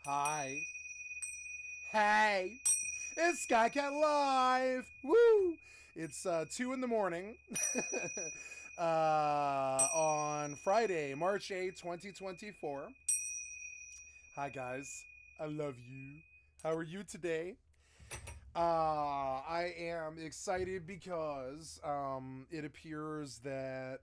Hi. Hey. It's skycat.live. Woo! It's 2 in the morning on Friday, March 8th, 2024. Hi, guys. I love you. How are you today? I am excited because it appears that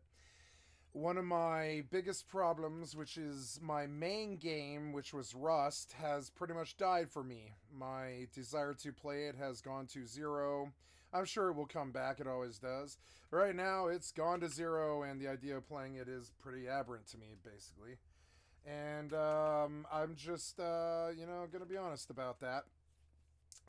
one of my biggest problems, which is my main game, which was Rust, has pretty much died for me. My desire to play it has gone to zero. I'm sure it will come back, it always does. Right now, it's gone to zero, and the idea of playing it is pretty aberrant to me, basically. And I'm just, going to be honest about that.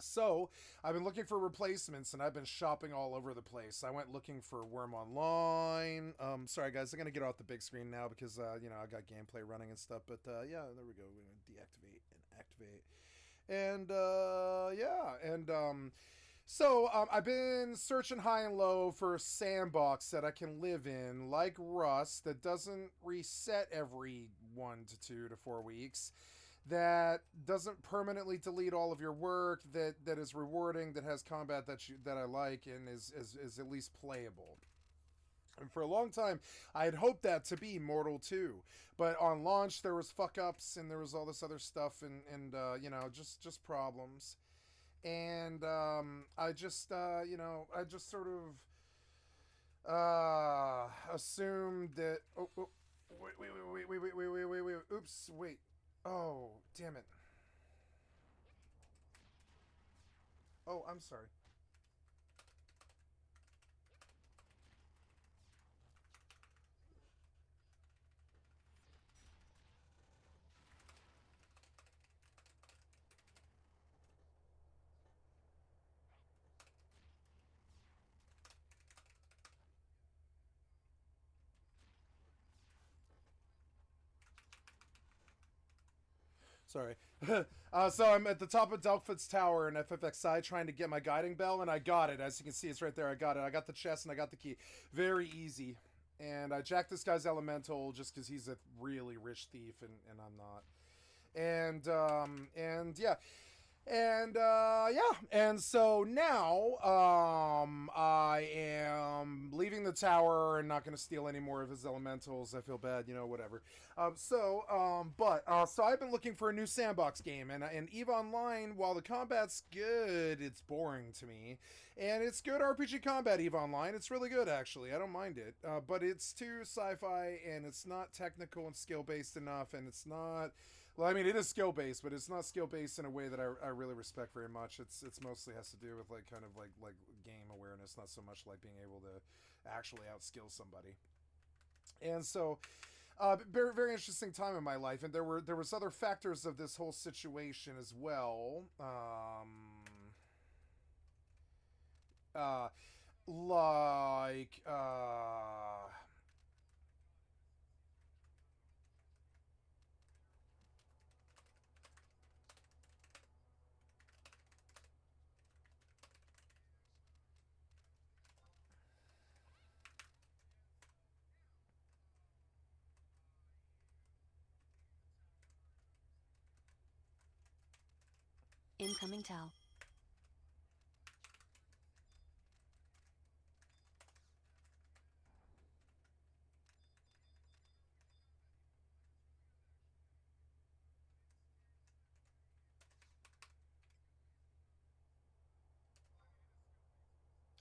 So, I've been looking for replacements and I've been shopping all over the place. I went looking for Worm Online. Sorry guys, I'm going to get off the big screen now because, I got gameplay running and stuff. But, yeah, there we go. We're going to deactivate and activate. And, yeah. And, I've been searching high and low for a sandbox that I can live in, like Rust, that doesn't reset every 1 to 2 to 4 weeks, that doesn't permanently delete all of your work, that is rewarding, that has combat that I like, and is at least playable. And for a long time, I had hoped that to be Mortal 2. But on launch, there was fuck-ups, and there was all this other stuff, and just problems. And I just sort of assumed that... Oh, wait. Oops, wait. Oh, damn it. Oh, I'm sorry. Sorry. So I'm at the top of Delphitt's Tower in FFXI trying to get my guiding bell, and I got it. As you can see, it's right there. I got it. I got the chest and I got the key. Very easy. And I jacked this guy's elemental just because he's a really rich thief, and I'm not. And yeah. And so now I am leaving the tower and not going to steal any more of his elementals. I feel bad, whatever. So I've been looking for a new sandbox game, and EVE Online, while the combat's good, it's boring to me, and it's good RPG combat. EVE Online, it's really good actually. I don't mind it, but it's too sci-fi, and it's not technical and skill based enough, and it's not. Well, I mean, it is skill based, but it's not skill based in a way that I really respect very much. It's mostly has to do with like kind of like game awareness, not so much like being able to actually outskill somebody. And so, very very interesting time in my life, and there was other factors of this whole situation as well. Uh, like Incoming Tau.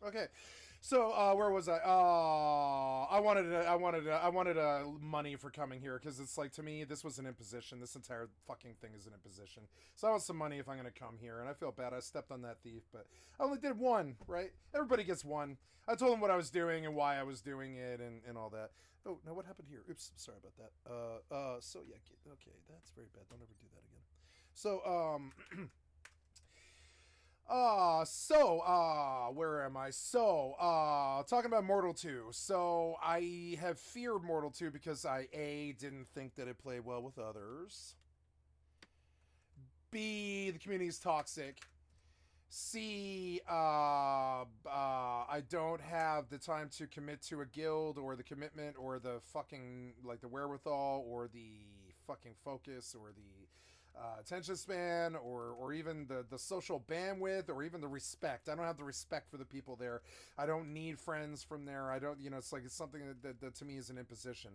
Okay, so where was I? I wanted money for coming here because it's like to me this was an imposition. This entire fucking thing is an imposition. So I want some money if I'm gonna come here, and I feel bad. I stepped on that thief, but I only did one. Right? Everybody gets one. I told him what I was doing and why I was doing it and all that. Oh, now what happened here? Oops, sorry about that. So yeah, okay, that's very bad. Don't ever do that again. So where am I? Talking about Mortal 2. So, I have feared Mortal 2 because didn't think that it played well with others. B, the community is toxic. C, I don't have the time to commit to a guild or the commitment or the fucking, like, the wherewithal or the fucking focus or the attention span, or even the social bandwidth, or even the respect. I don't have the respect for the people there. I don't need friends from there. I don't, it's like it's something that to me is an imposition.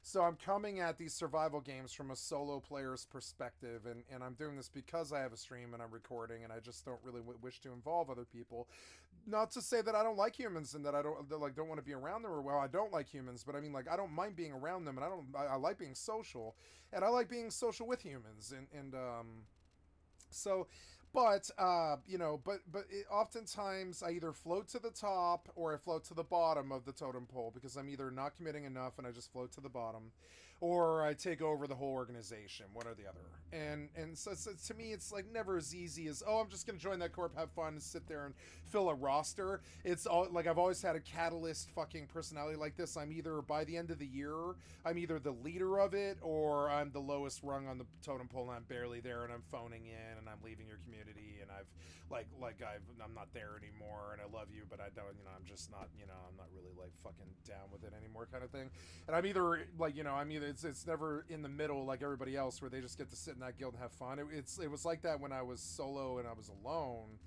So I'm coming at these survival games from a solo player's perspective, and I'm doing this because I have a stream and I'm recording, and I just don't really wish to involve other people. Not to say that I don't like humans and that I don't want to be around them, or well, I don't like humans, but I mean, like, I don't mind being around them, and I like being social, and I like being social with humans, and so, but oftentimes I either float to the top or I float to the bottom of the totem pole because I'm either not committing enough and I just float to the bottom, or I take over the whole organization, one or the other. And so to me, it's like never as easy as, oh, I'm just gonna join that corp, have fun, and sit there and fill a roster. It's all like I've always had a catalyst fucking personality like this. I'm either by the end of the year, I'm either the leader of it or I'm the lowest rung on the totem pole and I'm barely there and I'm phoning in and I'm leaving your community and I've I'm not there anymore and I love you but I don't, I'm just not, I'm not really like fucking down with it anymore kind of thing. And I'm either like, it's never in the middle like everybody else where they just get to sit in that guild and have fun. It was like that when I was solo and I was alone,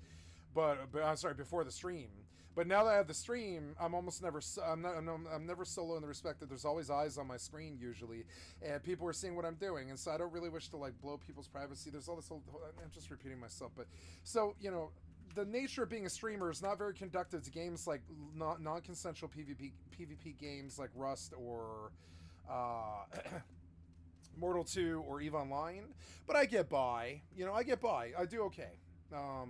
but I'm sorry, before the stream. But now that I have the stream, I'm almost never I'm never solo in the respect that there's always eyes on my screen usually, and people are seeing what I'm doing, and so I don't really wish to like blow people's privacy. There's all this whole, I'm just repeating myself, but so the nature of being a streamer is not very conducive to games like non-consensual PvP games like Rust or Mortal 2 or EVE Online, but I get by. I get by. I do okay. Now,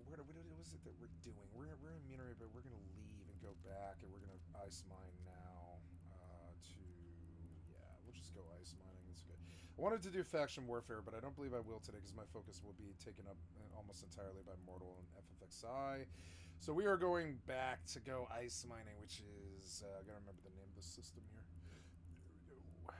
what is it that we're doing? We're in Munich, but we're gonna leave and go back, and we're gonna ice mine now. We'll just go ice mining. It's good. I wanted to do faction warfare, but I don't believe I will today because my focus will be taken up almost entirely by Mortal and FFXI. So we are going back to go ice mining, which is I gotta remember the name of the system here. There we go.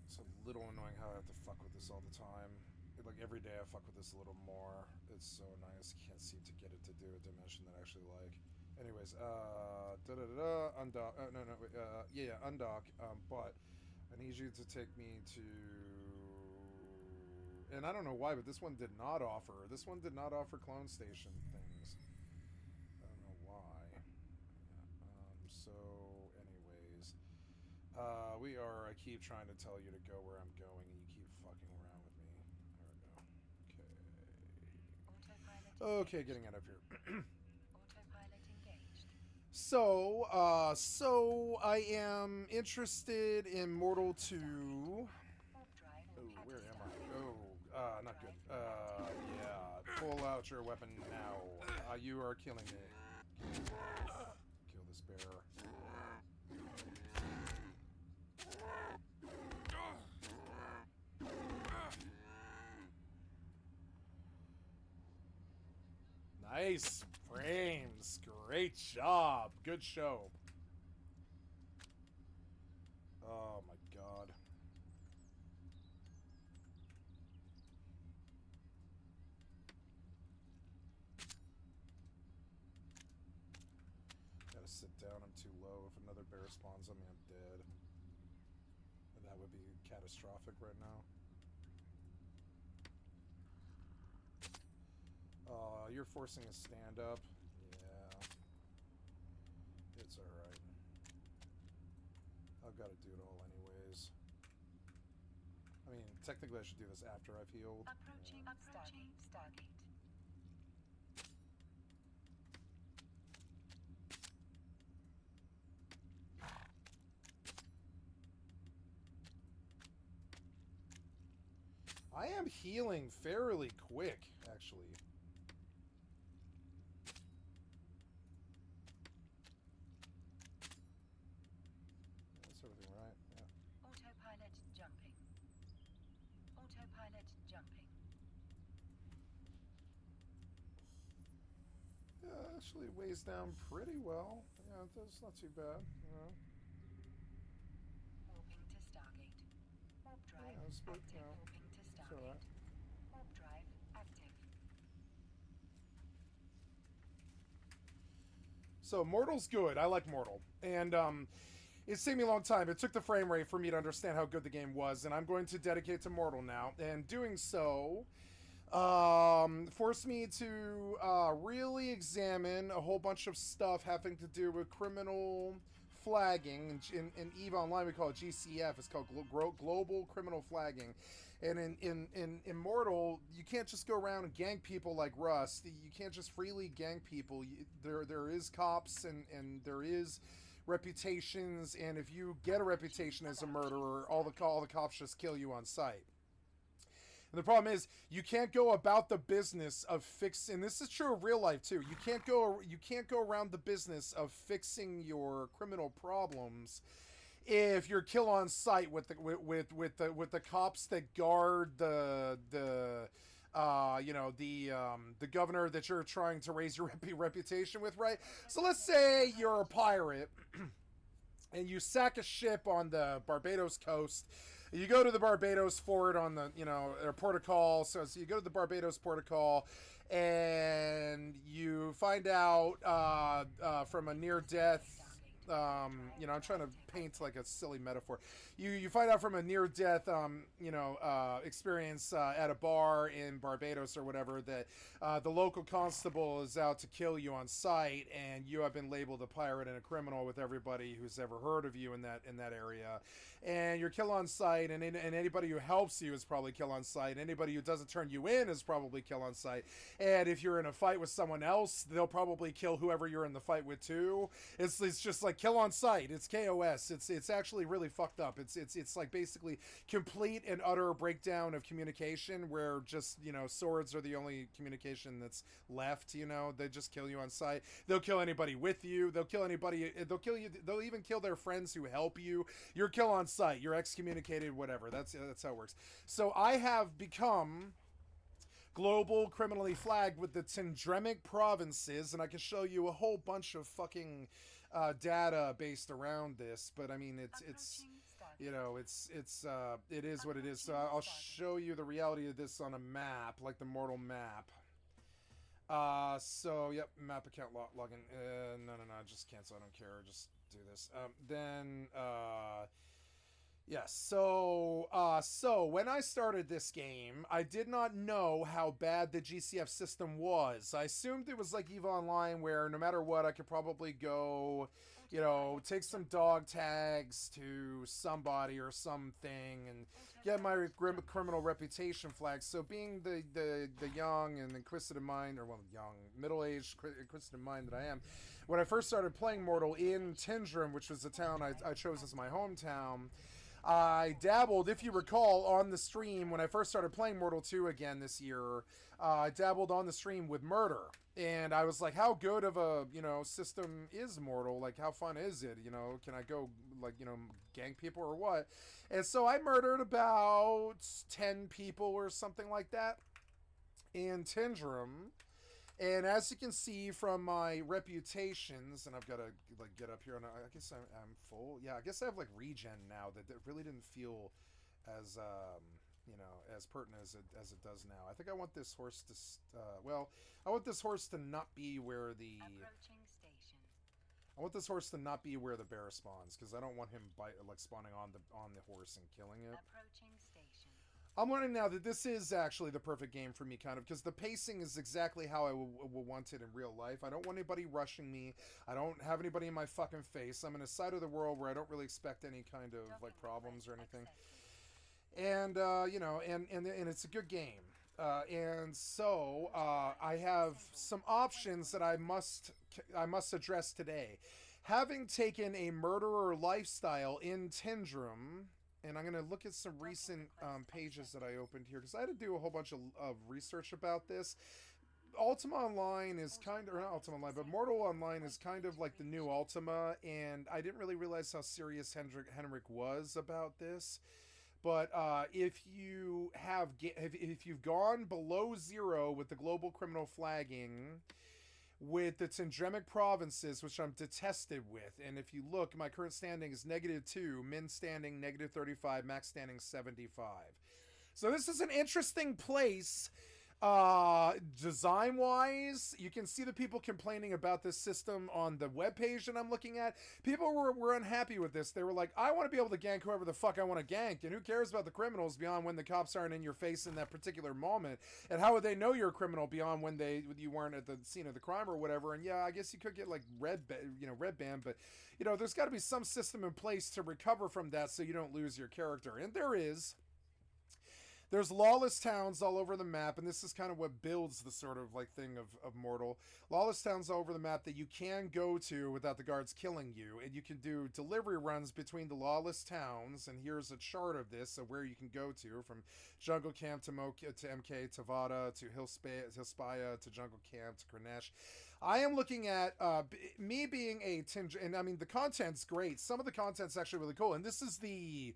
It's a little annoying how I have to fuck with this all the time. Like every day I fuck with this a little more. It's so nice. Can't seem to get it to do a dimension that I actually like. Anyways, undock. Undock. But I need you to take me to. And I don't know why, but this one did not offer. This one did not offer clone station things. I don't know why. Anyways, I keep trying to tell you to go where I'm going, and you keep fucking around with me. There we go. Okay, getting out of here. So I am interested in Mortal 2. Oh, where am I? Oh, not good. Yeah, pull out your weapon now. You are killing me. Kill this bear. Nice frames. Great job. Good show. Oh my god. Gotta sit down. I'm too low. If another bear spawns on me, I'm dead. And that would be catastrophic right now. You're forcing a stand up. Yeah. It's alright. I've got to do it all anyways. I mean, technically I should do this after I've healed. Approaching Stargate. I am healing fairly quick, actually. That's everything right, yeah. Autopilot jumping. Autopilot jumping. Yeah, actually it weighs down pretty well. Yeah, that's not too bad, Warping to Stargate. Warp drive Yeah, active. yeah. Warping to Stargate. Alright. Warp drive active. So Mortal's good. I like Mortal, and it saved me a long time. It took the frame rate for me to understand how good the game was, and I'm going to dedicate to Mortal now. And doing so forced me to really examine a whole bunch of stuff having to do with criminal flagging. In EVE Online, we call it GCF. It's called Global Criminal Flagging. And in Immortal, you can't just go around and gang people like Rust. You can't just freely gang people. There is cops and there is reputations, and if you get a reputation as a murderer, all the cops just kill you on sight. And the problem is, you can't go about the business of fixing. And this is true of real life too. You can't go around the business of fixing your criminal problems if you're kill on sight with the cops that guard the governor that you're trying to raise your reputation with, right? So let's say you're a pirate and you sack a ship on the Barbados coast. You go to the Barbados fort on the, or port of call. So you go to the Barbados port of call, and you find out from a near death. I'm trying to paint like a silly metaphor. You find out from a near death, experience at a bar in Barbados or whatever that the local constable is out to kill you on sight, and you have been labeled a pirate and a criminal with everybody who's ever heard of you in that area. And you're kill on sight, and anybody who helps you is probably kill on sight. Anybody who doesn't turn you in is probably kill on sight. And if you're in a fight with someone else, they'll probably kill whoever you're in the fight with too. It's just like kill on sight. It's KOS. It's actually really fucked up. It's like basically complete and utter breakdown of communication, where just swords are the only communication that's left. They just kill you on sight. They'll kill anybody with you. They'll kill anybody. They'll kill you. They'll even kill their friends who help you. You're kill on sight. You're excommunicated. Whatever. That's how it works. So I have become global criminally flagged with the Tendremic provinces, and I can show you a whole bunch of fucking data based around this. But I mean, it is what it is. So I'll show you the reality of this on a map, like the Mortal map. So yep, map account login. No, just cancel. I don't care. Just do this. Yes, so when I started this game, I did not know how bad the GCF system was. I assumed it was like EVE Online, where no matter what, I could probably go, take some dog tags to somebody or something and get my criminal reputation flagged. So being the young and inquisitive mind, or young, middle-aged inquisitive mind that I am, when I first started playing Mortal in Tindrum, which was the town I chose as my hometown, I dabbled, if you recall, on the stream when I first started playing Mortal 2 again this year. I dabbled on the stream with murder, and I was like, how good of a system is Mortal? Like, how fun is it? Can I go gang people or what? And so I murdered about 10 people or something like that in Tindrum. And as you can see from my reputations, and I've got to get up here, and I guess I'm full. Yeah, I guess I have regen now that really didn't feel as as pertinent as it does now. I think I want this horse to I want this horse to not be where the Approaching station. I want this horse to not be where the bear spawns, because I don't want him spawning on the horse and killing it. Approaching station. I'm learning now that this is actually the perfect game for me, kind of, because the pacing is exactly how I will want it in real life. I don't want anybody rushing me. I don't have anybody in my fucking face. I'm in a side of the world where I don't really expect any kind of problems or anything. And and it's a good game. And so I have some options that I must address today. Having taken a murderer lifestyle in Tindrum. And I'm going to look at some recent pages that I opened here, because I had to do a whole bunch of research about this. Ultima Online is kind of, or not Ultima Online, but Mortal Online is kind of like the new Ultima, and I didn't really realize how serious Henrik was about this. But if you've gone below 0 with the global criminal flagging, with the Tendremic provinces, which I'm detested with, and if you look, my current standing is -2, min standing -35, max standing 75. So this is an interesting place Design wise, you can see the people complaining about this system on the webpage that I'm looking at. People were unhappy with this. They were like, I want to be able to gank whoever the fuck I want to gank, and who cares about the criminals beyond when the cops aren't in your face in that particular moment? And how would they know you're a criminal beyond when you weren't at the scene of the crime or whatever? And yeah, I guess you could get like red band, but there's got to be some system in place to recover from that so you don't lose your character, and there is. There's lawless towns all over the map, and this is kind of what builds the sort of like thing of Mortal. Lawless towns all over the map that you can go to without the guards killing you, and you can do delivery runs between the lawless towns, and here's a chart of this, of where you can go to, from Jungle Camp to MK to Vada to Hilspaya to Jungle Camp to Kranesh. I am looking at me being a and I mean the content's great. Some of the content's actually really cool, and this is the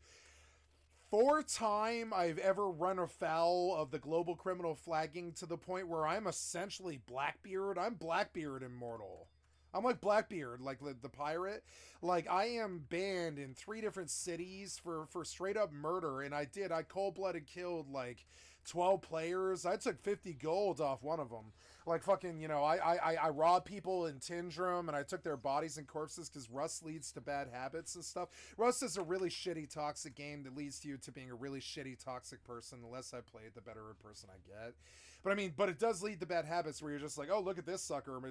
fourth time I've ever run afoul of the global criminal flagging to the point where I'm essentially Blackbeard. I'm Blackbeard Immortal. I'm like Blackbeard, like the pirate. Like, I am banned in 3 different cities for straight up murder, and I cold-blooded killed like 12 players. I took 50 gold off one of them. Like, fucking, I robbed people in Tindrum, and I took their bodies and corpses because Rust leads to bad habits and stuff. Rust is a really shitty, toxic game that leads you to being a really shitty, toxic person. The less I play it, the better a person I get. But it does lead to bad habits where you're just like, oh, look at this sucker.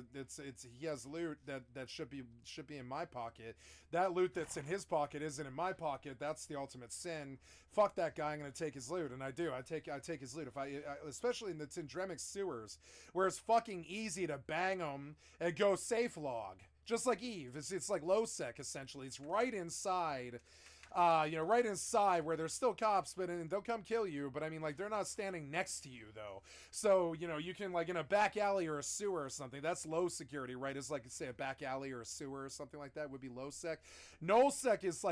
He has loot that should be in my pocket. That loot that's in his pocket isn't in my pocket. That's the ultimate sin. Fuck that guy. I'm gonna take his loot, and I do. I take his loot. Especially in the Tindremic sewers, where it's fucking easy to bang them and go safe log, just like EvE. It's like low sec essentially. It's right inside. Right inside where there's still cops, but they'll come kill you. But I mean, like, they're not standing next to you though. So, you can, like, in a back alley or a sewer or something, that's low security, right? It's like, say, a back alley or a sewer or something like that would be low sec. Null sec is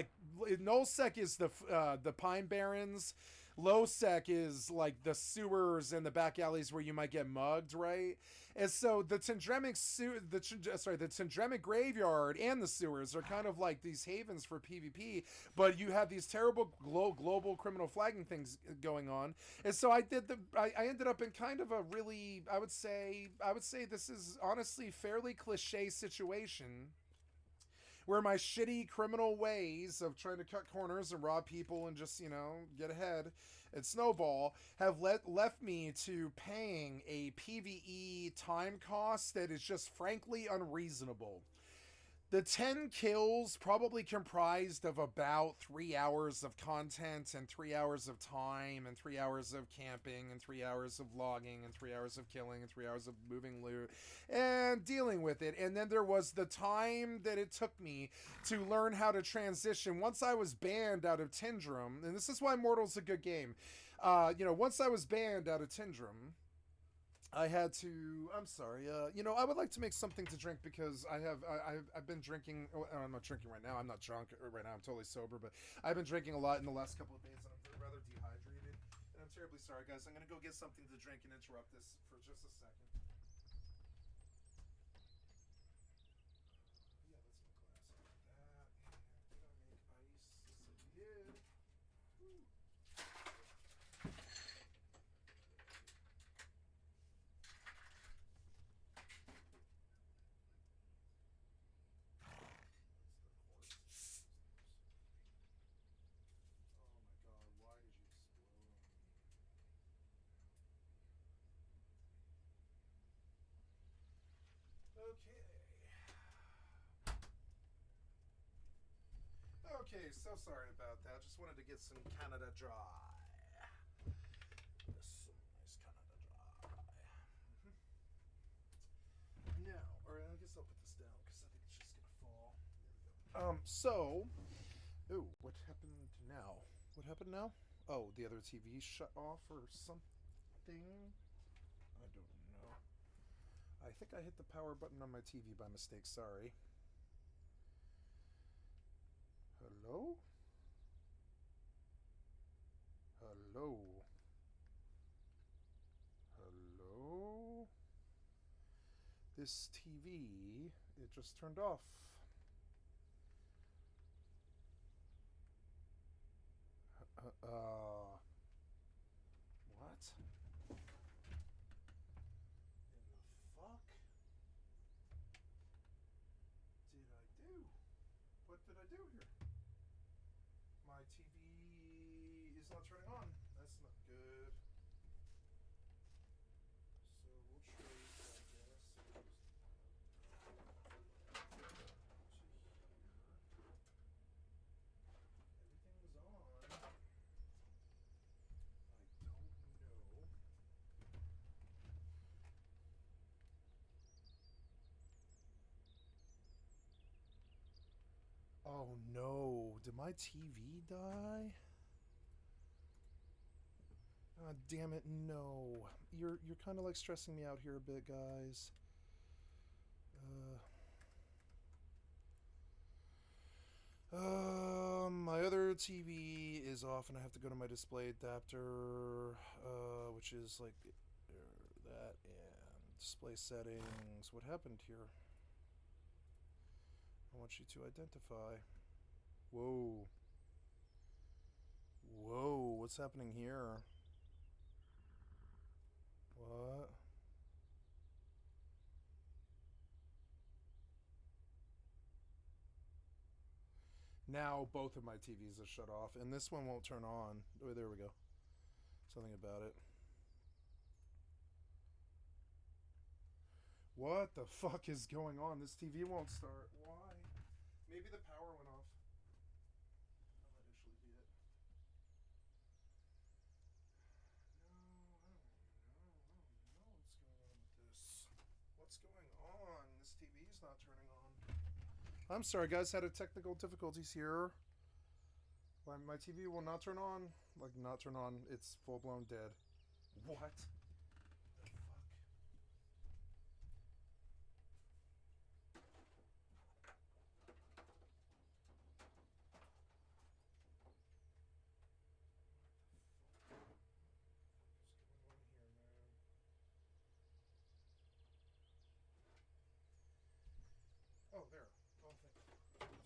the Pine Barrens. Low sec is like the sewers and the back alleys where you might get mugged, right? And so the Tindremic graveyard and the sewers are kind of like these havens for PvP, but you have these terrible global criminal flagging things going on. And so I ended up in kind of a really, I would say this is honestly fairly cliche situation where my shitty criminal ways of trying to cut corners and rob people and just, get ahead and snowball have left me to paying a PvE time cost that is just frankly unreasonable. The 10 kills probably comprised of about 3 hours of content and 3 hours of time and 3 hours of camping and 3 hours of logging and 3 hours of killing and 3 hours of moving loot and dealing with it. And then there was the time that it took me to learn how to transition once I was banned out of Tindrum. And this is why Mortal's a good game. Once I was banned out of Tindrum, I had to. I'm sorry. I would like to make something to drink because I've been drinking. Oh, I'm not drinking right now. I'm not drunk right now. I'm totally sober, but I've been drinking a lot in the last couple of days, and I'm rather dehydrated. And I'm terribly sorry, guys. I'm gonna go get something to drink and interrupt this for just a second. Yeah, that's my glass like that. And did I make ice? Yes, I did. Woo. Okay, so sorry about that. Just wanted to get some Canada Dry. Some nice Canada Dry. Now, or I guess I'll put this down because I think it's just gonna fall. There we go. Ooh, what happened now? What happened now? Oh, the other TV shut off or something? I don't know. I think I hit the power button on my TV by mistake. Sorry. Hello? Hello? Hello? This TV, it just turned off. What? My TV is not turning on. That's not good. So we'll trade, I guess. Everything's on. I don't know. Oh no, did my TV die? God damn it, no. You're kind of like stressing me out here a bit, guys. My other TV is off, and I have to go to my display adapter, which is like that, and display settings. What happened here? I want you to identify. Whoa. Whoa, what's happening here? What? Now both of my TVs are shut off, and this one won't turn on. Oh, there we go. Something about it. What the fuck is going on? This TV won't start. Why? Maybe the power went off. That might actually be it. No, I don't know. I don't know what's going on with this. What's going on? This TV's not turning on. I'm sorry, guys. Had a technical difficulties here. My TV will not turn on. Like, not turn on. It's full-blown dead. What? The fuck? Oh, there. Oh, thank you. You scared the fuck out of me.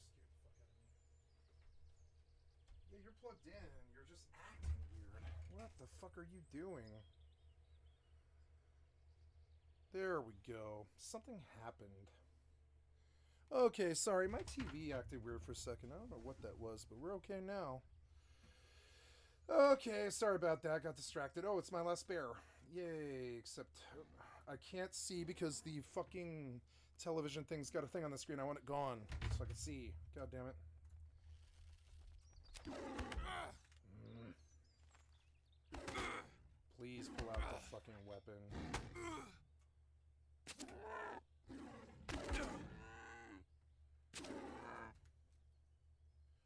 Yeah, you're plugged in. You're just acting weird. What the fuck are you doing? There we go. Something happened. Okay, sorry. My TV acted weird for a second. I don't know what that was, but we're okay now. Okay, sorry about that. Got distracted. Oh, it's my last bear. Yay, except I can't see because the fucking television thing's got a thing on the screen. I want it gone so I can see. God damn it. Please pull out the fucking weapon.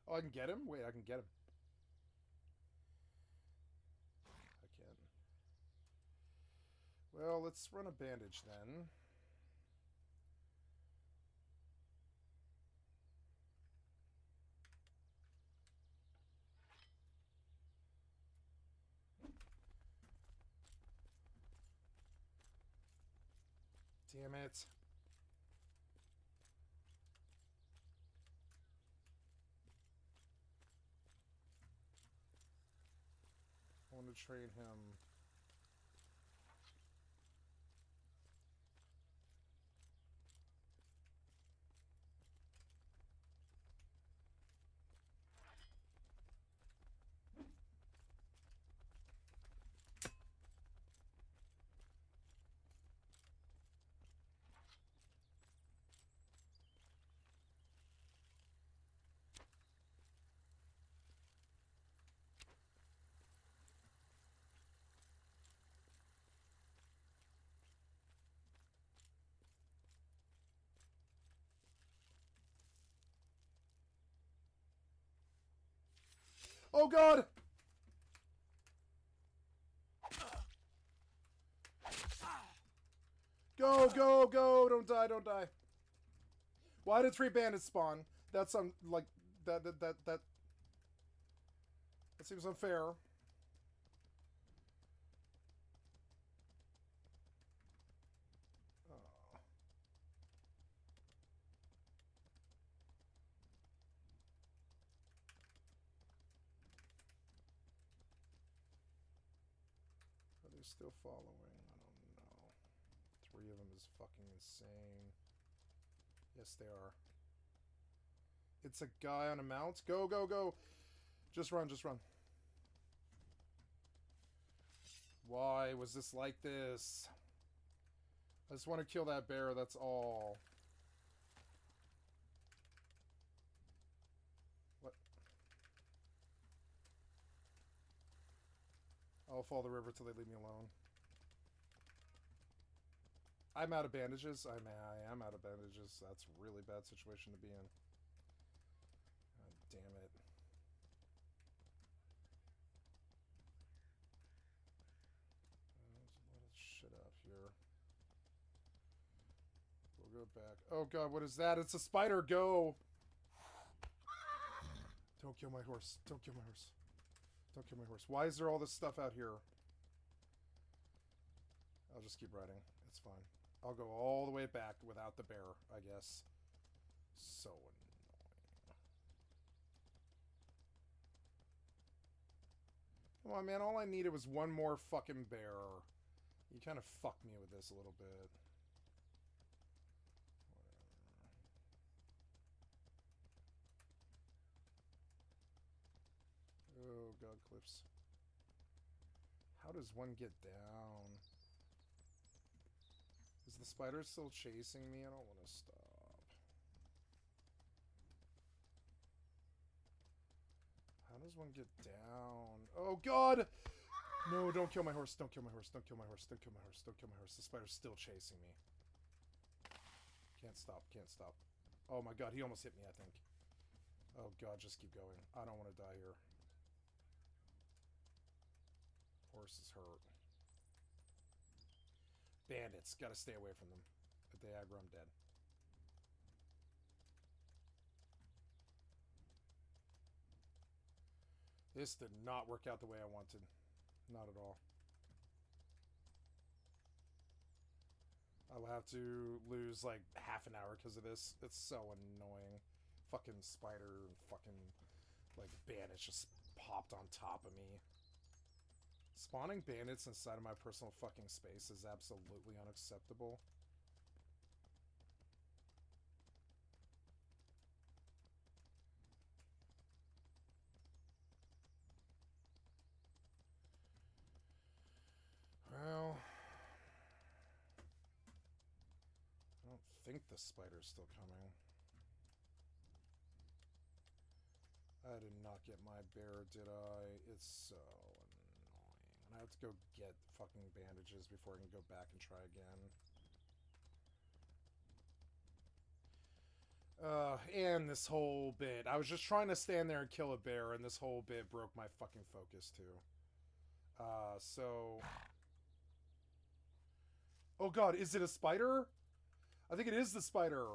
Oh, I can get him? Wait, I can get him. I can. Well, let's run a bandage then. Damn it. I want to train him. Oh god! Go, go, go! Don't die, don't die. Why did 3 bandits spawn? That's like that seems unfair. Oh. Are they still following? I don't know. 3 of them is fucking insane. Yes, they are. It's a guy on a mount. Go, go, go! Just run, just run. Why was this like this? I just want to kill that bear, that's all. What? I'll follow the river till they leave me alone. I'm out of bandages. I am out of bandages. That's a really bad situation to be in. God damn it. There's a lot of shit out here. We'll go back. Oh god, what is that? It's a spider. Go! Don't kill my horse. Don't kill my horse. Don't kill my horse. Why is there all this stuff out here? I'll just keep riding. It's fine. I'll go all the way back without the bear, I guess. So annoying. Come on, man. All I needed was one more fucking bear. You kind of fucked me with this a little bit. Whatever. Oh, god, cliffs. How does one get down? Is the spider still chasing me? I don't want to stop. How does one get down? Oh god! No, don't kill my horse. Don't kill my horse. Don't kill my horse. Don't kill my horse. Don't kill my horse. The spider's still chasing me. Can't stop. Can't stop. Oh my god, he almost hit me, I think. Oh god, just keep going. I don't want to die here. Horse is hurt. Bandits. Gotta stay away from them. If they aggro, I'm dead. This did not work out the way I wanted. Not at all. I will have to lose like half an hour because of this. It's so annoying. Fucking spider and fucking like bandits just popped on top of me. Spawning bandits inside of my personal fucking space is absolutely unacceptable. Well, I don't think the spider's still coming. I did not get my bear, did I? It's so annoying. And I have to go get fucking bandages before I can go back and try again. And this whole bit. I was just trying to stand there and kill a bear, and this whole bit broke my fucking focus, too. So... Oh god, is it a spider? I think it is the spider.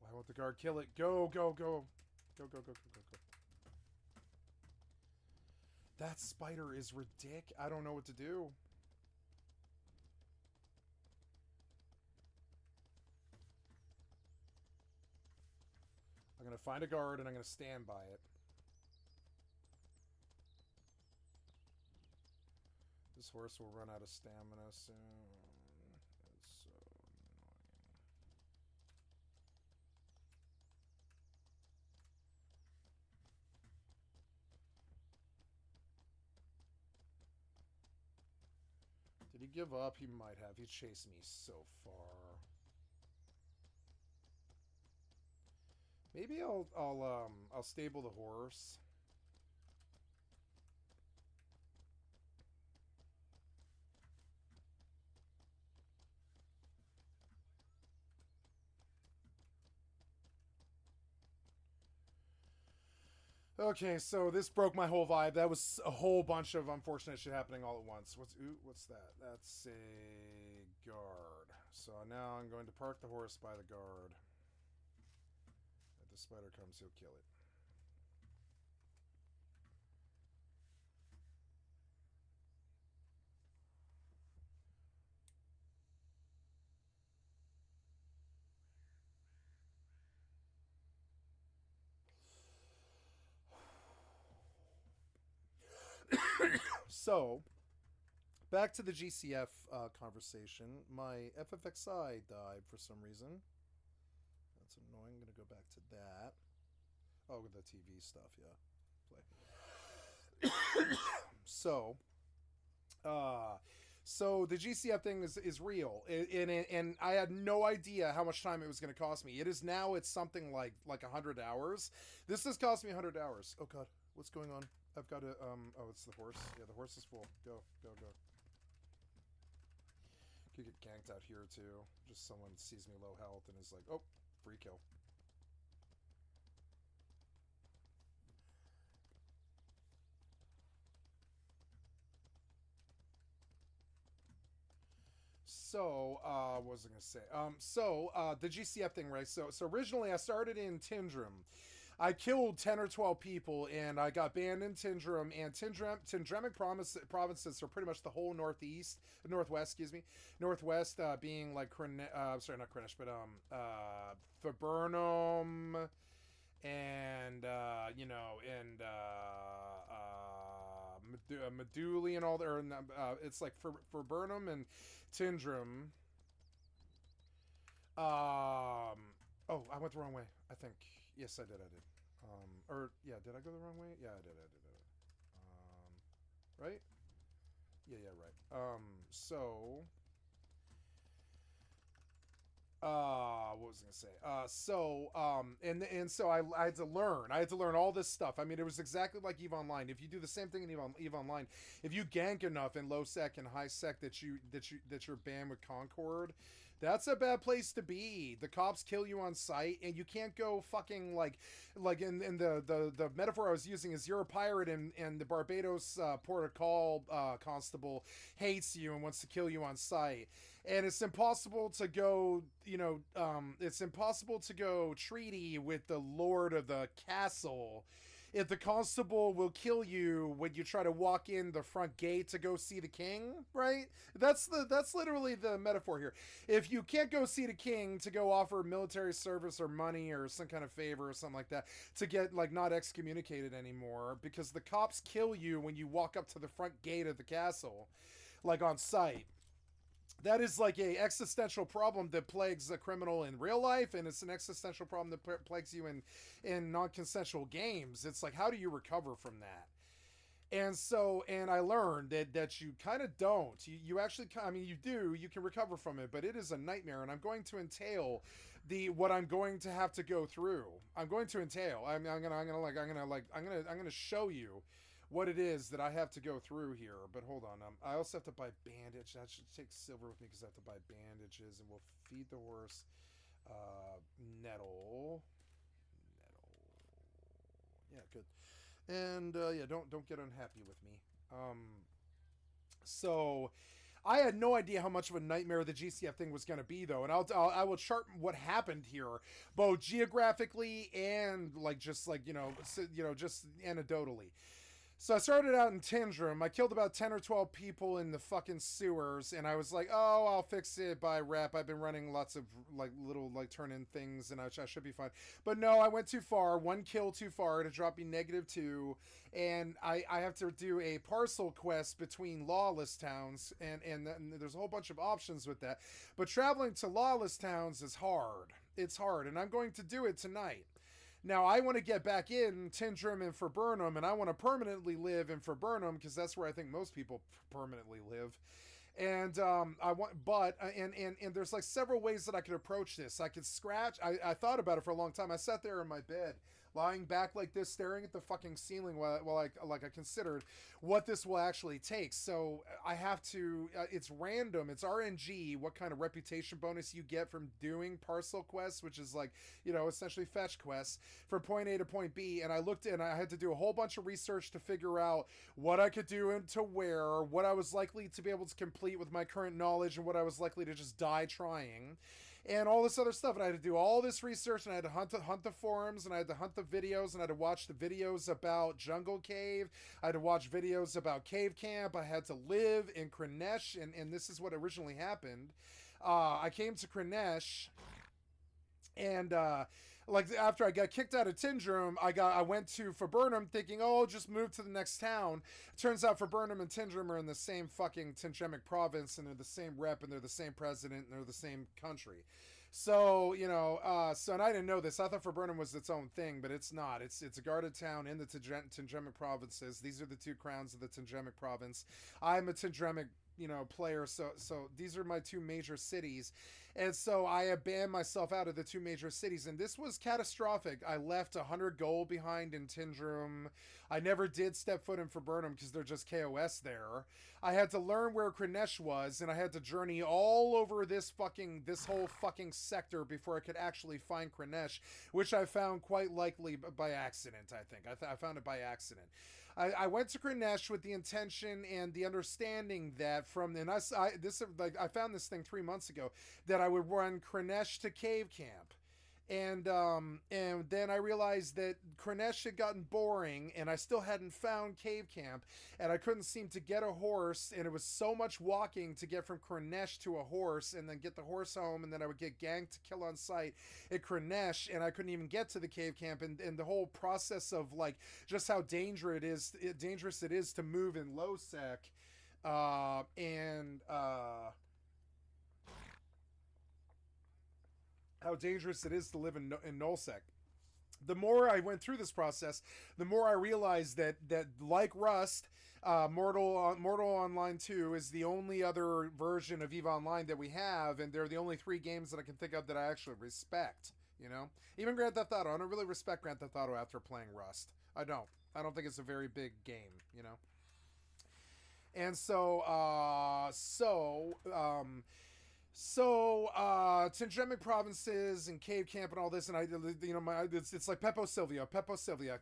Why won't the guard kill it? Go, go, go. Go, go, go, go, go, go. That spider is ridiculous. I don't know what to do. I'm going to find a guard and I'm going to stand by it. This horse will run out of stamina soon. It's so annoying. Did he give up? He might have. He chased me so far. Maybe I'll stable the horse. Okay, so this broke my whole vibe. That was a whole bunch of unfortunate shit happening all at once. What's that? That's a guard. So now I'm going to park the horse by the guard. If the spider comes, he'll kill it. So, back to the GCF conversation. My FFXI died for some reason. That's annoying. I'm back to that. Oh, with the TV stuff, yeah. Play. So, so the GCF thing is real, and I had no idea how much time it was going to cost me. It's something like 100 hours. This has cost me 100 hours. Oh God, what's going on? I've got to oh, it's the horse. Yeah, the horse is full. Go. Could get ganked out here too. Just someone sees me low health and is like, oh, free kill. So, what was I going to say? The GCF thing, right? So originally I started in Tindrum. I killed 10 or 12 people, and I got banned in Tindrum, and Tindremic provinces are pretty much the whole northwest, northwest being like, sorry, not Cornish, but Viburnum, and, Meduli and all there. It's like for Burnham and Tindrum. Oh, I went the wrong way. I think. Yes, I did. Did I go the wrong way? Yeah, I did. Right? Yeah, right. What was I gonna say? So I had to learn. I had to learn all this stuff. I mean, it was exactly like EVE Online. If you do the same thing in EVE Online, if you gank enough in low sec and high sec that you're banned with Concord, that's a bad place to be. The cops kill you on sight, and you can't go fucking like in the metaphor I was using is you're a pirate, and the Barbados port of call constable hates you and wants to kill you on sight, and it's impossible to go. It's impossible to go treaty with the lord of the castle if the constable will kill you when you try to walk in the front gate to go see the king, right? That's literally the metaphor here. If you can't go see the king to go offer military service or money or some kind of favor or something like that to get like not excommunicated anymore because the cops kill you when you walk up to the front gate of the castle, like on sight. That is like a existential problem that plagues a criminal in real life, and it's an existential problem that plagues you in non-consensual games. It's like, how do you recover from that? And I learned that you kind of don't. You actually, I mean, you do. You can recover from it, but it is a nightmare. And I'm going to entail what I'm going to have to go through. I'm going to show you what it is that I have to go through here. But hold on, I also have to buy bandage. I should take silver with me because I have to buy bandages, and we'll feed the horse nettle. Yeah, good. And don't get unhappy with me. So I had no idea how much of a nightmare the GCF thing was going to be, though, and I will chart what happened here, both geographically and just anecdotally. So I started out in Tindrum. I killed about 10 or 12 people in the fucking sewers, and I was like, oh, I'll fix it by rep. I've been running lots of little turn-in things, and I should be fine. But no, I went too far. One kill too far to drop me -2, and I have to do a parcel quest between lawless towns, and there's a whole bunch of options with that. But traveling to lawless towns is hard. It's hard, and I'm going to do it tonight. Now, I want to get back in Tindrum and Viburnum, and I want to permanently live in Viburnum because that's where I think most people permanently live. And there's like several ways that I could approach this. I could scratch. I thought about it for a long time. I sat there in my bed, lying back like this, staring at the fucking ceiling while I considered what this will actually take. So I have to. It's random. It's RNG. What kind of reputation bonus you get from doing parcel quests, which is essentially fetch quests from point A to point B. And I looked and I had to do a whole bunch of research to figure out what I could do and to where, what I was likely to be able to complete with my current knowledge, and what I was likely to just die trying, and all this other stuff. And I had to do all this research, and I had to hunt the forums, and I had to hunt the videos, and I had to watch the videos about Jungle Cave. I had to watch videos about Cave Camp. I had to live in Kranesh, and this is what originally happened. I came to Kranesh, and after I got kicked out of Tindrum, I went to Viburnum thinking, oh, I'll just move to the next town. Turns out Viburnum and Tindrum are in the same fucking Tindremic province, and they're the same rep, and they're the same president, and they're the same country. So, so, and I didn't know this. I thought Viburnum was its own thing, but it's not. It's a guarded town in the Tangemic provinces. These are the two crowns of the Tangemic province. I'm a Tangemic, player, so these are my two major cities. And so I abandoned myself out of the two major cities, and this was catastrophic. I left 100 gold behind in Tindrum. I never did step foot in Viburnum because they're just KOS there. I had to learn where Kranesh was, and I had to journey all over this whole fucking sector before I could actually find Kranesh, which I found quite likely by accident. I think I found it by accident. I went to Kranesh with the intention and the understanding that I found this thing 3 months ago, that I would run Kranesh to Cave Camp. And then I realized that Kranesh had gotten boring, and I still hadn't found Cave Camp, and I couldn't seem to get a horse, and it was so much walking to get from Kranesh to a horse, and then get the horse home, and then I would get ganked to kill on sight at Kranesh, and I couldn't even get to the Cave Camp, and the whole process of like just how dangerous it is to move in low sec, and how dangerous it is to live in nullsec. The more I went through this process, the more I realized that like Rust, Mortal Online 2 is the only other version of EVE Online that we have, and they're the only 3 games that I can think of that I actually respect. Even Grand Theft Auto. I don't really respect Grand Theft Auto after playing Rust. I don't. I don't think it's a very big game. And Tangemic provinces and Cave Camp and all this, and it's like Pepo Silvia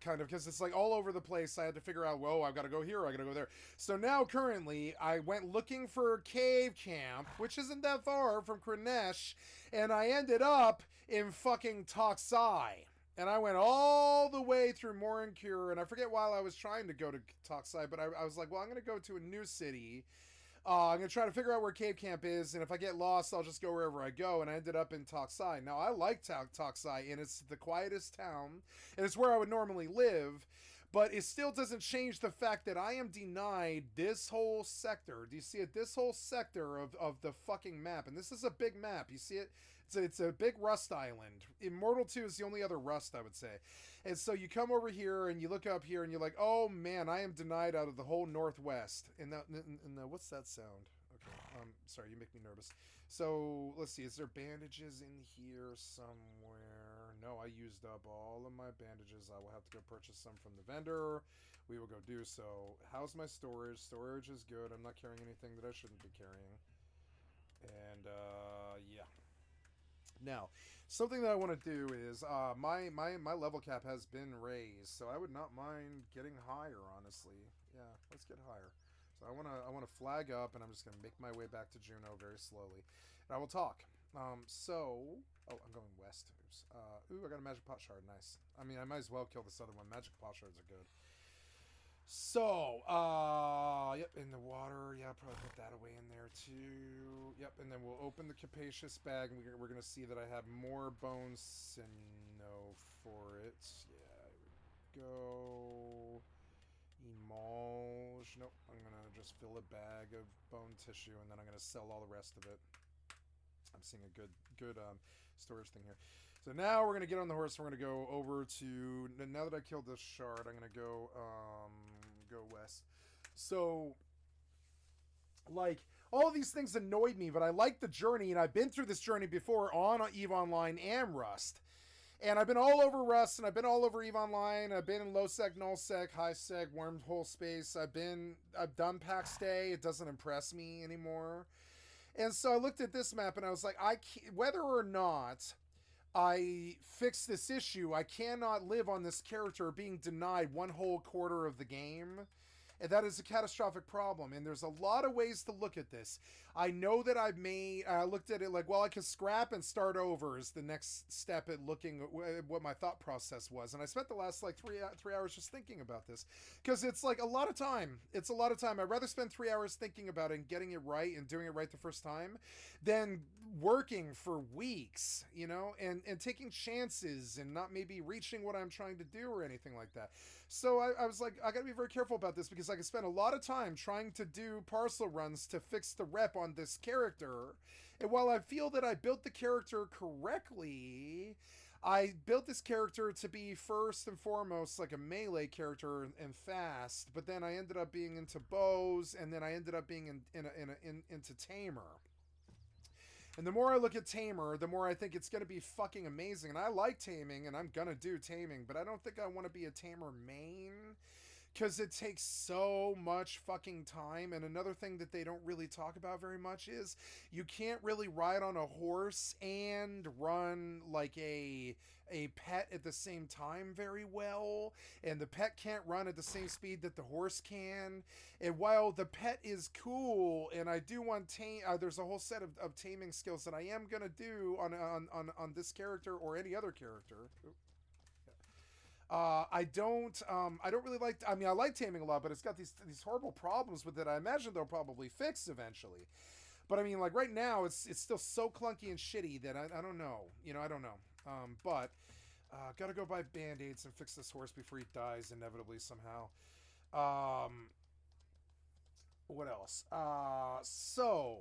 kind of, because it's like all over the place. I had to figure out, whoa, I've got to go here, I got to go there. So now currently I went looking for Cave Camp, which isn't that far from Kranesh, and I ended up in fucking Toxai. And I went all the way through Morincure, and I forget why I was trying to go to Toxai, but I was like, well, I'm going to go to a new city. I'm going to try to figure out where Cave Camp is, and if I get lost, I'll just go wherever I go, and I ended up in Toxai. Now, I like Toxai, and it's the quietest town, and it's where I would normally live, but it still doesn't change the fact that I am denied this whole sector. Do you see it? This whole sector of the fucking map, and this is a big map. You see it? It's a big Rust island. Immortal 2 is the only other Rust, I would say. And so you come over here and you look up here and you're like, oh man, I am denied out of the whole Northwest. And what's that sound? Okay, sorry, you make me nervous. So let's see, is there bandages in here somewhere? No, I used up all of my bandages. I will have to go purchase some from the vendor. We will go do so. How's my storage? Storage is good. I'm not carrying anything that I shouldn't be carrying. And yeah. Now, something that I want to do is my level cap has been raised, so I would not mind getting higher. Honestly, yeah, let's get higher. So I want to flag up, and I'm just gonna make my way back to Juno very slowly, and I will talk. I'm going west. Oops. I got a magic pot shard. Nice. I mean, I might as well kill this other one. Magic pot shards are good. So, yep, in the water, yeah, I'll probably put that away in there too. Yep, and then we'll open the capacious bag, and we're going to see that I have more bone sino for it. Yeah, here we go. Emulge. Nope, I'm going to just fill a bag of bone tissue, and then I'm going to sell all the rest of it. I'm seeing a good storage thing here. So now we're going to get on the horse, and we're going to go over to, now that I killed this shard, I'm going to go west. So, like, all these things annoyed me, but I like the journey, and I've been through this journey before on EVE Online and Rust. And I've been all over Rust, and I've been all over EVE Online. I've been in low sec, null sec, high sec, wormhole space. I've done pack stay. It doesn't impress me anymore. And so I looked at this map, and I was like, whether or not I fix this issue, I cannot live on this character being denied one whole quarter of the game. And that is a catastrophic problem. And there's a lot of ways to look at this. I know that I looked at it like, well, I can scrap and start over is the next step at looking at what my thought process was. And I spent the last like three hours just thinking about this, because it's like a lot of time. It's a lot of time. I'd rather spend 3 hours thinking about it and getting it right and doing it right the first time than working for weeks, and taking chances and not maybe reaching what I'm trying to do or anything like that. So I was like, I gotta be very careful about this because I could spend a lot of time trying to do parcel runs to fix the rep on this character. And while I feel that I built the character correctly, I built this character to be first and foremost like a melee character and fast, but then I ended up being into bows, and then I ended up being into tamer. And the more I look at Tamer, the more I think it's going to be fucking amazing. And I like taming, and I'm going to do taming, but I don't think I want to be a tamer main because it takes so much fucking time. And another thing that they don't really talk about very much is you can't really ride on a horse and run like a pet at the same time very well, and the pet can't run at the same speed that the horse can. And while the pet is cool, and I do want tame, there's a whole set of taming skills that I am gonna do on this character or any other character. I don't really like. I mean, I like taming a lot, but it's got these horrible problems with it. I imagine they'll probably fix eventually. But I mean, like right now, it's still so clunky and shitty that I don't know. You know, I don't know. But gotta go buy band-aids and fix this horse before he dies inevitably somehow. Um, what else? So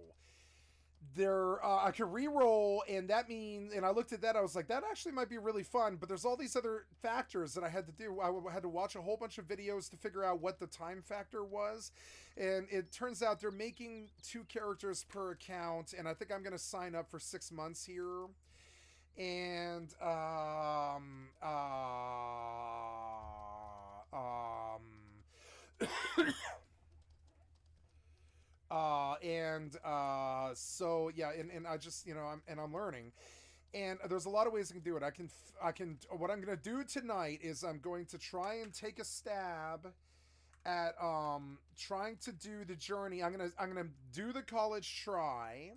there I could re-roll, and that means, and I looked at that, I was like, that actually might be really fun, but there's all these other factors that I had to do. I had to watch a whole bunch of videos to figure out what the time factor was, and it turns out they're making 2 characters per account, and I think I'm going to sign up for 6 months here. And so yeah, and I just, you know, I'm learning, and there's a lot of ways I can do it. I can what I'm gonna do tonight is I'm going to try and take a stab at trying to do the journey. I'm gonna do the college try,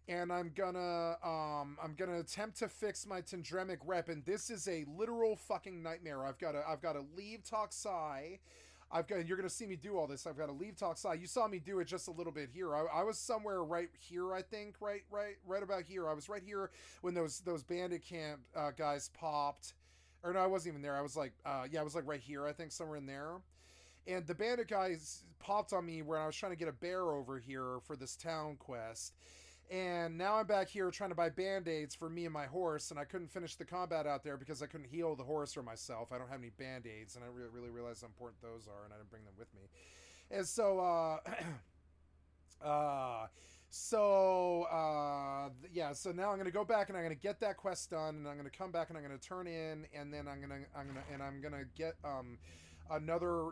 and I'm gonna attempt to fix my Tendremic rep, and this is a literal fucking nightmare. I've got to leave Toxai. You're gonna see me do all this. I've got to leave Toxai. You saw me do it just a little bit here. I was somewhere right here, I think, right about here. I was right here when those bandit camp guys popped, or no, I wasn't even there. I was like, yeah, I was like right here, I think, somewhere in there. And the bandit guys popped on me when I was trying to get a bear over here for this town quest. And now I'm back here trying to buy band-aids for me and my horse, and I couldn't finish the combat out there because I couldn't heal the horse or myself. I don't have any band-aids, and I really realized how important those are, and I didn't bring them with me. And so, yeah, so now I'm going to go back and I'm going to get that quest done, and I'm going to come back and I'm going to turn in, and then I'm going to get, another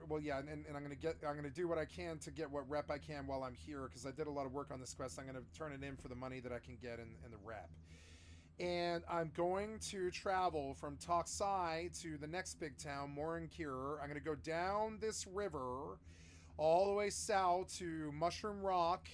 well, yeah, and I'm gonna do what I can to get what rep I can while I'm here, because I did a lot of work on this quest. I'm gonna turn it in for the money that I can get in the rep, and I'm going to travel from Toxai to the next big town, Morinkir. I'm gonna go down this river all the way south to Mushroom Rock.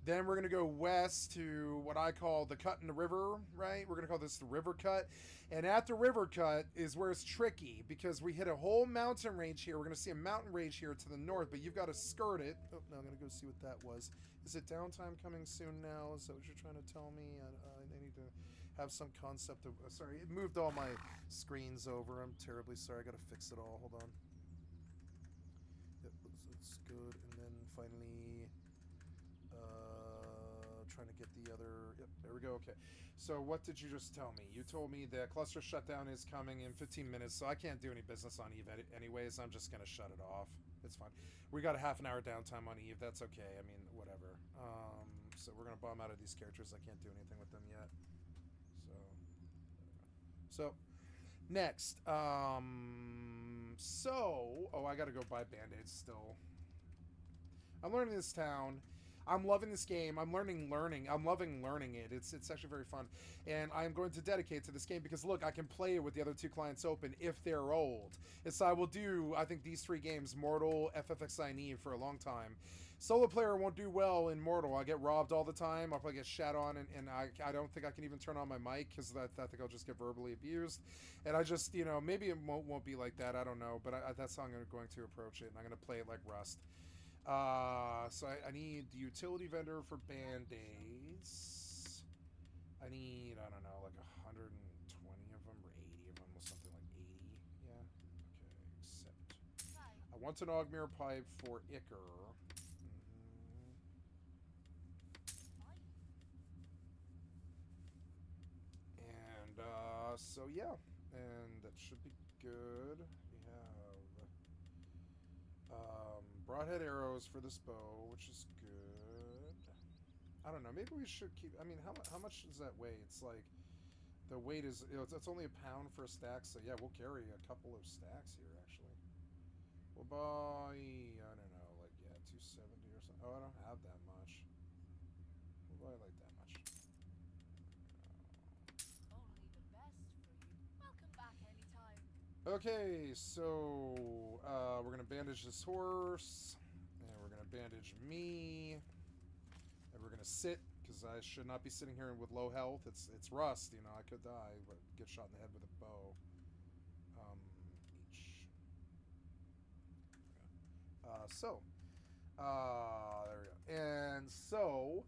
Then we're going to go west to what I call the cut in the river, right? We're going to call this the river cut. And at the river cut is where it's tricky, because we hit a whole mountain range here. We're going to see a mountain range here to the north, but you've got to skirt it. Oh, no, I'm going to go see what that was. Is it downtime coming soon now? Is that what you're trying to tell me? I need to have some concept of... sorry, it moved all my screens over. I'm terribly sorry. I got to fix it all. Hold on. Yep, it's good. And then finally... trying to get the other... Yep, there we go. Okay. So what did you just tell me? You told me the cluster shutdown is coming in 15 minutes, so I can't do any business on EvE anyways. I'm just going to shut it off. It's fine. We got a half an hour downtime on EvE. That's okay. I mean, whatever. So we're going to bomb out of these characters. I can't do anything with them yet. So next. Oh, I got to go buy band-aids still. I'm learning this town. I'm loving this game. I'm learning. I'm loving learning it. It's actually very fun. And I'm going to dedicate to this game because, look, I can play it with the other 2 clients open if they're old. And so I will do, I think, these 3 games, Mortal, FFXI, and EvE, for a long time. Solo player won't do well in Mortal. I get robbed all the time. I'll probably get shat on, and I don't think I can even turn on my mic because I think I'll just get verbally abused. And I just, you know, maybe it won't be like that. I don't know. But that's how I'm going to approach it. And I'm going to play it like Rust. So I need the utility vendor for band-aids. I need, I don't know, like 120 of them or 80 of them, or something like 80. Yeah. want an Augmere pipe for Iker. And, so yeah. And that should be good. We have, broadhead arrows for this bow, which is good. I don't know, maybe we should keep, I mean, how much does that weigh? It's like, the weight is, it's only a pound for a stack, so yeah, we'll carry a couple of stacks here, actually. We'll buy, I don't know, like, yeah, 270 or something. Oh, I don't have that much. We'll buy like that much. Only the best for you. Welcome back anytime. Okay, so, we're gonna bandage this horse, and we're gonna bandage me, and we're gonna sit, because I should not be sitting here with low health. It's rust, you know, I could die, but get shot in the head with a bow. Each. There we go. And so,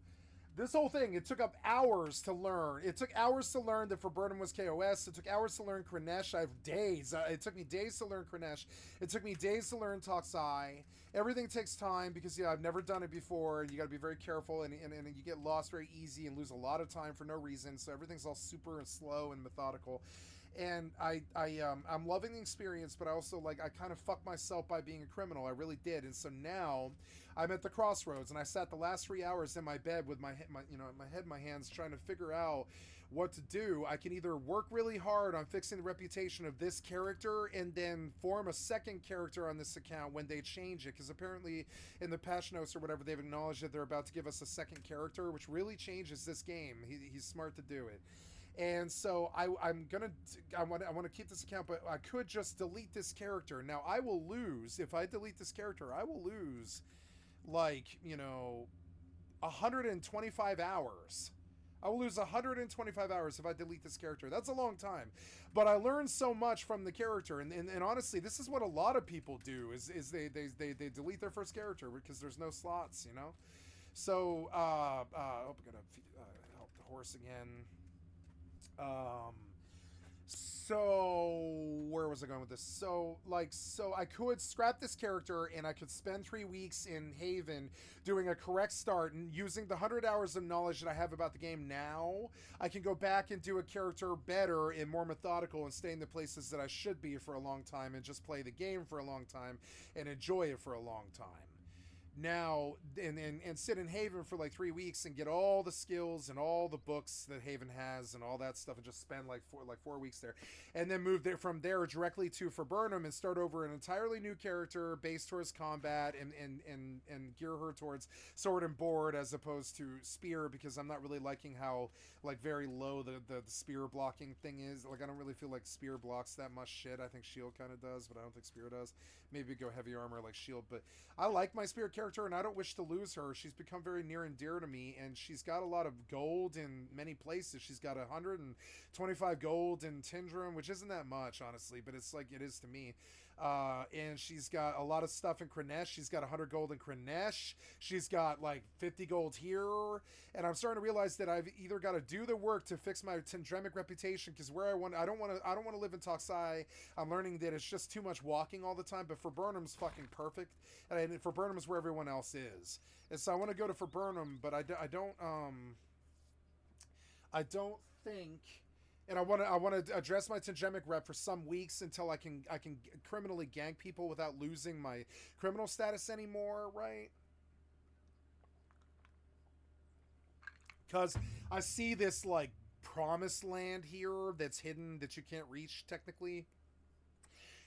this whole thing, it took up hours to learn. It took hours to learn that Viburnum was KOS. It took hours to learn Kranesh. I have days. It took me days to learn Kranesh. It took me days to learn Toxai. Everything takes time because, yeah, I've never done it before. And you got to be very careful. And you get lost very easy and lose a lot of time for no reason. So everything's all super and slow and methodical. And I'm loving the experience, but I also, like, I kind of fucked myself by being a criminal. I really did. And so now I'm at the crossroads, and I sat the last 3 hours in my bed with my head in my hands, trying to figure out what to do. I can either work really hard on fixing the reputation of this character and then form a second character on this account when they change it, because apparently in the patch notes or whatever, they've acknowledged that they're about to give us a second character, which really changes this game. He's smart to do it. And so I want to keep this account, but I could just delete this character. Now I will lose, if I delete this character, I will lose, like, 125 hours. I will lose 125 hours if I delete this character. That's a long time. But I learned so much from the character. And honestly, this is what a lot of people do, is they delete their first character because there's no slots, So, I hope I'm going to help the horse again. So where was I going with this? So I could scrap this character and I could spend 3 weeks in Haven doing a correct start and using the 100 hours of knowledge that I have about the game now. I can go back and do a character better and more methodical and stay in the places that I should be for a long time and just play the game for a long time and enjoy it for a long time. Now, and sit in Haven for like 3 weeks and get all the skills and all the books that Haven has and all that stuff, and just spend like 4 weeks there, and then move there from there directly to Viburnum and start over an entirely new character based towards combat and gear her towards sword and board as opposed to spear, because I'm not really liking how, like, very low the spear blocking thing is. Like, I don't really feel like spear blocks that much shit. I think shield kind of does, but I don't think spear does. Maybe go heavy armor like shield, but I like my spear character, and I don't wish to lose her. She's become very near and dear to me, and she's got a lot of gold in many places. She's got 125 gold in Tindrum, which isn't that much, honestly, but it's like it is to me. And she's got a lot of stuff in Kranesh. She's got 100 gold in Kranesh. She's got like 50 gold here, and I'm starting to realize that I've either got to do the work to fix my Tindremic reputation, because where I don't want to live in Toxai. I'm learning that it's just too much walking all the time, but Viburnum's fucking perfect, and Viburnum is where everyone else is, and so I want to go to Viburnum, but I don't think, and I want to address my Tindremic rep for some weeks until I can criminally gank people without losing my criminal status anymore, right? Because I see this like promised land here that's hidden that you can't reach technically.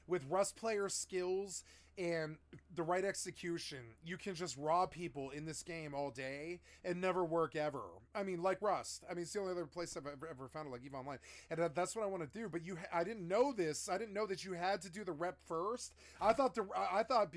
With Rust player skills and the right execution, you can just rob people in this game all day and never work ever. I mean, like Rust. I mean, it's the only other place I've ever found it, like EVE Online. And that's what I want to do. But I didn't know this. I didn't know that you had to do the rep first. I thought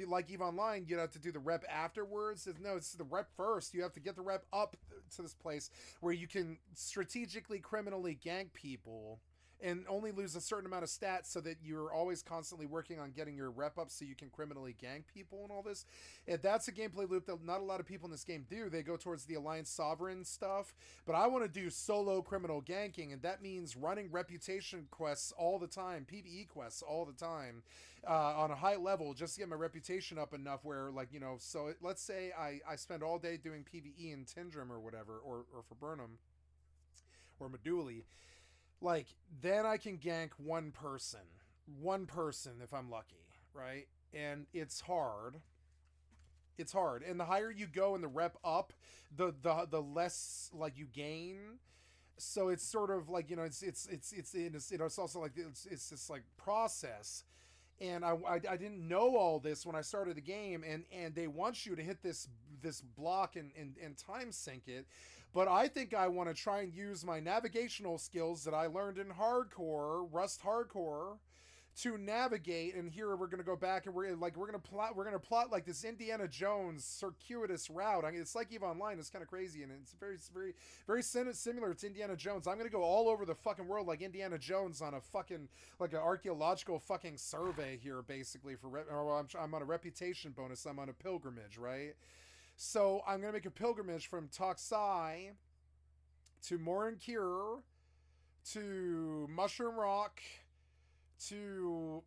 like EVE Online, you'd have to do the rep afterwards. No, it's the rep first. You have to get the rep up to this place where you can strategically, criminally gank people and only lose a certain amount of stats so that you're always constantly working on getting your rep up so you can criminally gank people and all this. And that's a gameplay loop that not a lot of people in this game do. They go towards the Alliance Sovereign stuff, but I want to do solo criminal ganking, and that means running reputation quests all the time, PvE quests all the time, on a high level, just to get my reputation up enough where, like, you know, so let's say I spend all day doing PvE in Tindrum or whatever, or for Burnham, or Meduli, like, then I can gank one person if I'm lucky, right? And it's hard. It's hard, and the higher you go in the rep up, the less, like, you gain. So it's sort of like, you know, it's also like it's this, like, process. And I didn't know all this when I started the game, and they want you to hit this block and time sync it. But I think I want to try and use my navigational skills that I learned in Rust Hardcore, to navigate. And here we're gonna go back, and we're gonna plot like this Indiana Jones circuitous route. I mean, it's like EVE Online. It's kind of crazy, and it's very similar to Indiana Jones. I'm gonna go all over the fucking world like Indiana Jones on a fucking, like, an archaeological fucking survey here, basically. I'm on a reputation bonus. I'm on a pilgrimage, right? So I'm gonna make a pilgrimage from Toxai to Morinkir to Mushroom Rock to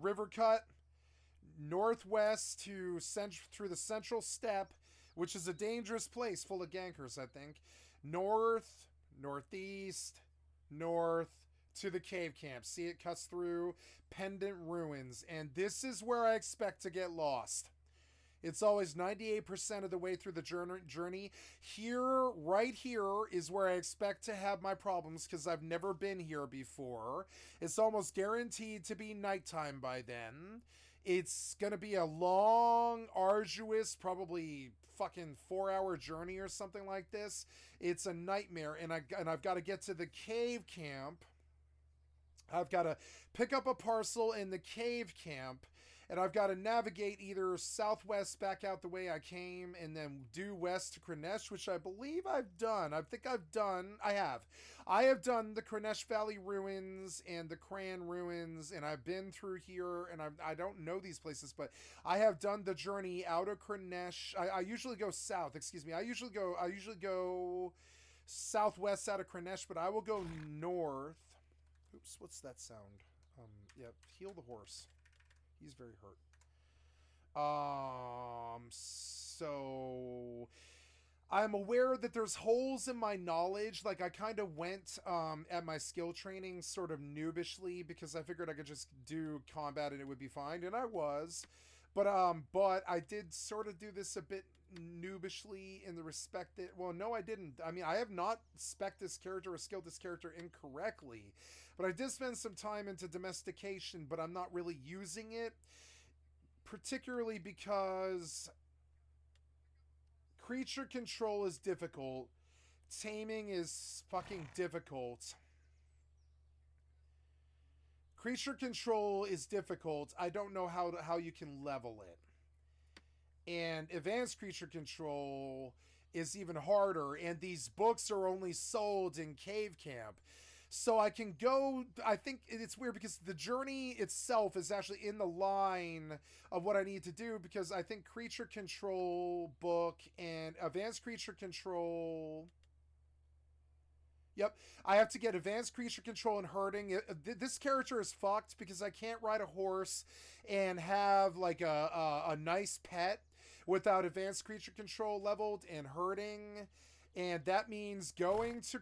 River Cut, northwest through the Central Steppe, which is a dangerous place full of gankers, I think. Northeast, north to the cave camp. See, it cuts through Pendant Ruins, and this is where I expect to get lost. It's always 98% of the way through the journey. Right here is where I expect to have my problems, because I've never been here before. It's almost guaranteed to be nighttime by then. It's going to be a long, arduous, probably fucking 4-hour journey or something like this. It's a nightmare, and I've got to get to the cave camp. I've got to pick up a parcel in the cave camp, and I've got to navigate either southwest back out the way I came, and then due west to Kranesh, which I believe I've done. I have done the Kranesh Valley ruins and the Kran ruins, and I've been through here, and I don't know these places, but I have done the journey out of Kranesh. I usually go south, excuse me. I usually go southwest out of Kranesh, but I will go north. Oops, what's that sound? Yeah, heal the horse. He's very hurt. So I'm aware that there's holes in my knowledge. Like, I kind of went at my skill training sort of noobishly, because I figured I could just do combat and it would be fine, and I was. But I did sort of do this a bit noobishly, in the respect that, well, no, I didn't. I mean, I have not spec'd this character or skilled this character incorrectly, but I did spend some time into domestication, but I'm not really using it, particularly because creature control is difficult, taming is fucking difficult. Creature control is difficult. I don't know how you can level it. And advanced creature control is even harder, and these books are only sold in Cave Camp. So I can go, I think it's weird, because the journey itself is actually in the line of what I need to do, because I think creature control book and advanced creature control... Yep, I have to get advanced creature control and herding. This character is fucked, because I can't ride a horse and have, like, a nice pet without advanced creature control leveled and herding. And that means going to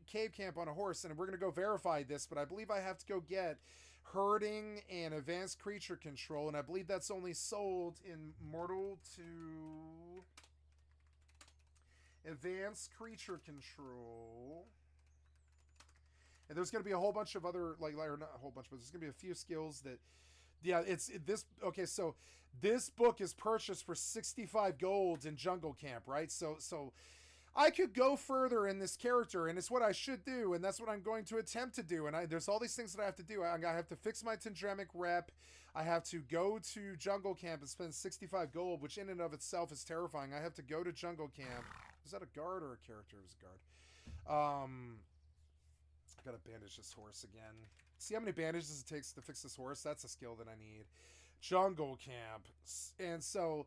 Cave Camp on a horse, and we're going to go verify this, but I believe I have to go get herding and advanced creature control, and I believe that's only sold in Mortal to advanced creature control. And there's going to be a whole bunch of other, or not a whole bunch, but there's going to be a few skills that, yeah, okay, so this book is purchased for 65 gold in Jungle Camp, right? So I could go further in this character, and it's what I should do, and that's what I'm going to attempt to do. And there's all these things that I have to do. I have to fix my Tindremic rep. I have to go to Jungle Camp and spend 65 gold, which in and of itself is terrifying. I have to go to Jungle Camp. Is that a guard or a character? It was a guard. gotta bandage this horse again. See how many bandages it takes to fix this horse? That's a skill that I need. Jungle camp. And so,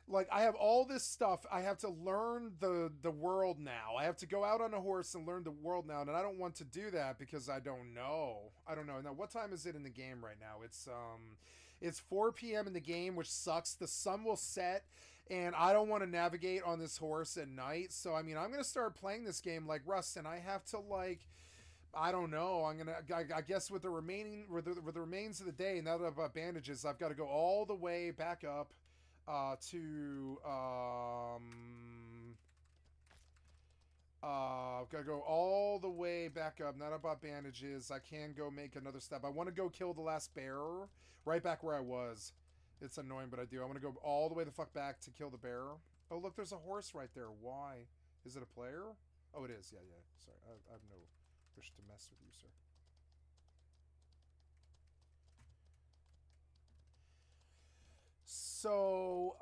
like, I have all this stuff. I have to learn the world now. I have to go out on a horse and learn the world now, and I don't want to do that because I don't know. I don't know. Now, what time is it in the game right now? It's 4 p.m. in the game, which sucks. The sun will set, and I don't want to navigate on this horse at night. So, I mean, I'm going to start playing this game like Rust, and I have to, like, I don't know. I guess with the remains of the day, now that I've got bandages, I've got to go all the way back up to I've got to go all the way back up. Not about bandages. I can go make another step. I want to go kill the last bearer right back where I was. It's annoying, but I do. I want to go all the way the fuck back to kill the bearer. Oh, look, there's a horse right there. Why? Is it a player? Oh, it is. Yeah, yeah. Sorry. I have no wish to mess with you, sir. So,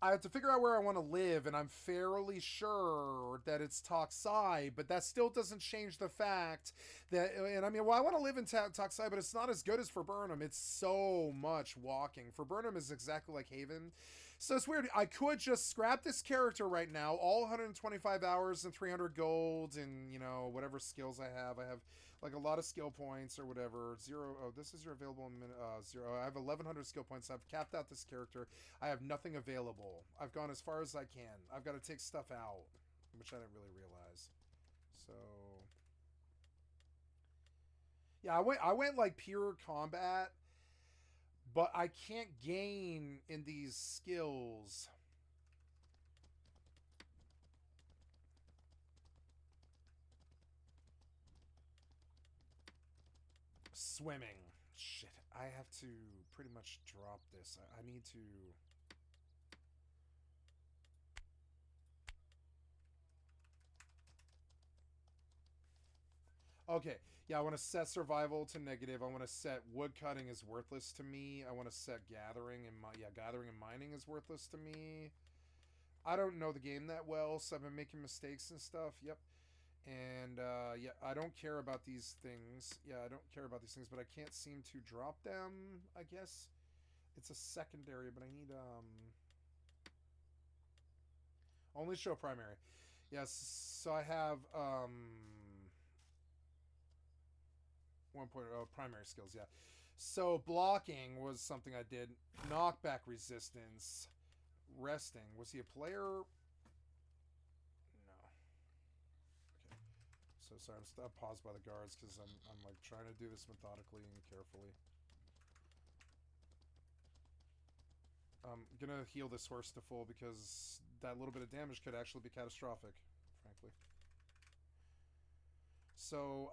I have to figure out where I want to live, and I'm fairly sure that it's Toxai, but that still doesn't change the fact that, and I mean, well, I want to live in Toxai, but it's not as good as for Burnham. It's so much walking. For Burnham is exactly like Haven. So it's weird. I could just scrap this character right now, all 125 hours and 300 gold, and, you know, whatever skills I have. I have, like, a lot of skill points or whatever. Zero. Oh, this is your available minute. Zero. I have 1,100 skill points. I've capped out this character. I have nothing available. I've gone as far as I can. I've got to take stuff out, which I didn't really realize. So, yeah, I went like pure combat, but I can't gain in these skills. Swimming. Shit. I have to pretty much drop this. I need to... Okay. Yeah, I want to set survival to negative. I want to set woodcutting is worthless to me. I want to set gathering and gathering and mining is worthless to me. I don't know the game that well, so I've been making mistakes and stuff. Yep. And, yeah, I don't care about these things. Yeah, I don't care about these things, but I can't seem to drop them, I guess. It's a secondary, but I need, only show primary. Yes, so I have, 1.0 primary skills, yeah. So blocking was something I did. Knockback resistance. Resting. Was he a player? No. Okay. So sorry, I'm paused by the guards because I'm like trying to do this methodically and carefully. I'm gonna heal this horse to full because that little bit of damage could actually be catastrophic, frankly. So,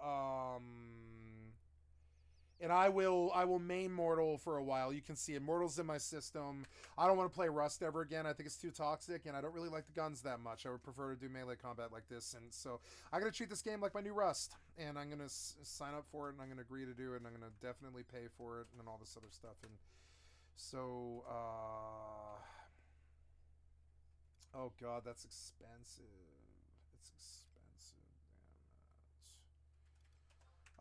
and I will main Mortal for a while. You can see it. Mortal's in my system. I don't want to play Rust ever again. I think it's too toxic, and I don't really like the guns that much. I would prefer to do melee combat like this. And so I'm going to treat this game like my new Rust. And I'm going to sign up for it, and I'm going to agree to do it, and I'm going to definitely pay for it, and all this other stuff. And so, oh god, that's expensive. It's expensive.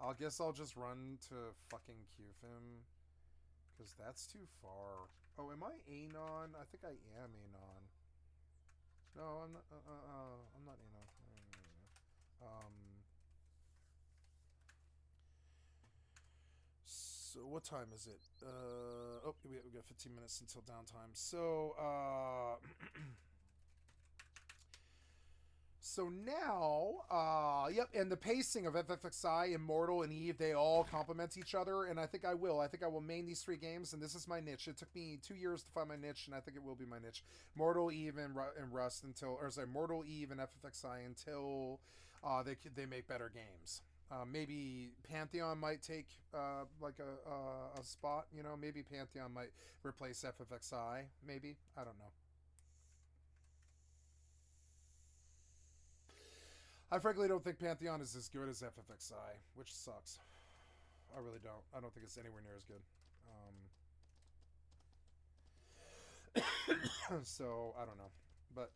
I guess I'll just run to fucking Qfim, because that's too far. Oh, am I Anon? I think I am Anon. No, I'm not, I'm not Anon. So what time is it? Oh, we got 15 minutes until downtime. So, so now, yep, and the pacing of FFXI, Immortal, and EvE, they all complement each other, and I think I will. I think I will main these 3 games, and this is my niche. It took me 2 years to find my niche, and I think it will be my niche. Mortal, EvE, and Rust until, or sorry, Mortal, EvE, and FFXI until they make better games. Maybe Pantheon might take like a spot, you know? Maybe Pantheon might replace FFXI, maybe. I don't know. I frankly don't think Pantheon is as good as FFXI, which sucks. I really don't. I don't think it's anywhere near as good. So, I don't know. But,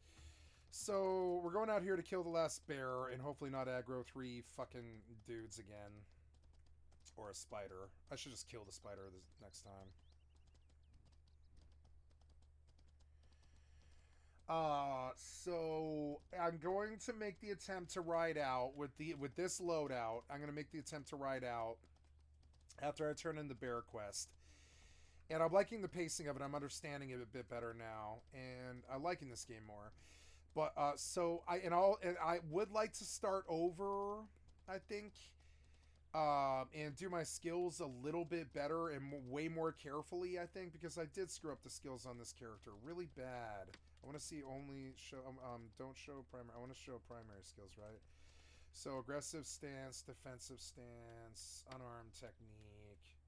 So we're going out here to kill the last bear and hopefully not aggro 3 fucking dudes again. Or a spider. I should just kill the spider this next time. So I'm going to make the attempt to ride out with this loadout. I'm going to make the attempt to ride out after I turn in the bear quest. And I'm liking the pacing of it. I'm understanding it a bit better now, and I'm liking this game more. But so I would like to start over, I think, and do my skills a little bit better and way more carefully, I think, because I did screw up the skills on this character really bad. I want to see only show don't show primary. I want to show primary skills, right? So aggressive stance, defensive stance, unarmed technique,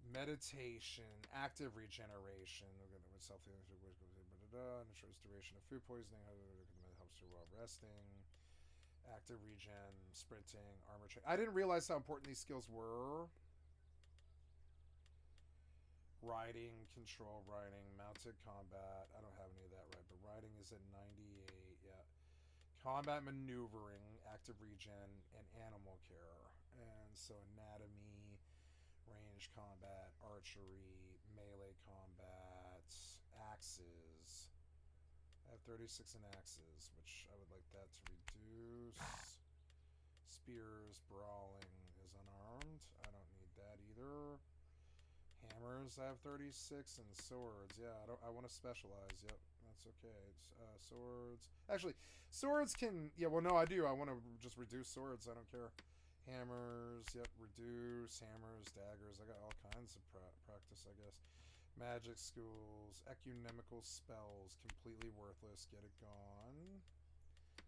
meditation, active regeneration. We're going to self ensures duration of food poisoning. Helps you while resting. Active regen, sprinting, armor check. I didn't realize how important these skills were. Riding, control riding, mounted combat. I don't have any of that right, but riding is at 98. Yeah. Combat maneuvering, active regen, and animal care. And so anatomy, range combat, archery, melee combat, axes. I have 36 in axes, which I would like that to reduce. Spears, brawling is unarmed. I don't need that either. Hammers, I have 36, and swords. Yeah, I want to specialize. Yep, that's okay. It's, swords. Actually, swords can. Yeah, well, no, I do. I want to just reduce swords. I don't care. Hammers. Yep, reduce hammers, daggers. I got all kinds of practice, I guess. Magic schools, ecumenical spells, completely worthless. Get it gone.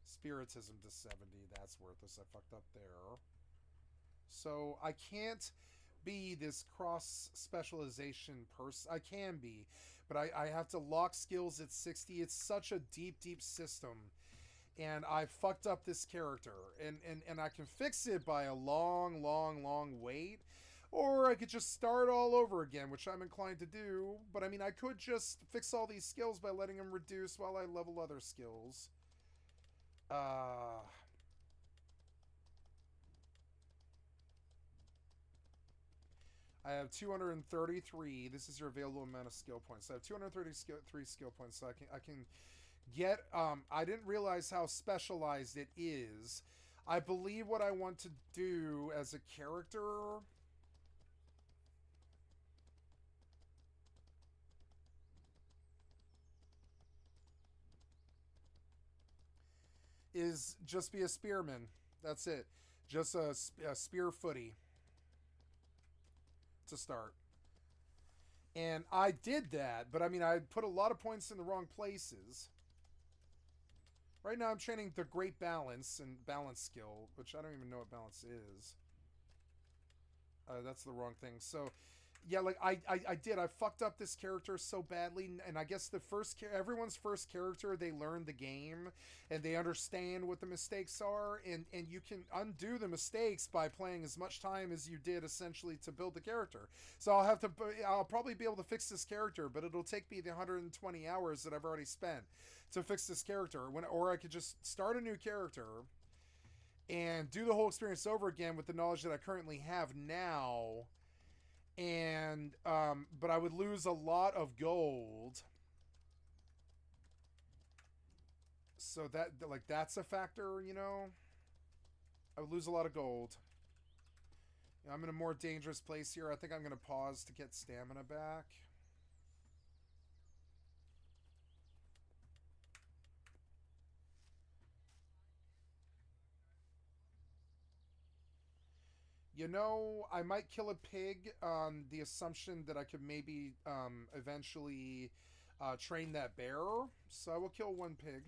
Spiritism to 70. That's worthless. I fucked up there. So I can't be this cross specialization person. I can be, but I have to lock skills at 60. It's such a deep system, and I fucked up this character, and I can fix it by a long wait, or I could just start all over again, which I'm inclined to do. But I mean, I could just fix all these skills by letting them reduce while I level other skills. I have 233. This is your available amount of skill points. So I have 233 skill points. So I can get. I didn't realize how specialized it is. I believe what I want to do as a character is just be a spearman. That's it. Just a spear footy to start. And I did that, but I mean, I put a lot of points in the wrong places. Right now I'm training the great balance and balance skill, which I don't even know what balance is. That's the wrong thing. So, yeah, like I did. I fucked up this character so badly, and I guess everyone's first character, they learn the game and they understand what the mistakes are, and you can undo the mistakes by playing as much time as you did essentially to build the character. So I'll probably be able to fix this character, but it'll take me the 120 hours that I've already spent to fix this character. Or I could just start a new character and do the whole experience over again with the knowledge that I currently have now. And but I would lose a lot of gold, so that's a factor, you know. I would lose a lot of gold. I'm in a more dangerous place here. I think I'm gonna pause to get stamina back. You know, I might kill a pig on the assumption that I could maybe eventually train that bear. So I will kill one pig.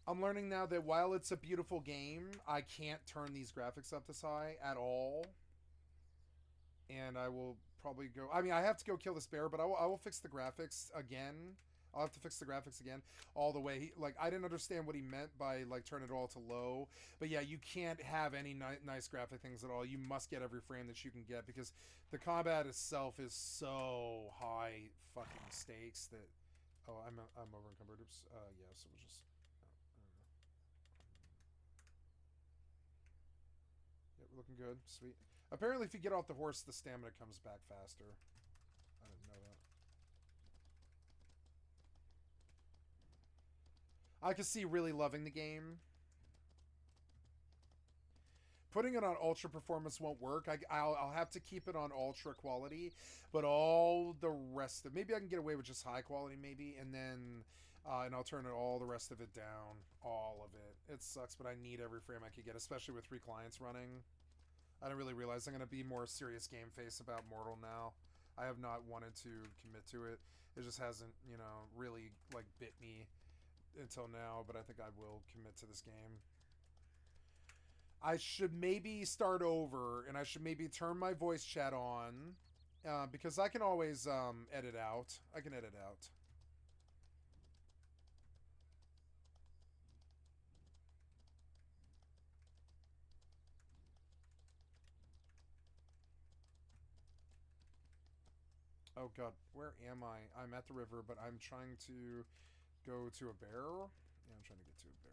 I'm learning now that while it's a beautiful game, I can't turn these graphics up this high at all. And I will probably go... I mean, I have to go kill this bear, but I will fix the graphics again I'll have to fix the graphics again all the way. Like, I didn't understand what he meant by, like, turn it all to low. But yeah, you can't have any nice graphic things at all. You must get every frame that you can get because the combat itself is so high fucking stakes that... Oh, I'm over encumbered. Oops. Yeah, so we'll just... Yeah, we're looking good. Sweet. Apparently, if you get off the horse, the stamina comes back faster. I didn't know that. I can see really loving the game. Putting it on ultra performance won't work. I'll have to keep it on ultra quality, but all the rest of... Maybe I can get away with just high quality, maybe, and then... and I'll turn all the rest of it down. All of it. It sucks, but I need every frame I could get, especially with 3 clients running. I didn't really realize I'm going to be more serious game face about Mortal now. I have not wanted to commit to it. It just hasn't, you know, really, like, bit me until now, but I think I will commit to this game. I should maybe start over, and I should maybe turn my voice chat on, because I can always edit out. I can edit out. Oh god, where am I? I'm at the river, but I'm trying to go to a bear. Yeah, I'm trying to get to a bear.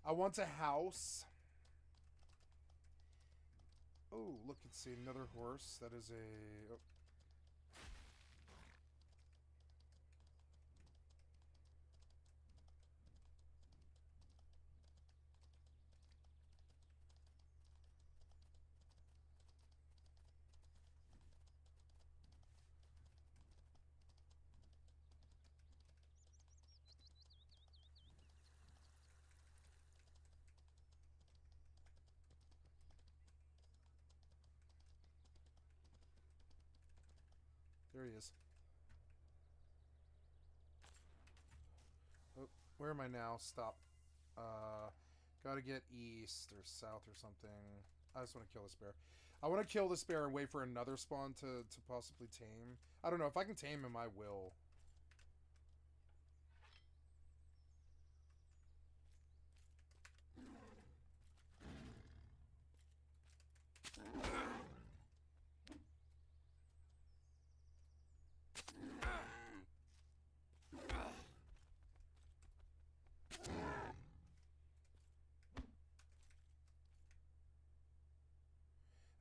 I want a house. Oh, look, it's another horse. That is a... Oh. There he is. Oh, where am I now? Stop. Gotta get east or south or something. I just want to kill this bear. I want to kill this bear and wait for another spawn to possibly tame. I don't know. If I can tame him, I will.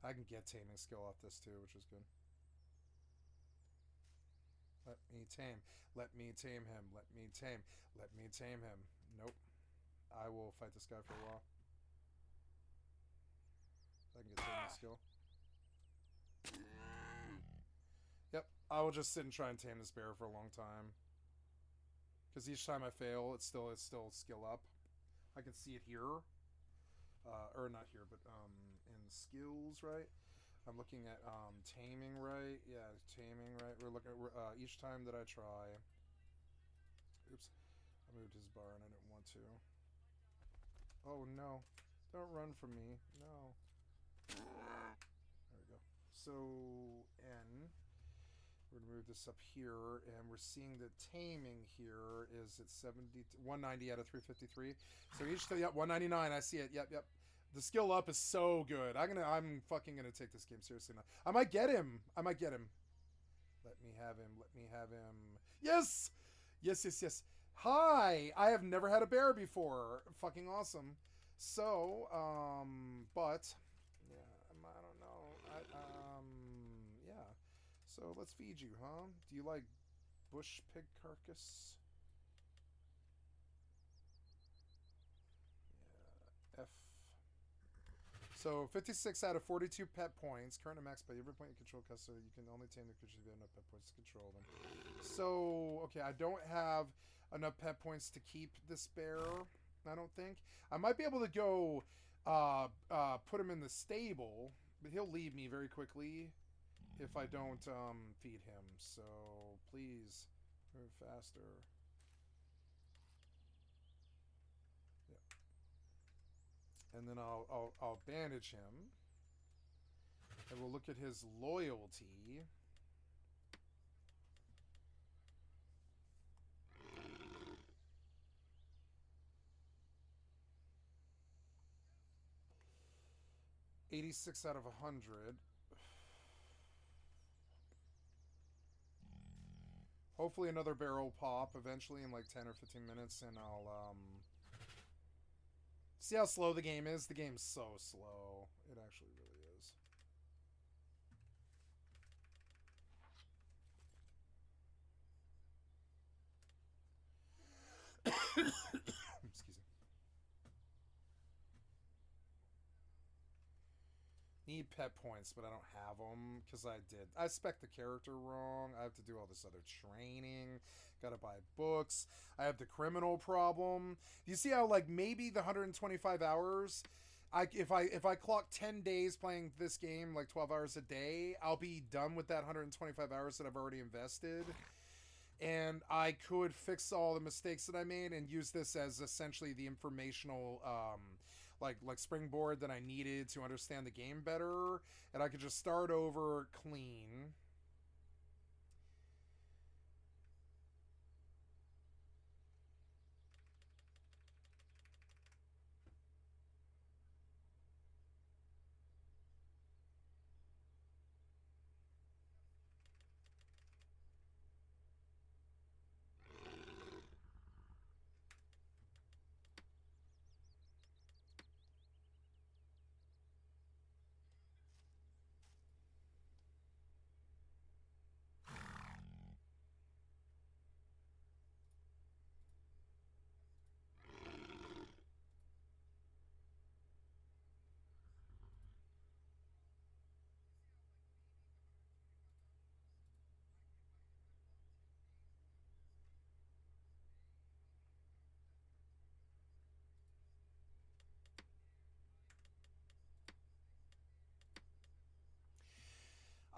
I can get taming skill off this too, which is good. Let me tame. Let me tame him. Let me tame. Let me tame him. Nope. I will fight this guy for a while. I can get taming skill. Yep. I will just sit and try and tame this bear for a long time. Because each time I fail, it's still skill up. I can see it here. Or not here, but in skills, right? I'm looking at taming, right? Yeah, taming, right? We're looking at each time that I try. Oops, I moved his bar and I didn't want to. Oh no! Don't run from me! No. There we go. So N. We're gonna move this up here, and we're seeing the taming here is at 190 out of 353. So each time, yep, 199. I see it. Yep, yep. The skill up is so good. I'm fucking gonna take this game seriously now. I might get him. I might get him. Let me have him. Let me have him. Yes! Yes, yes, yes. Hi! I have never had a bear before. Fucking awesome. So, but, yeah, I don't know. Yeah. So let's feed you, huh? Do you like bush pig carcass? Yeah. F. So 56 out of 42 pet points. Current max by every point you control custody. You can only tame the creatures if you have enough pet points to control them. So, okay, I don't have enough pet points to keep this bear, I don't think. I might be able to go put him in the stable, but he'll leave me very quickly if I don't feed him. So please move faster. Yeah. And then I'll bandage him. And we'll look at his loyalty. $86 out of 100. Hopefully another barrel pop eventually in like 10 or 15 minutes, and I'll see how slow the game is. The game's so slow. It actually really is. Excuse me. Need pet points, but I don't have them because I spec the character wrong. I have to do all this other training. Gotta buy books. I have the criminal problem. You see how like maybe the 125 hours, if I clock 10 days playing this game, like 12 hours a day, I'll be done with that 125 hours that I've already invested. And I could fix all the mistakes that I made and use this as essentially the informational like springboard that I needed to understand the game better, and I could just start over clean.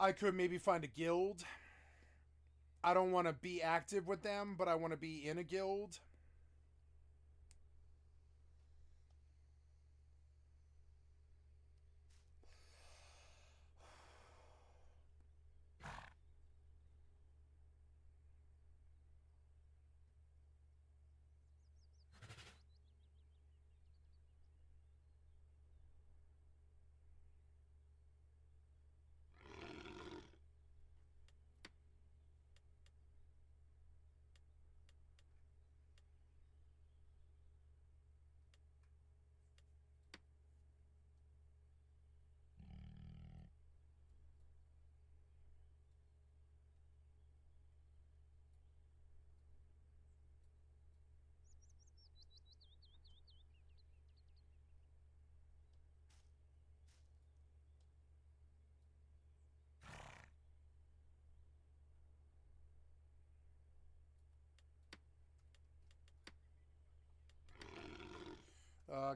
I could maybe find a guild. I don't want to be active with them, but I want to be in a guild.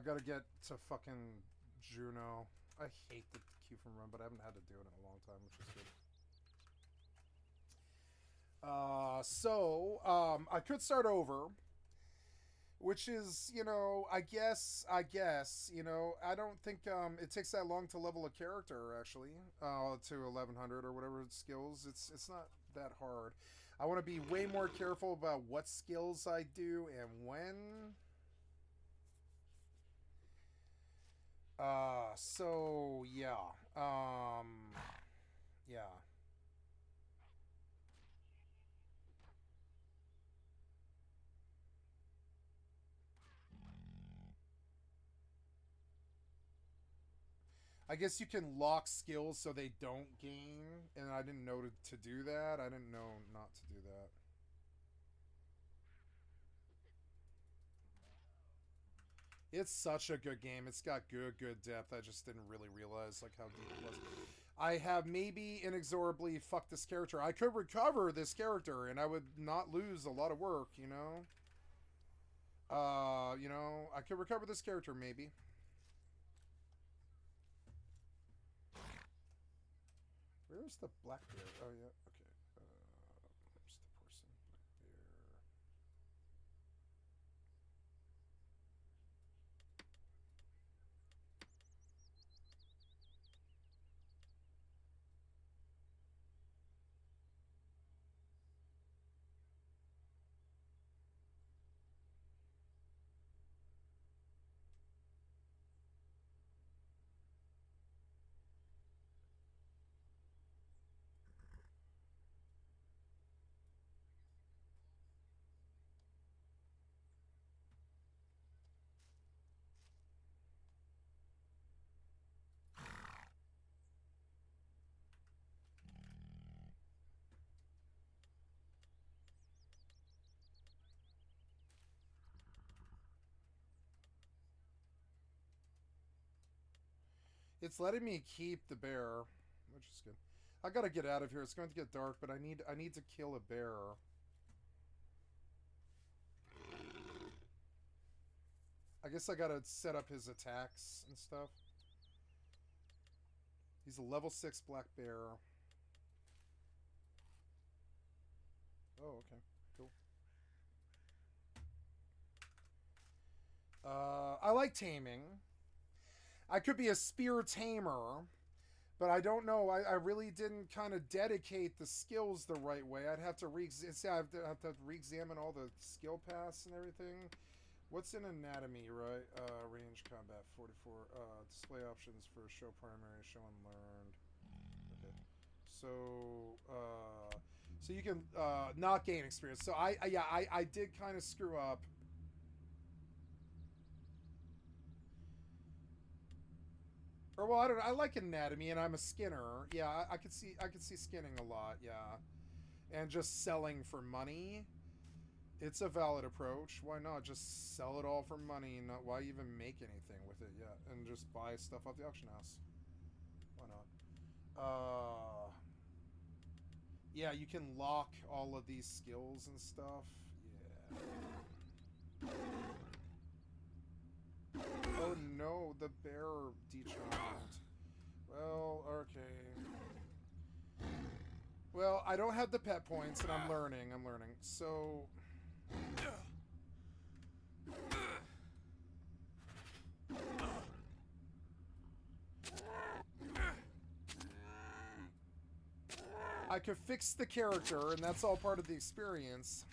Gotta get to fucking Juno. I hate the Q from run, but I haven't had to do it in a long time, which is good. I could start over, which is, I guess, I don't think it takes that long to level a character actually, to 1100 or whatever skills. It's not that hard. I want to be way more careful about what skills I do and when. Yeah. Yeah. I guess you can lock skills so they don't gain, and I didn't know to do that. I didn't know not to do that. It's such a good game. It's got good depth. I just didn't really realize like how deep it was. I have maybe inexorably fucked this character. I could recover this character, and I would not lose a lot of work. I could recover this character maybe. Where's the black bear? Oh yeah, okay. Where's the person? Black bear. It's letting me keep the bear, which is good. I gotta get out of here. It's going to get dark, but I need to kill a bear. I guess I gotta set up his attacks and stuff. He's a level 6 black bear. Oh, okay. Cool. I like taming. I could be a spear tamer, but I don't know. I really didn't kind of dedicate the skills the right way. I'd have to re-examine all the skill paths and everything. What's in anatomy, right? Range combat 44. Display options for show primary, show unlearned. Okay. So you can not gain experience. So I did kind of screw up. Or well, I don't know. I like anatomy, and I'm a skinner. Yeah, I could see skinning a lot. Yeah, and just selling for money. It's a valid approach. Why not just sell it all for money? Not why even make anything with it yet, and just buy stuff off the auction house. Why not? Yeah, you can lock all of these skills and stuff. Yeah. Oh no, the bear dechanneled. Well, okay. Well, I don't have the pet points, and I'm learning. So... I could fix the character, and that's all part of the experience.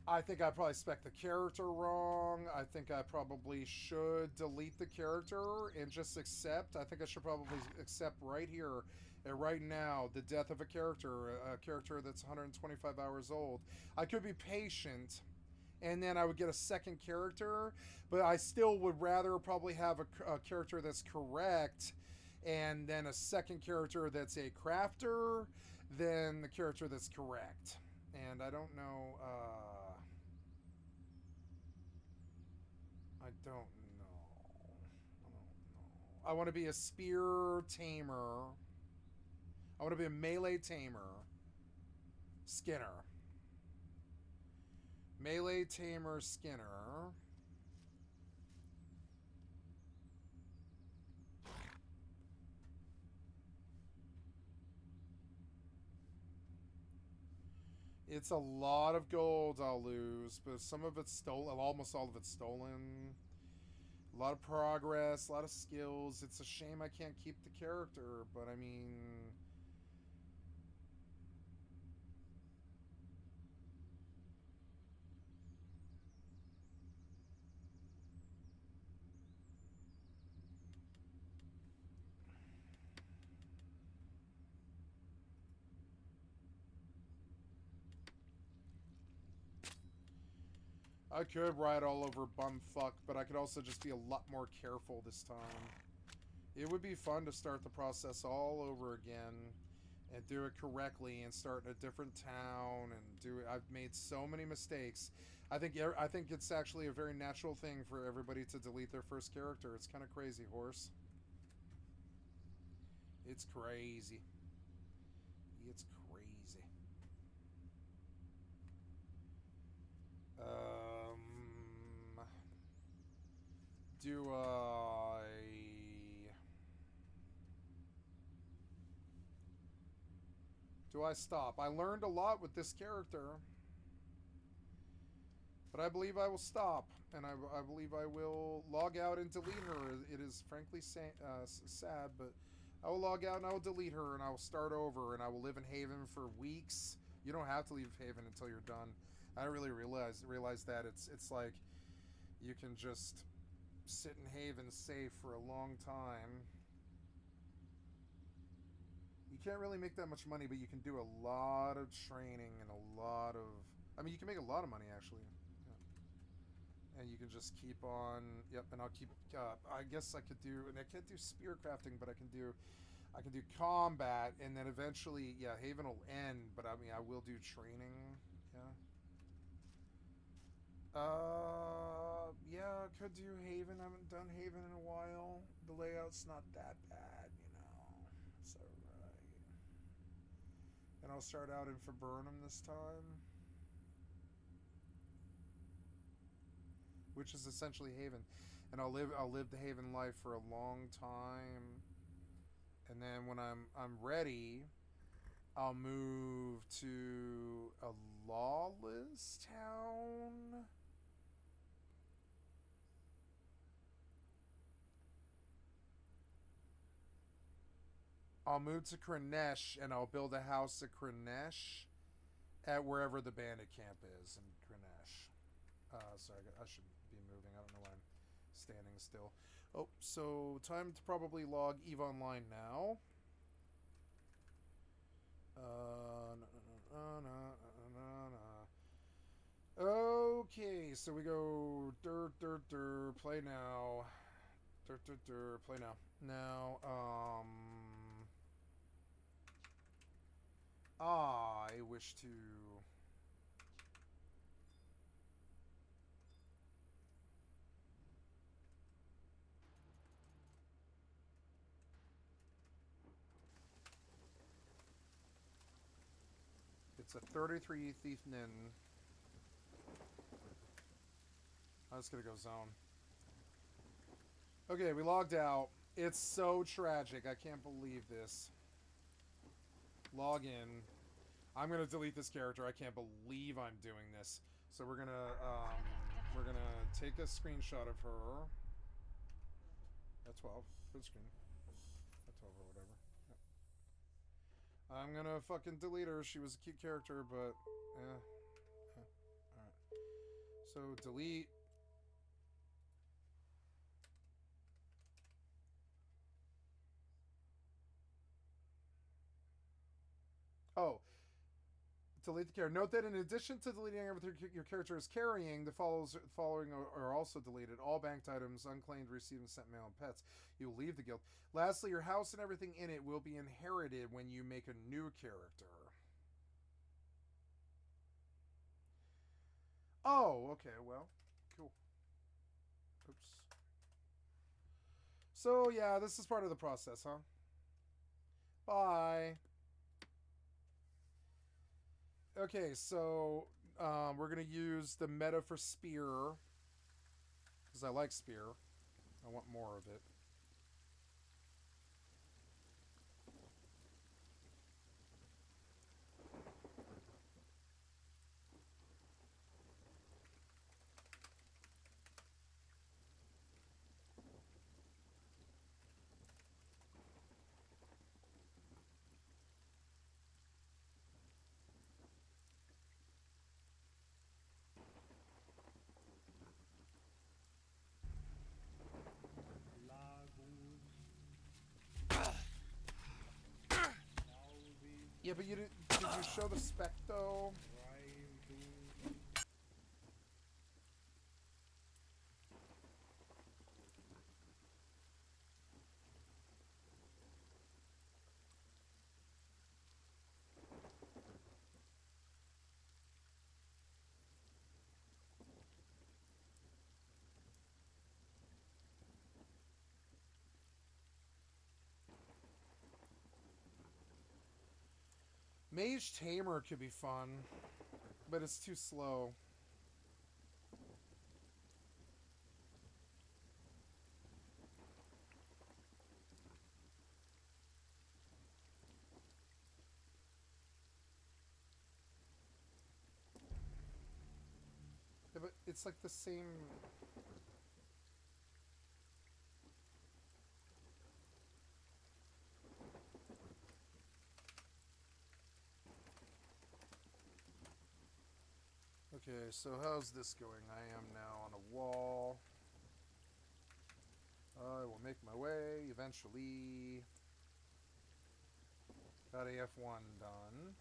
I think I probably spec'd the character wrong. I think I probably should delete the character and just accept. I think I should probably accept right here and right now the death of a character that's 125 hours old. I could be patient, and then I would get a second character, but I still would rather probably have a character that's correct and then a second character that's a crafter than the character that's correct. And I don't know... I don't know. I want to be a spear tamer. I want to be a melee tamer. Skinner. Melee tamer Skinner. It's a lot of gold I'll lose, but some of it's stolen. Almost all of it's stolen. A lot of progress, a lot of skills. It's a shame I can't keep the character, but I mean... I could ride all over bumfuck, but I could also just be a lot more careful this time. It would be fun to start the process all over again and do it correctly and start in a different town and do it. I've made so many mistakes. I think it's actually a very natural thing for everybody to delete their first character. It's kind of crazy, horse. It's crazy. It's crazy. Do I stop? I learned a lot with this character, but I believe I will stop, and I believe I will log out and delete her. It is frankly sad, but I will log out and I will delete her, and I will start over, and I will live in Haven for weeks You don't have to leave Haven until you're done. I didn't really realize that it's like you can just sit in Haven safe for a long time. You can't really make that much money, but you can do a lot of training and a lot of... I mean, you can make a lot of money, actually. Yeah. And you can just keep on... Yep, and I'll keep... I guess I could do... And I can't do spear crafting, but I can do combat, and then eventually, yeah, Haven will end, but I mean, I will do training. Yeah, I could do Haven. I haven't done Haven in a while. The layout's not that bad, you know. It's alright. And I'll start out in Viburnum this time, which is essentially Haven. And I'll live the Haven life for a long time. And then when I'm ready, I'll move to a lawless town. I'll move to Kranesh, and I'll build a house at Kranesh at wherever the bandit camp is in Kranesh. Sorry, I should be moving. I don't know why I'm standing still. Oh, so time to probably log EVE Online now. Okay, so we go play now. Play now. Now, I wish to... It's a 33 Thief Nin. I'm just gonna go zone. Okay, we logged out. It's so tragic. I can't believe this. Log in. I'm gonna delete this character. I can't believe I'm doing this. So we're gonna take a screenshot of her. At 12. Full screen. At 12 or whatever. Yep. I'm gonna fucking delete her. She was a cute character, but alright. So delete. Oh. Delete the character. Note that in addition to deleting everything your character is carrying, the following are also deleted. All banked items, unclaimed, received, and sent mail, and pets. You will leave the guild. Lastly, your house and everything in it will be inherited when you make a new character. Oh, okay, well, cool. Oops. So, yeah, this is part of the process, huh? Bye. Okay, so we're going to use the meta for spear. Because I like spear. I want more of it. Yeah, but you did you show the spec though? Mage Tamer could be fun, but it's too slow. Yeah, but it's like the same... Okay, so how's this going? I am now on a wall. I will make my way eventually. Got AF1 done.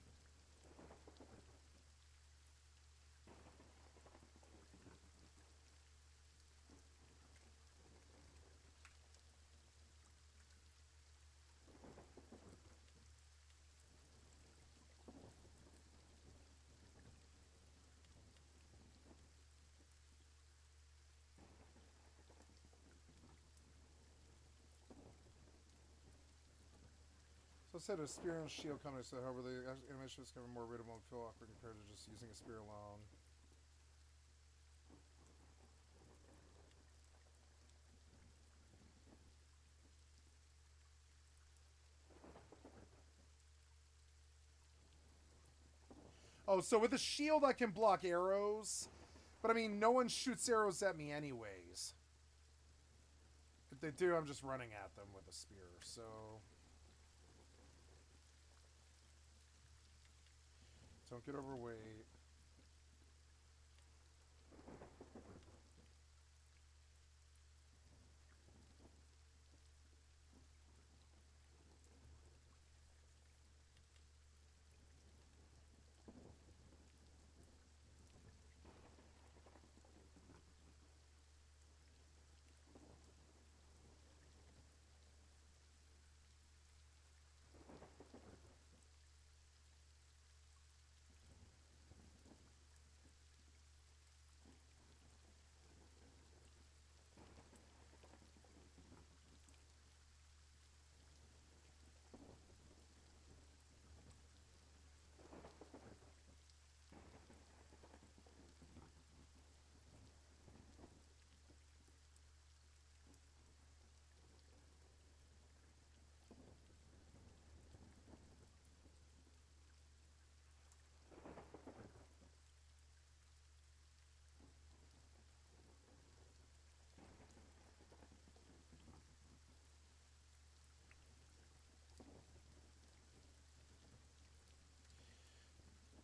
So I said a spear and shield company, so however the animation is kind of more readable and feel awkward compared to just using a spear alone. Oh, so with a shield I can block arrows, but I mean, no one shoots arrows at me anyways. If they do, I'm just running at them with a spear, so... Don't get overweight.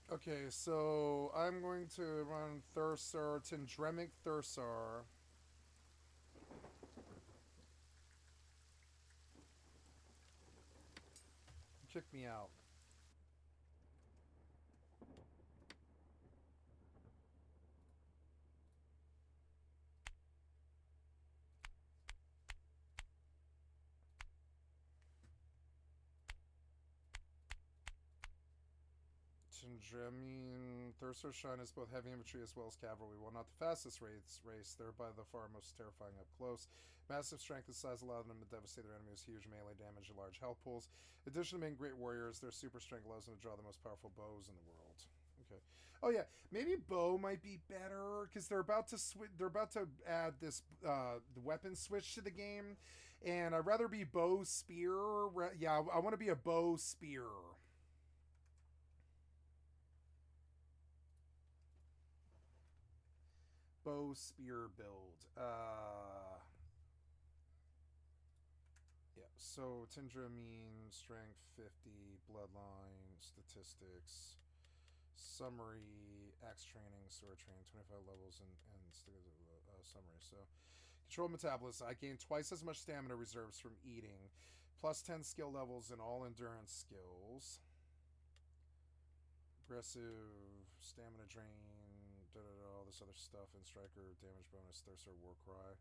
Okay, so I'm going to run Thursar, Tindremic Thursar. Kick me out. Tindremian Thursar Shine is both heavy infantry as well as cavalry. While not the fastest race, they're by the far most terrifying up close. Massive strength and size allow them to devastate their enemies, huge melee damage, and large health pools. In addition to being great warriors, their super strength allows them to draw the most powerful bows in the world. Okay. Oh yeah, maybe bow might be better because they're about to They're about to add this the weapon switch to the game, and I'd rather be bow spear. Yeah, I want to be a bow spear. Bow spear build. Yeah. So Tindra mean strength 50, bloodline statistics. Summary, axe training, sword training, 25 levels, and summary. So, control metabolism. I gain twice as much stamina reserves from eating, plus 10 skill levels in all endurance skills. Aggressive, stamina drain, all this other stuff, and striker damage bonus, Thursar Warcry.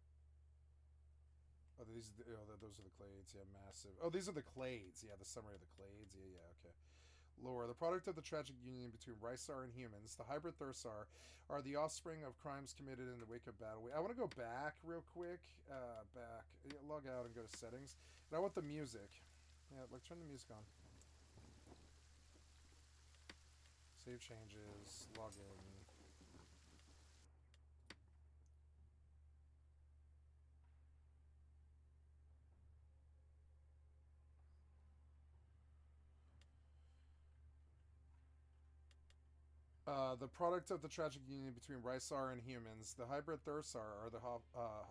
Oh, those are the clades. Yeah, massive. Oh, these are the clades. Yeah, the summary of the clades. Yeah, okay. Lore. The product of the tragic union between Rysar and humans, the hybrid Thursar are the offspring of crimes committed in the wake of battle. I want to go back real quick. Back. Log out and go to settings. And I want the music. Yeah, like turn the music on. Save changes. Log in. The product of the tragic union between Rysar and humans, the hybrid Thursar are the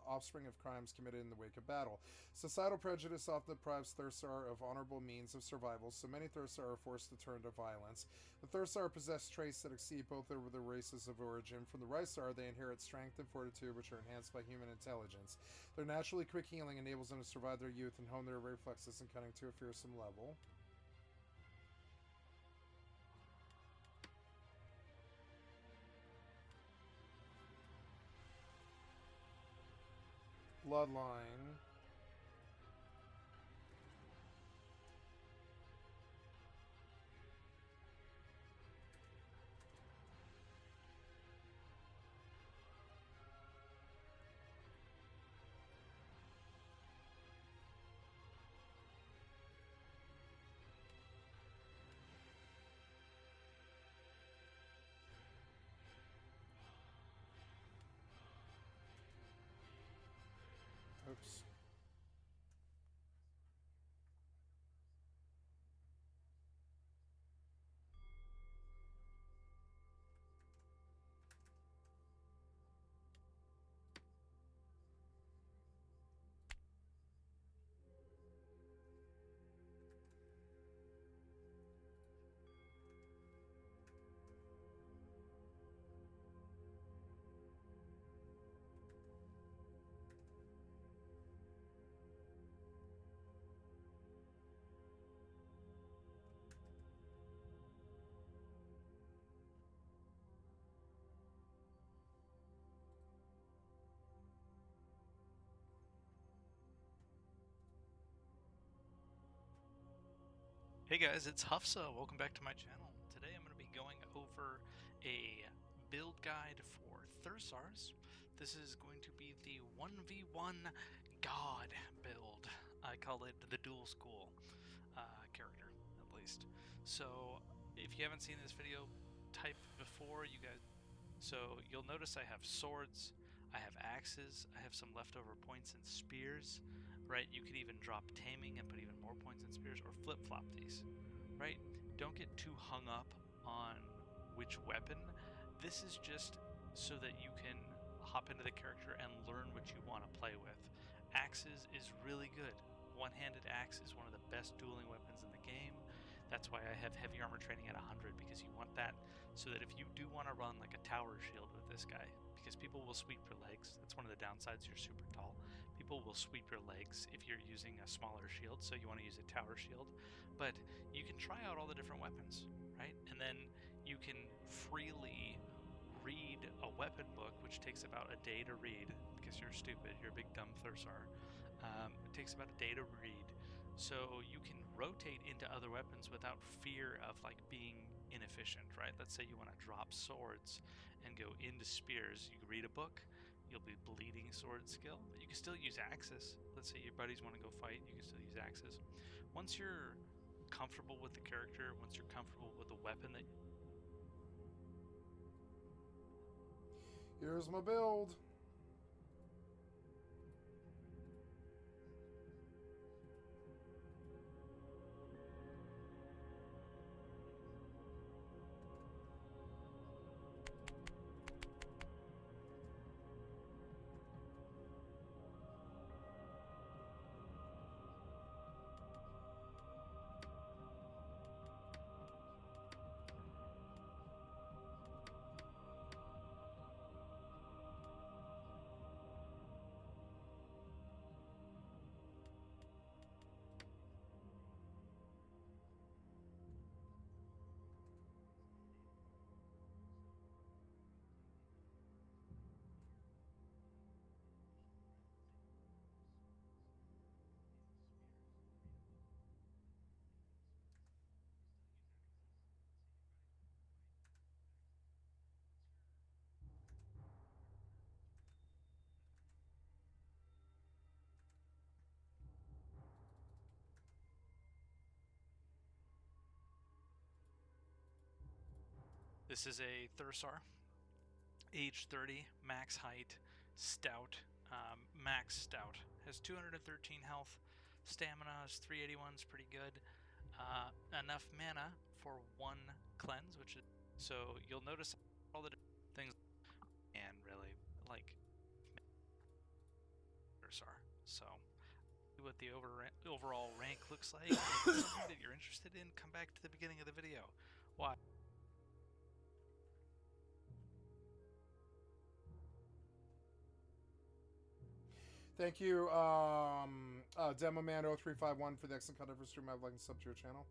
offspring of crimes committed in the wake of battle. Societal prejudice often deprives Thursar of honorable means of survival, so many Thursar are forced to turn to violence. The Thursar possess traits that exceed both over the races of origin. From the Rysar, they inherit strength and fortitude, which are enhanced by human intelligence. Their naturally quick healing enables them to survive their youth and hone their reflexes and cunning to a fearsome level. Bloodline. Oops. Hey guys, it's Hufsa. Welcome back to my channel. Today I'm going to be going over a build guide for Thursars. This is going to be the 1v1 God build. I call it the dual school character, at least. So if you haven't seen this video type before, you guys... So you'll notice I have swords, I have axes, I have some leftover points and spears. Right, you could even drop taming and put even more points in spears, or flip-flop these, right? Don't get too hung up on which weapon. This is just so that you can hop into the character and learn what you want to play with. Axes is really good. One-handed axe is one of the best dueling weapons in the game. That's why I have heavy armor training at 100, because you want that so that if you do want to run like a tower shield with this guy, because people will sweep your legs. That's one of the downsides. You're super tall. People will sweep your legs if you're using a smaller shield, so you want to use a tower shield. But you can try out all the different weapons, right? And then you can freely read a weapon book, which takes about a day to read, because you're stupid. You're a big dumb Thursar. It takes about a day to read. So you can rotate into other weapons without fear of like being inefficient, right? Let's say you want to drop swords and go into spears. You read a book, you'll be bleeding sword skill, but you can still use axes. Let's say your buddies want to go fight, you can still use axes. Once you're comfortable with the character, once you're comfortable with the weapon that... Here's my build. This is a Thursar, age 30, max height, stout, max stout. Has 213 health, stamina is 381, is pretty good. Enough mana for one cleanse, which is So you'll notice all the different things and really like are. So what the overall rank looks like. If it's something that you're interested in, come back to the beginning of the video. Why? Thank you, Demo Man 0351 for the excellent cut over stream. I'd like to sub to your channel.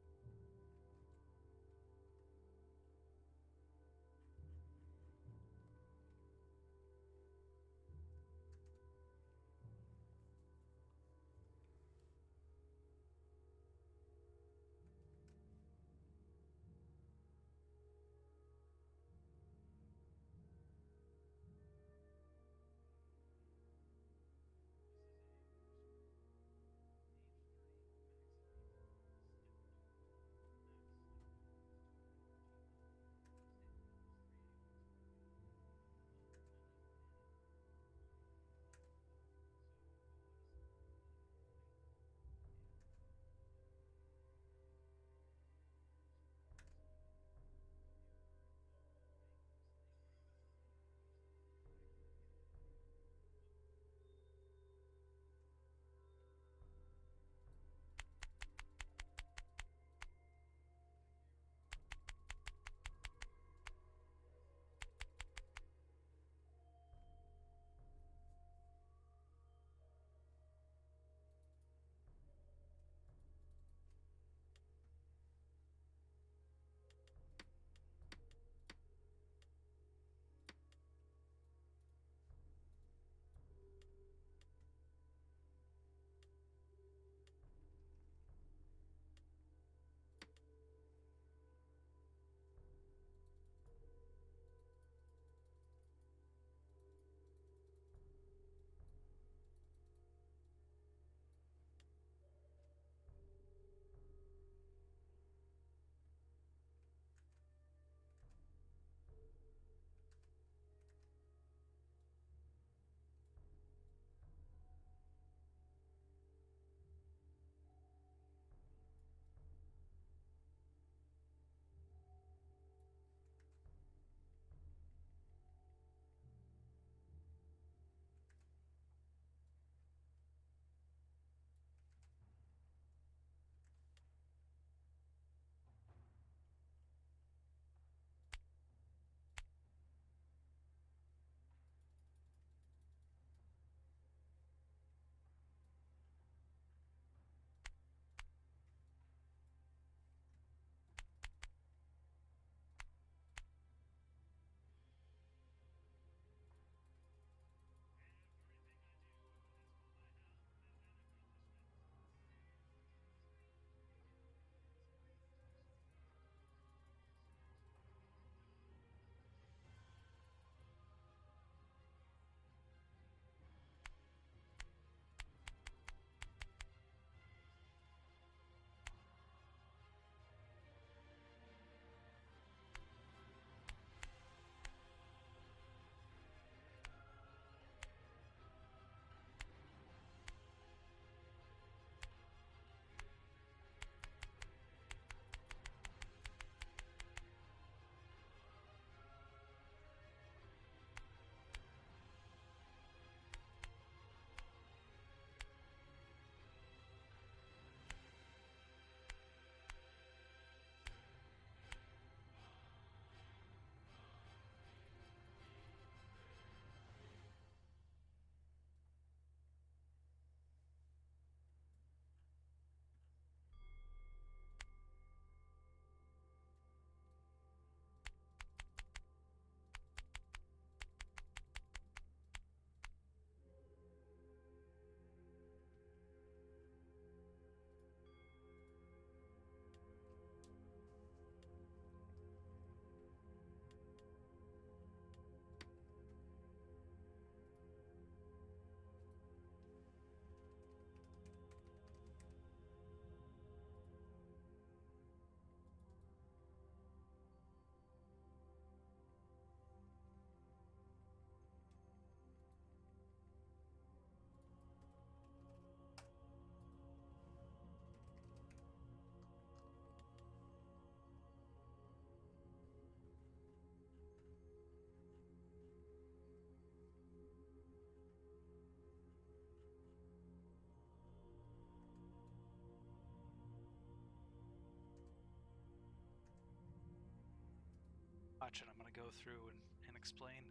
go through and explain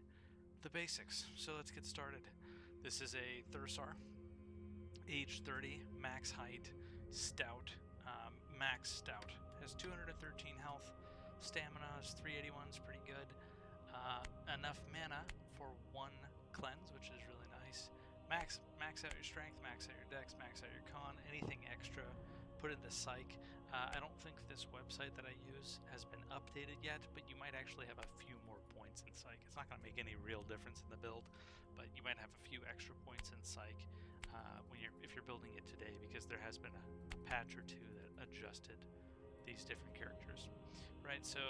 the basics. So let's get started. This is a Thursar, age 30, max height, stout, max stout. Has 213 health, stamina is 381, is pretty good. Enough mana for one cleanse, which is really nice. Max out your strength, max out your dex, max out your con, anything extra, put into psych. I don't think this website that I use has been updated yet, but you might actually have a few more points in psych. It's not going to make any real difference in the build, but you might have a few extra points in psych if you're building it today, because there has been a patch or two that adjusted these different characters. Right, so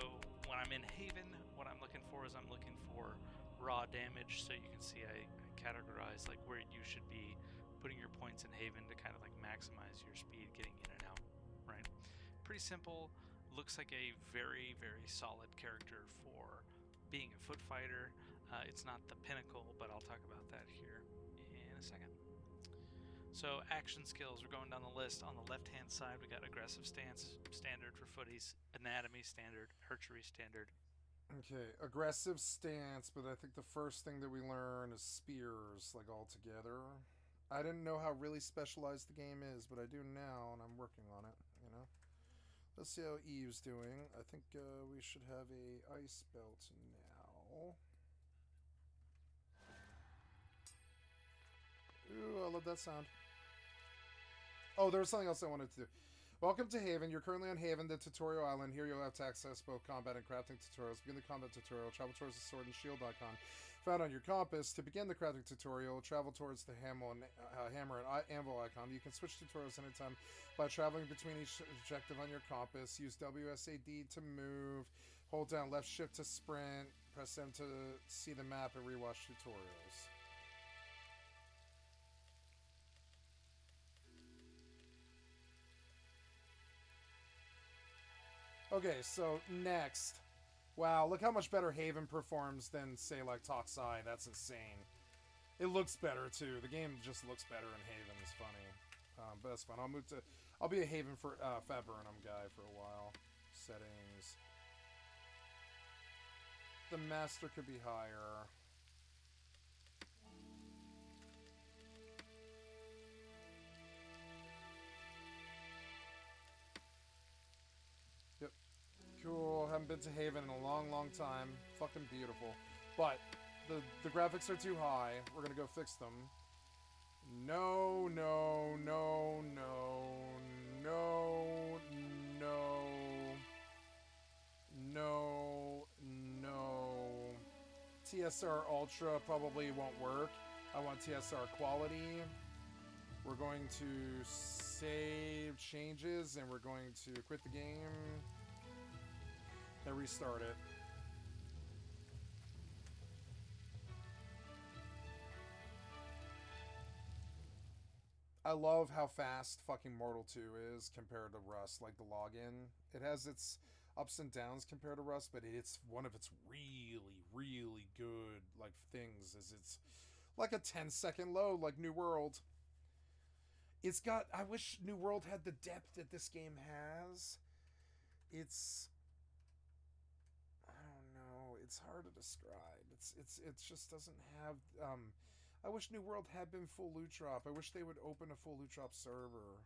when I'm in Haven, what I'm looking for is I'm looking for raw damage. So you can see I categorize like where you should be putting your points in Haven to kind of like maximize your speed getting in and out. Right, pretty simple. Looks like a very, very solid character for being a foot fighter. It's not the pinnacle, but I'll talk about that here in a second. So action skills, we're going down the list. On the left-hand side, we got aggressive stance, standard for footies, anatomy standard, archery standard. Okay, aggressive stance, but I think the first thing that we learn is spears, like all together. I didn't know how really specialized the game is, but I do now, and I'm working on it, you know? Let's see how EvE's doing. I think we should have a ice belt now. Ooh, I love that sound. Oh, there was something else I wanted to do. Welcome to Haven. You're currently on Haven, the tutorial island. Here you'll have to access both combat and crafting tutorials. Begin the combat tutorial. Travel towards the sword and shield icon found on your compass. To begin the crafting tutorial, travel towards the hammer and anvil icon. You can switch tutorials anytime by traveling between each objective on your compass. Use WSAD to move. Hold down left shift to sprint. Press M to see the map and rewatch tutorials. Okay, so next. Wow, look how much better Haven performs than, say, like Toxai. That's insane. It looks better, too. The game just looks better in Haven. It's funny. But that's fun. I'll be a Haven for Faburnum guy for a while. Settings. The master could be higher. Cool, haven't been to Haven in a long, long time. Fucking beautiful. But the graphics are too high. We're gonna go fix them. No, no, no, no, no, no, no, no. TSR Ultra probably won't work. I want TSR quality. We're going to save changes and we're going to quit the game. And restart it. I love how fast fucking Mortal 2 is compared to Rust, like the login. It has its ups and downs compared to Rust, but it's one of its really, really good like things is it's like a 10-second load like New World. It's got I wish New World had the depth that this game has. It's it's hard to describe. It just doesn't have. I wish New World had been full loot drop. I wish they would open a full loot drop server.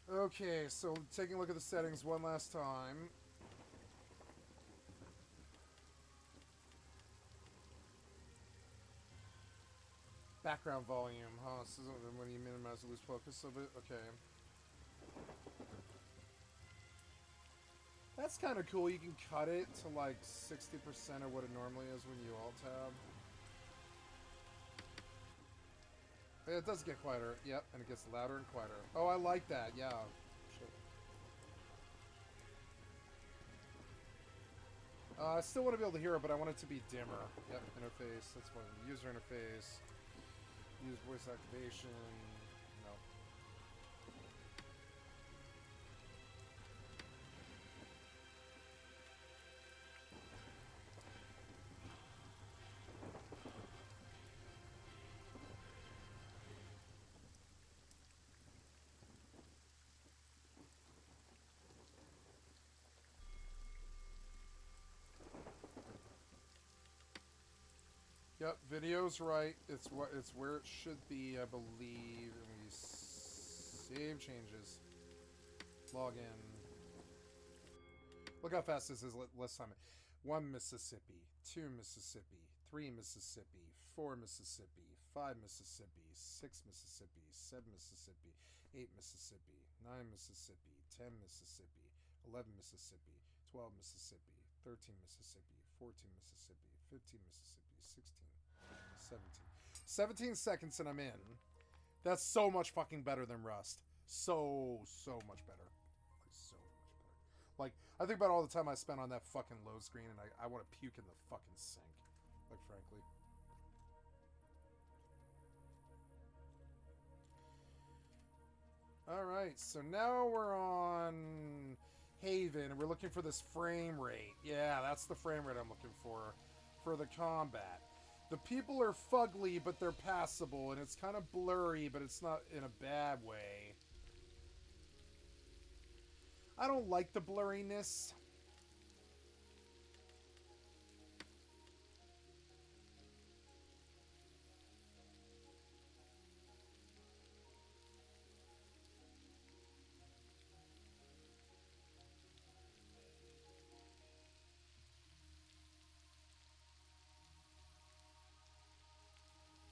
Okay, so taking a look at the settings one last time. Background volume, huh? So when you minimize the loose focus of it, okay. That's kind of cool. You can cut it to like 60% of what it normally is when you alt-tab. It does get quieter, yep, and it gets louder and quieter. Oh, I like that, yeah. Shit. I still want to be able to hear it, but I want it to be dimmer. Yep, interface, that's one. User interface. Use voice activation. No. Yep, video's right. It's where it should be, I believe. And we save changes. Log in. Look how fast this is. Let's time it. 1 Mississippi, 2 Mississippi, 3 Mississippi, 4 Mississippi, 5 Mississippi, 6 Mississippi, 7 Mississippi, 8 Mississippi, 9 Mississippi, 10 Mississippi, 11 Mississippi, 12 Mississippi, 13 Mississippi, 14 Mississippi, 15 Mississippi, 16, 17. 17 seconds and I'm in. That's so much fucking better than Rust. So much better. Like, so much better. Like, I think about all the time I spent on that fucking load screen and I want to puke in the fucking sink. Like, frankly. Alright, so now we're on Haven and we're looking for this frame rate. Yeah, that's the frame rate I'm looking for the combat. The people are fugly, but they're passable, and it's kind of blurry, but it's not in a bad way. I don't like the blurriness.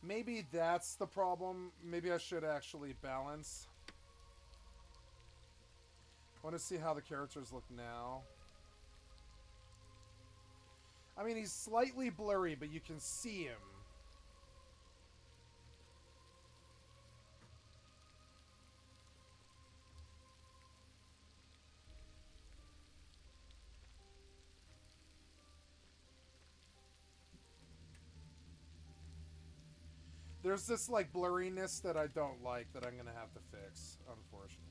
Maybe that's the problem. Maybe I should actually balance. I want to see how the characters look now. I mean, he's slightly blurry, but you can see him. There's this, like, blurriness that I don't like that I'm going to have to fix, unfortunately.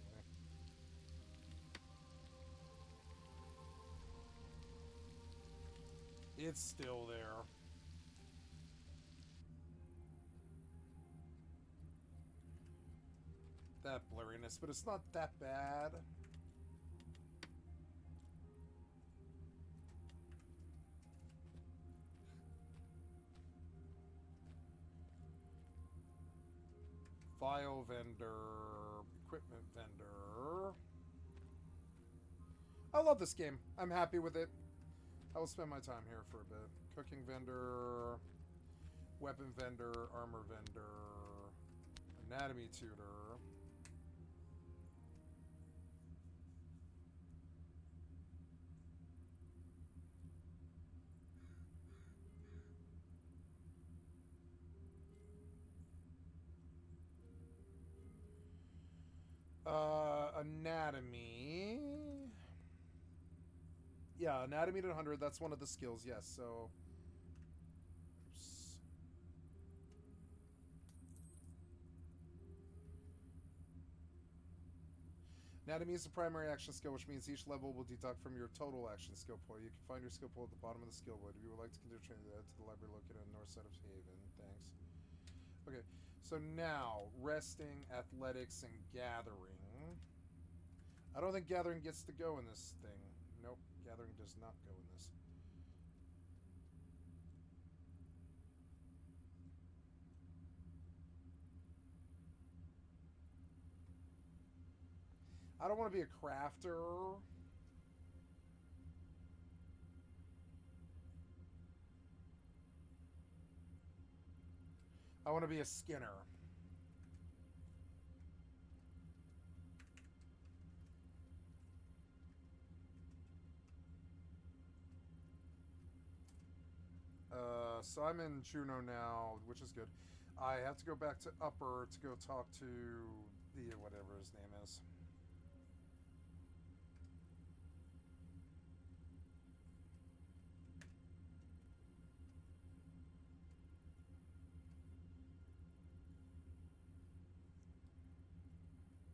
It's still there. That blurriness, but it's not that bad. File vendor, equipment vendor. I love this game. I'm happy with it. I will spend my time here for a bit. Cooking vendor, weapon vendor, armor vendor, anatomy tutor. Anatomy. Yeah, anatomy to 100. That's one of the skills, yes. So, oops. Anatomy is the primary action skill, which means each level will deduct from your total action skill pool. You can find your skill pool at the bottom of the skill board. If you would like to continue training, head to the library located on the north side of Haven. Thanks. Okay, so now, resting, athletics, and gathering. I don't think gathering gets to go in this thing. Nope, gathering does not go in this. I don't want to be a crafter. I want to be a Skinner. So I'm in Juno now, which is good. I have to go back to Upper to go talk to the whatever his name is.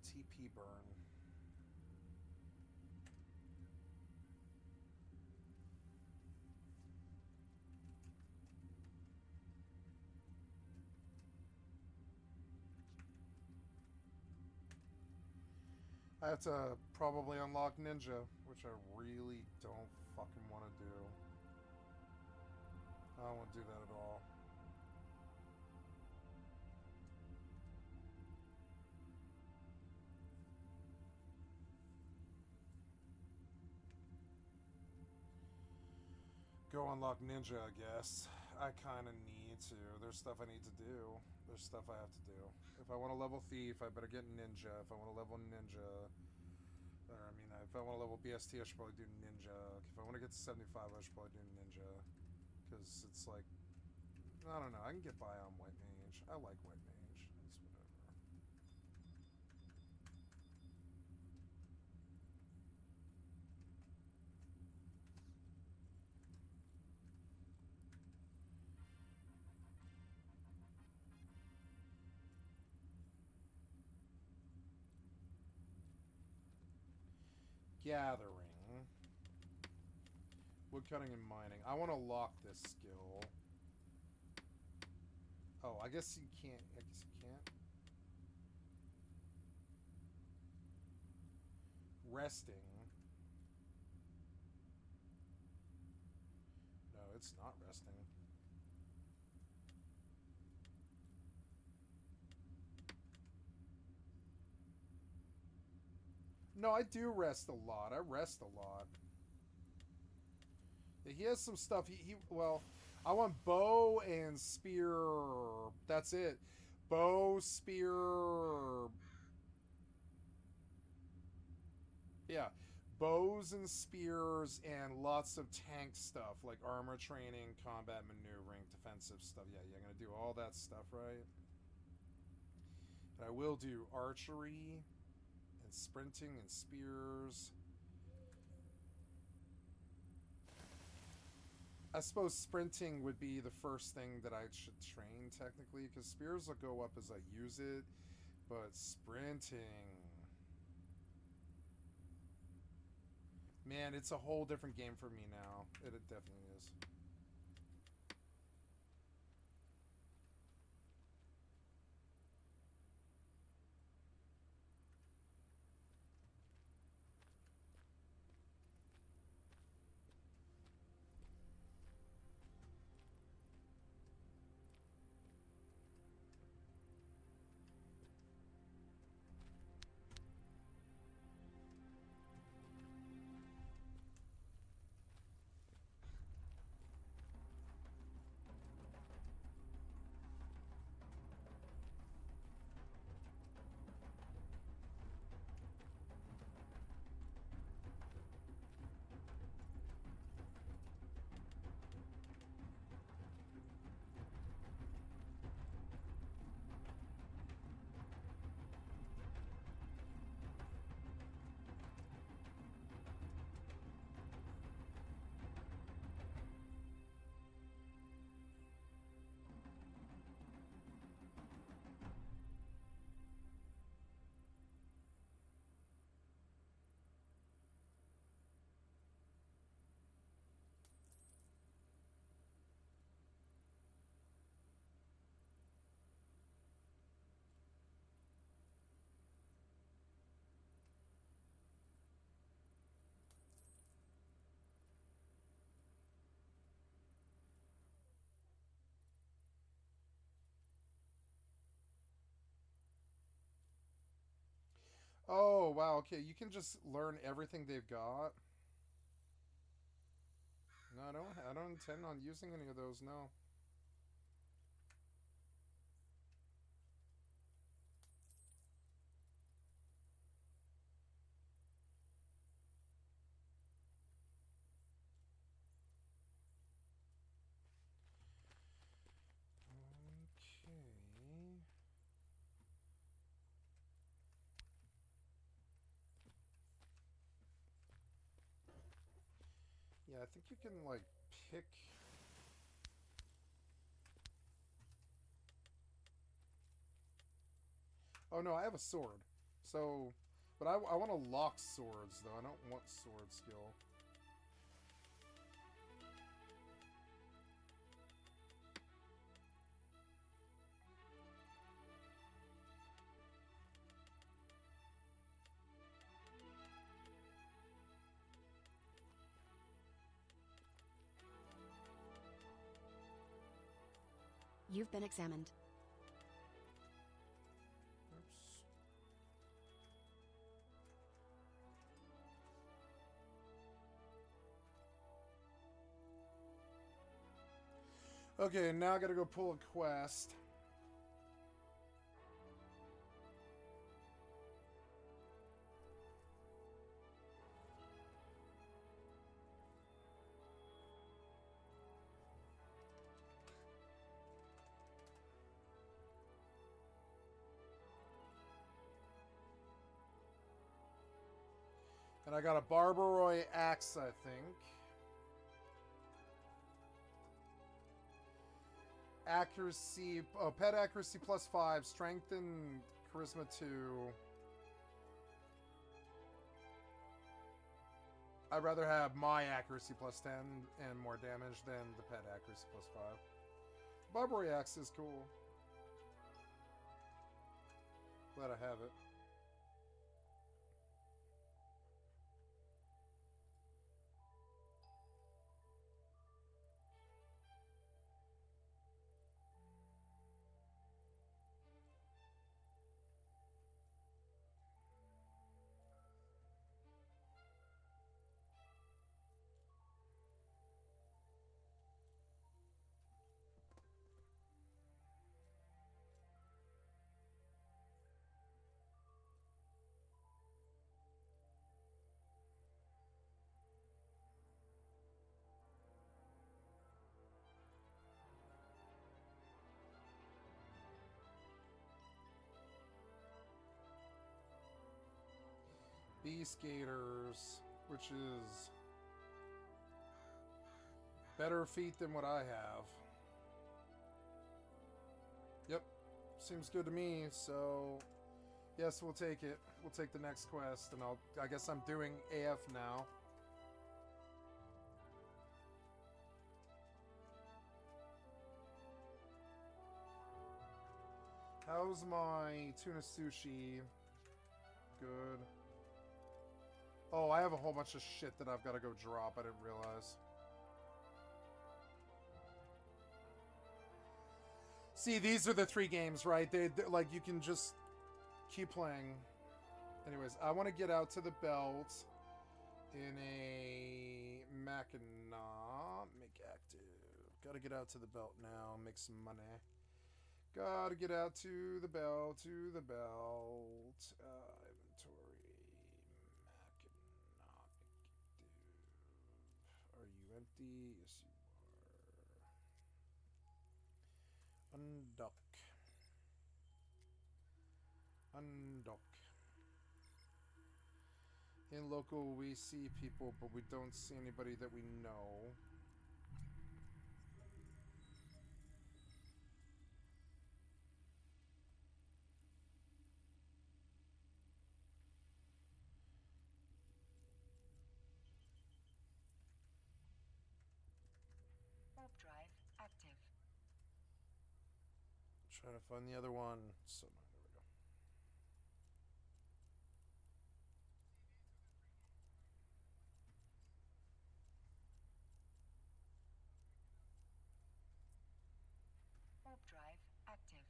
TP burn. I have to probably unlock Ninja, which I really don't fucking want to do. I don't want to do that at all. Go unlock Ninja, I guess. I kind of need to. There's stuff I need to do. There's stuff I have to do. If I want to level Thief, I better get Ninja. If I want to level Ninja... Or, I mean, if I want to level BST, I should probably do Ninja. If I want to get to 75, I should probably do Ninja. Because it's like... I don't know. I can get by on White Mage. I like White Mage. It's whatever. Gathering. Woodcutting and mining. I want to lock this skill. Oh, I guess you can't. I guess you can't. Resting. No, it's not resting. No, I do rest a lot. I rest a lot. Yeah, he has some stuff. Well, I want bow and spear. That's it. Bow, spear. Yeah. Bows and spears and lots of tank stuff like armor training, combat maneuvering, defensive stuff. Yeah, you're going to do all that stuff, right? And I will do archery and sprinting and spears. I suppose sprinting would be the first thing that I should train technically, because spears will go up as I use it, but sprinting... Man, it's a whole different game for me now. It definitely is. Oh, wow, okay, you can just learn everything they've got. No, I don't intend on using any of those, no. Yeah, I think you can, like, pick... Oh, no, I have a sword. So... But I want to lock swords, though. I don't want sword skill. You've been examined. Oops. Okay, now I gotta go pull a quest. And I got a Barbaroi axe, I think. Accuracy, pet accuracy +5, strength and charisma 2. I'd rather have my accuracy +10 and more damage than the pet accuracy +5. Barbaroi axe is cool. Glad I have it. Beast Gators, which is better feat than what I have. Yep, seems good to me, so yes, we'll take it. We'll take the next quest, and I guess I'm doing AF now. How's my tuna sushi? Good. Oh, I have a whole bunch of shit that I've got to go drop. I didn't realize. See, these are the 3 games, right? They're like, you can just keep playing. Anyways, I want to get out to the belt in a Mackinac. Make active. Gotta get out to the belt now. Make some money. Gotta get out to the belt. Inventory. Are you empty? Yes, you are. Undock. In local, we see people, but we don't see anybody that we know. Warp drive active. Trying to find the other one. So there we go. Warp drive active.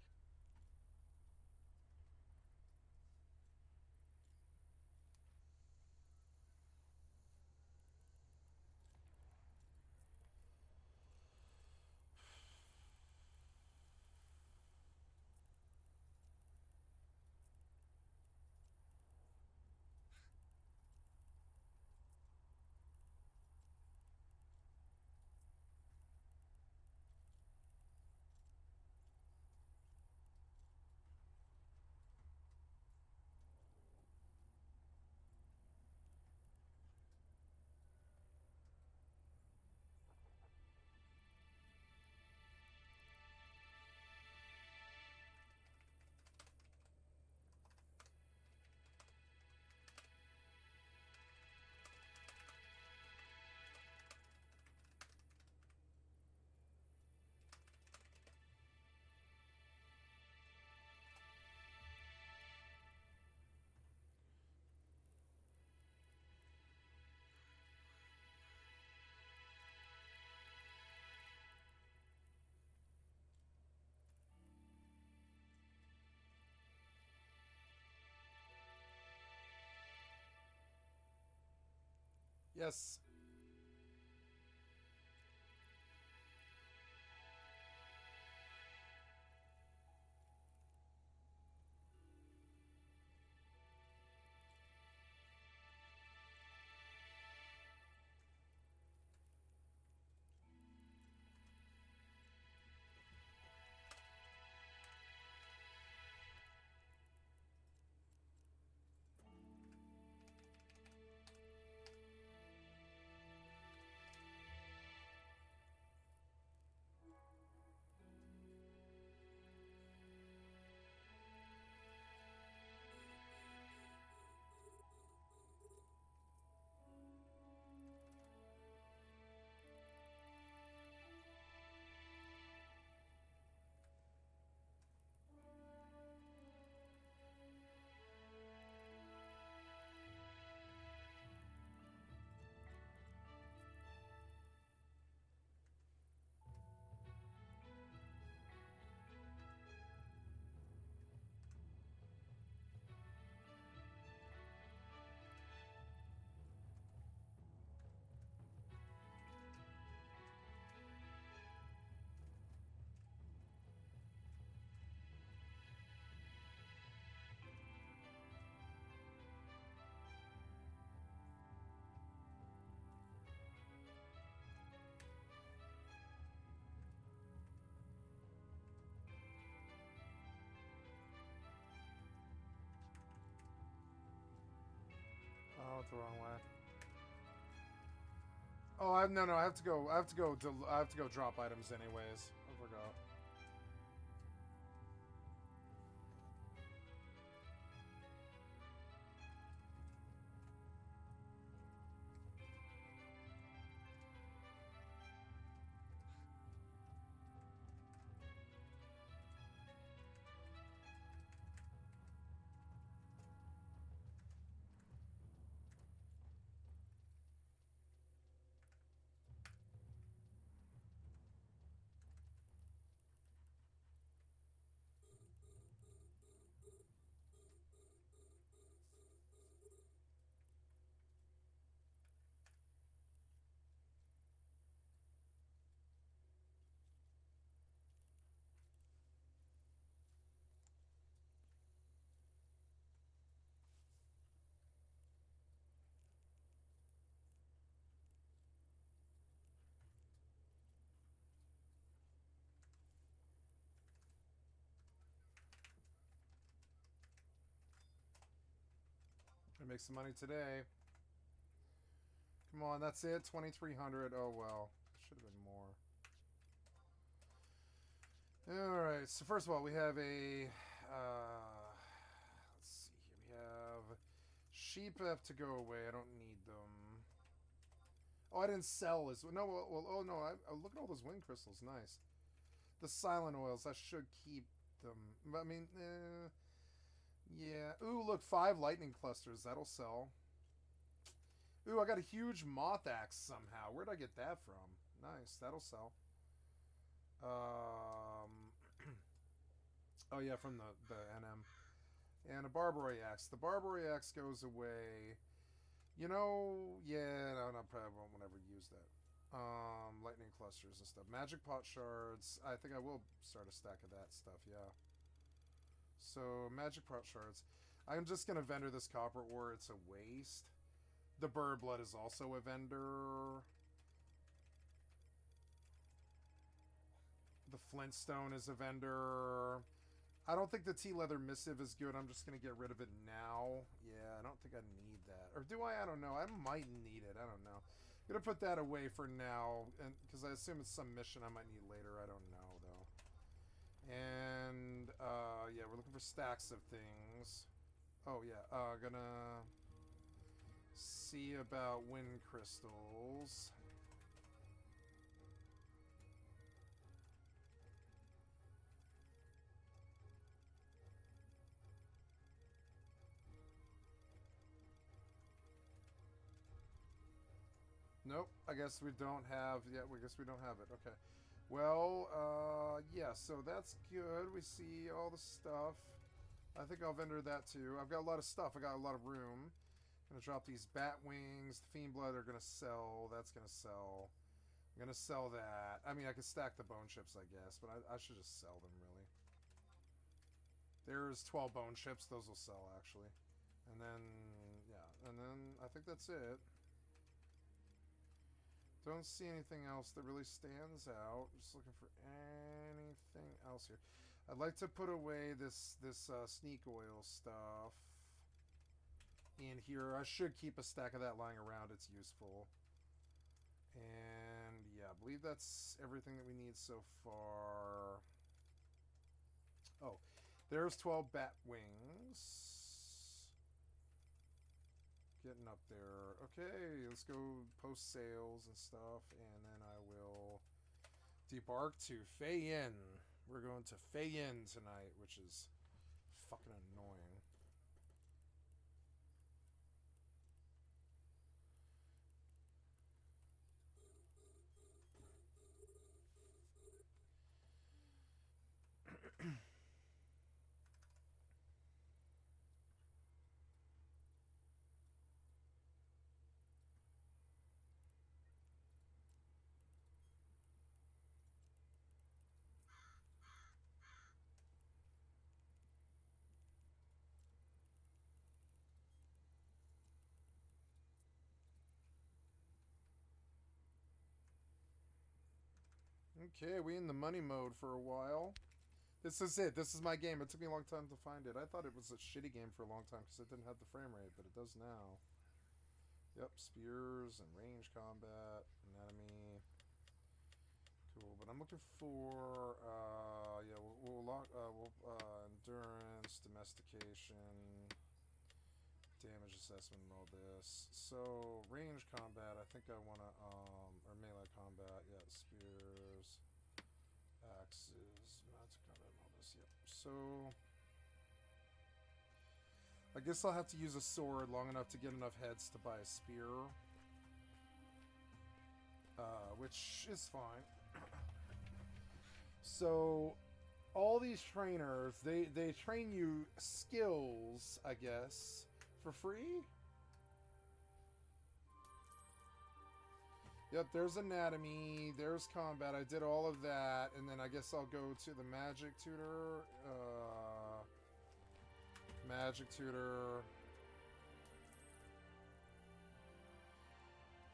Yes. Oh, it's the wrong way. Oh, no. I have to go. I have to go. I have to go drop items anyways. I forgot. I make some money today. Come on, that's it. 2,300. Oh well, should have been more. All right. So first of all, we have a. Let's see here. We have sheep have to go away. I don't need them. Oh, I didn't sell as no. Well oh no. Look at all those wind crystals. Nice. The silent oils. I should keep them. I mean, yeah. Ooh, look, 5 lightning clusters. That'll sell. Ooh, I got a huge moth axe somehow. Where'd I get that from? Nice. That'll sell. Oh yeah, from the NM. And a Barbary axe. The Barbary axe goes away. You know, yeah, no, I probably won't ever use that. Lightning clusters and stuff. Magic pot shards. I think I will start a stack of that stuff, yeah. So, magic pot shards. I'm just going to vendor this copper ore. It's a waste. The bird blood is also a vendor. The flintstone is a vendor. I don't think the tea leather missive is good. I'm just going to get rid of it now. Yeah, I don't think I need that. Or do I? I don't know. I might need it. I don't know. I'm going to put that away for now. And because I assume it's some mission I might need later. I don't know, though. And, yeah, we're looking for stacks of things. Oh, yeah. Gonna see about wind crystals. Nope, I guess we don't have, yeah, I guess we don't have it, okay. Well, yeah, so that's good. We see all the stuff. I think I'll vendor that too. I've got a lot of stuff. I got a lot of room. Gonna drop these bat wings. The fiend blood are gonna sell. That's gonna sell. I'm gonna sell that. I mean, I could stack the bone chips, I guess, but I should just sell them, really. There's 12 bone chips. Those will sell, actually. And then, yeah. And then I think that's it. Don't see anything else that really stands out. Just looking for anything else here. I'd like to put away this sneak oil stuff in here. I should keep a stack of that lying around. It's useful. And yeah, I believe that's everything that we need so far. Oh, there's 12 bat wings. Getting up there. Okay, let's go post sales and stuff, and then I will debark to Fayin. We're going to Fayin tonight, which is fucking annoying. Okay, we in the money mode for a while. This is it. This is my game. It took me a long time to find it. I thought it was a shitty game for a long time because it didn't have the frame rate, but it does now. Yep, spears and range combat, anatomy. Cool, but I'm looking for, yeah, endurance, domestication, damage assessment, and all this. So, range combat, I think I want to, or melee combat, yeah, spears, axes, magic combat, and all this, yep. So, I guess I'll have to use a sword long enough to get enough heads to buy a spear. Which is fine. So, all these trainers, they train you skills, I guess, for free? Yep, there's anatomy, there's combat, I did all of that, and then I guess I'll go to the magic tutor,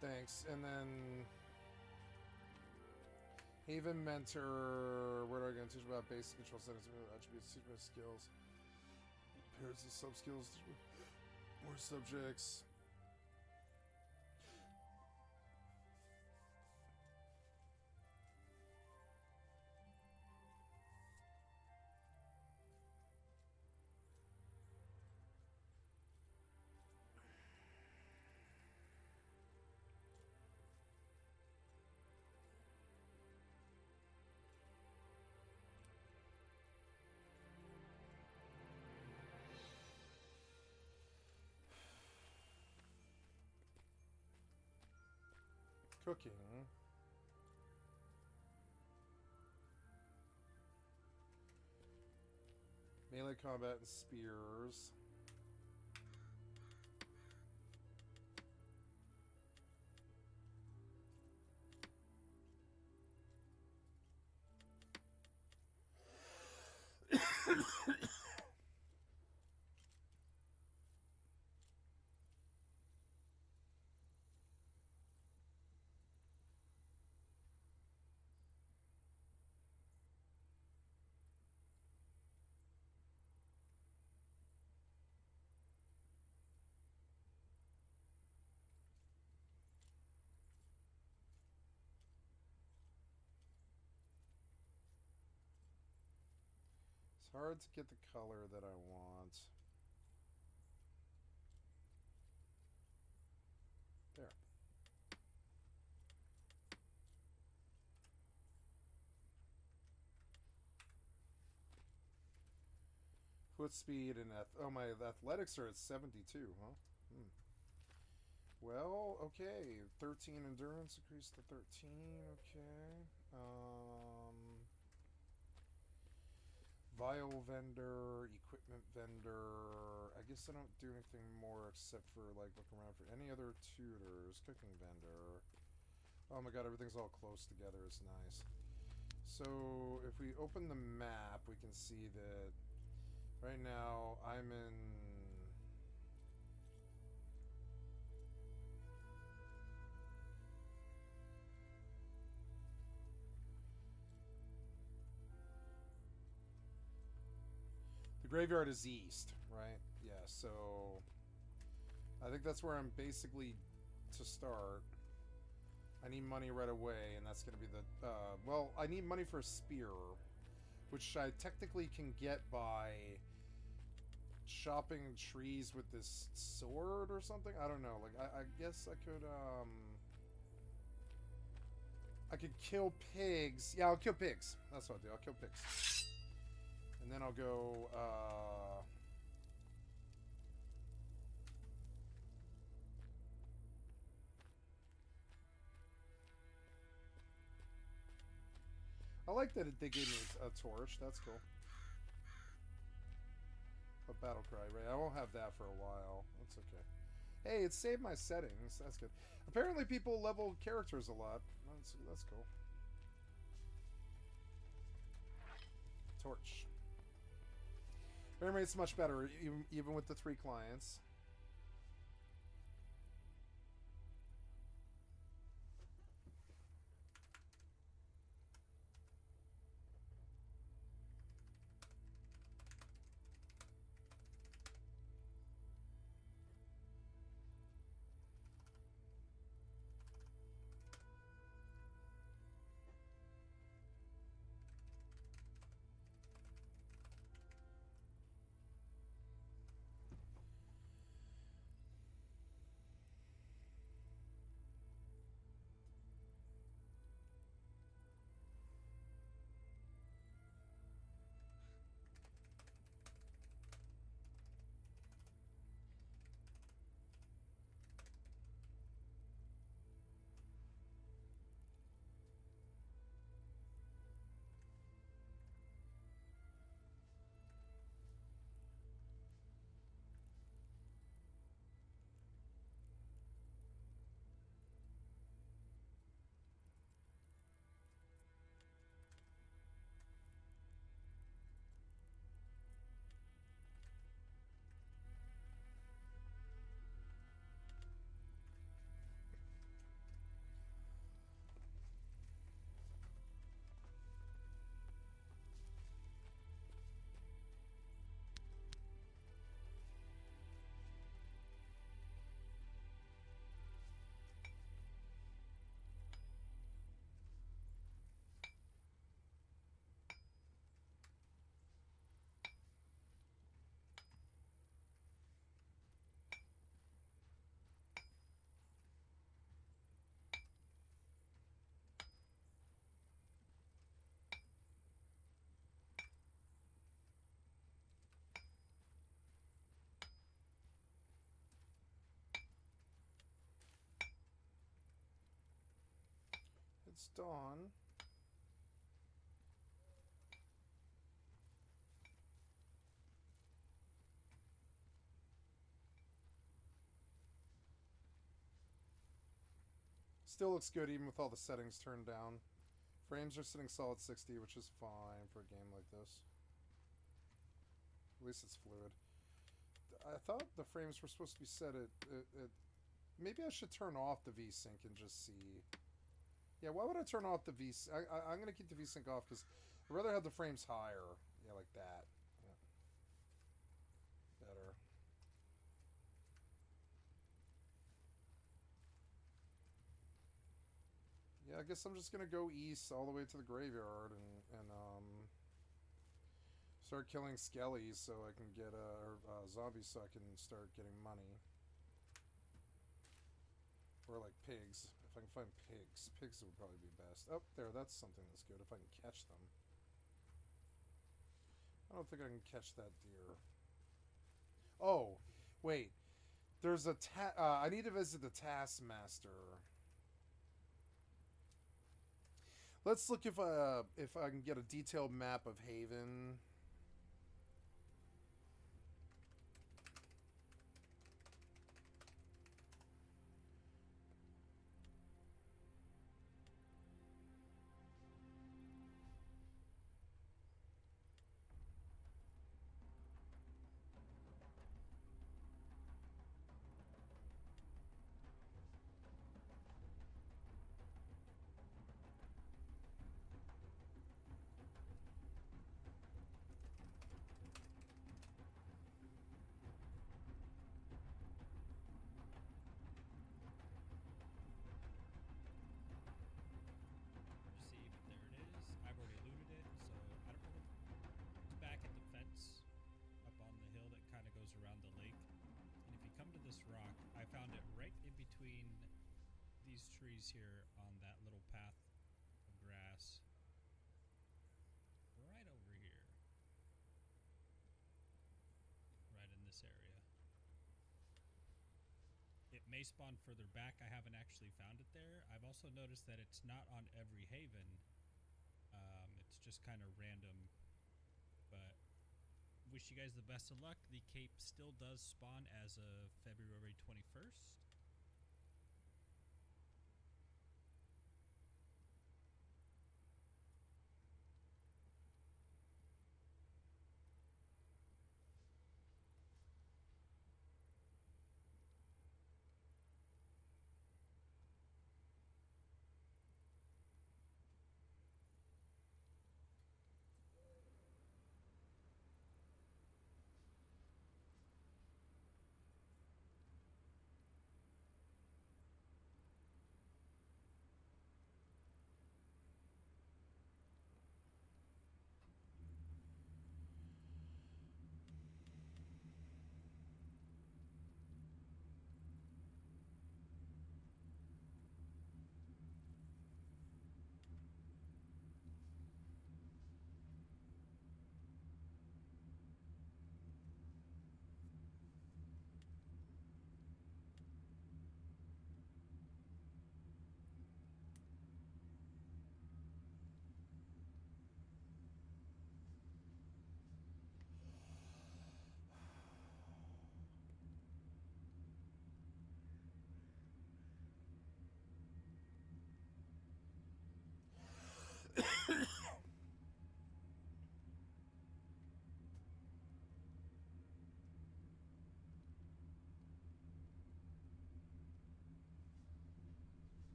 thanks, and then Haven Mentor, where do I go to teach about basic control settings, attributes, secret skills, pairs of sub-skills, more subjects. Cooking. Melee combat and spears. It's hard to get the color that I want. There. Foot speed and my athletics are at 72, huh? Well, okay. 13 endurance increased to 13, okay. Vial vendor, equipment vendor. I guess I don't do anything more except for like look around for any other tutors. Cooking vendor. Oh my god, everything's all close together. It's nice. So if we open the map, we can see that right now I'm in. The graveyard is east, right? Yeah, so I think that's where I'm basically to start. I need money right away, and that's going to be the... well, I need money for a spear, which I technically can get by chopping trees with this sword or something. I don't know. Like, I guess I could kill pigs. Yeah, I'll kill pigs. That's what I'll do. I'll kill pigs. And then I'll go, I like that they gave me a torch. That's cool. A battle cry, right? I won't have that for a while. That's okay. Hey, it saved my settings. That's good. Apparently people level characters a lot. That's cool. Torch. Frame rate's much better, even with the 3 clients. It's dawn. Still looks good even with all the settings turned down. Frames are sitting solid 60, which is fine for a game like this. At least it's fluid. I thought the frames were supposed to be set at maybe I should turn off the VSync and just see. Yeah, why would I turn off the VSync? I'm going to keep the VSync off because I'd rather have the frames higher. Yeah, like that. Yeah. Better. Yeah, I guess I'm just going to go east all the way to the graveyard and start killing skellies so I can get, or zombies so I can start getting money. Or like pigs. If I can find pigs. Pigs would probably be best. Oh, there, that's something that's good if I can catch them. I don't think I can catch that deer. Oh, wait. There's a I need to visit the Taskmaster. Let's look if I can get a detailed map of Haven. these trees here on that little path of grass. Right over here. Right in this area. It may spawn further back. I haven't actually found it there. I've also noticed that it's not on every haven. It's just kind of random. But wish you guys the best of luck. The cape still does spawn as of February 21st.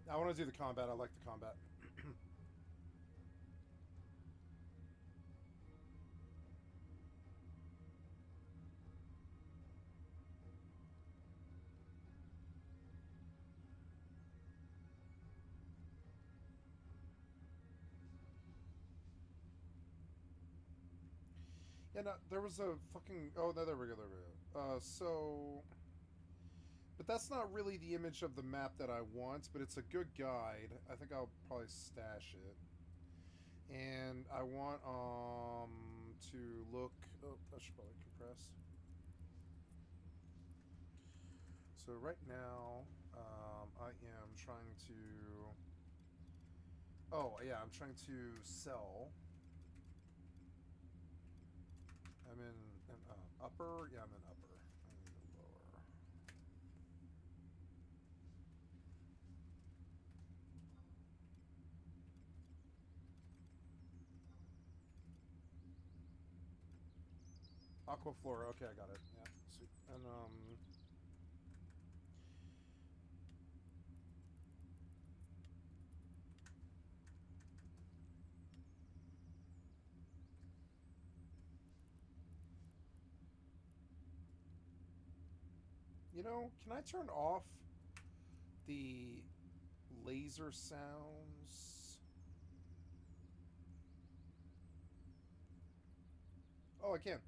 I want to do the combat. I like the combat. Yeah, no, there was a fucking... Oh, no, there we go, there we go. So... But that's not really the image of the map that I want, but it's a good guide. I think I'll probably stash it. And I want, to look... Oh, I should probably compress. So right now, I am trying to... Oh, yeah, I'm trying to sell... I'm in upper? Yeah, I'm in upper. I'm in the lower. Aquaflora, okay, I got it. Yeah, sweet. And, you know, can I turn off the laser sounds? Oh, I can.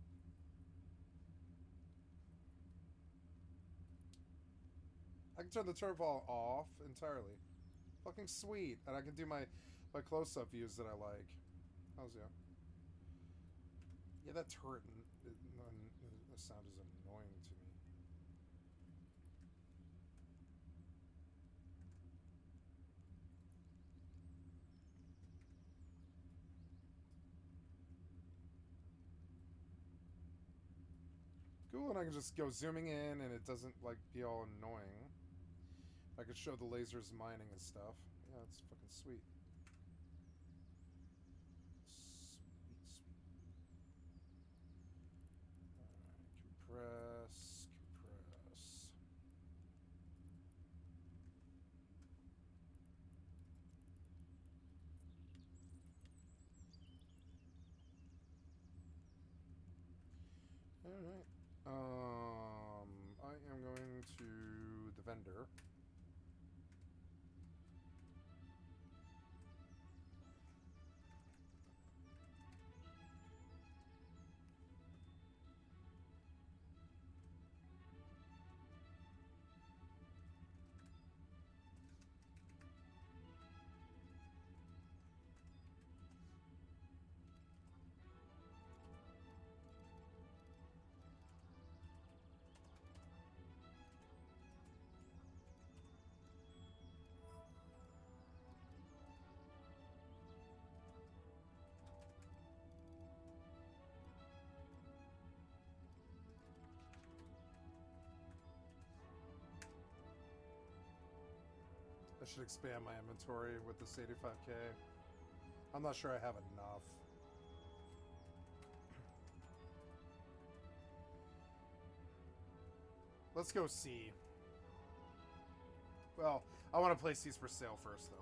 I can turn the turbo off entirely. Fucking sweet. And I can do my close-up views that I like. How's yeah? Yeah, that turret the sound is annoying to me. Cool, and I can just go zooming in and it doesn't like be all annoying. I could show the lasers mining and stuff. Yeah, it's fucking sweet. Sweet, sweet. Alright, compress, compress. Alright. should expand my inventory with this 85k. I'm not sure I have enough. Let's go see. Well, I want to place these for sale first, though.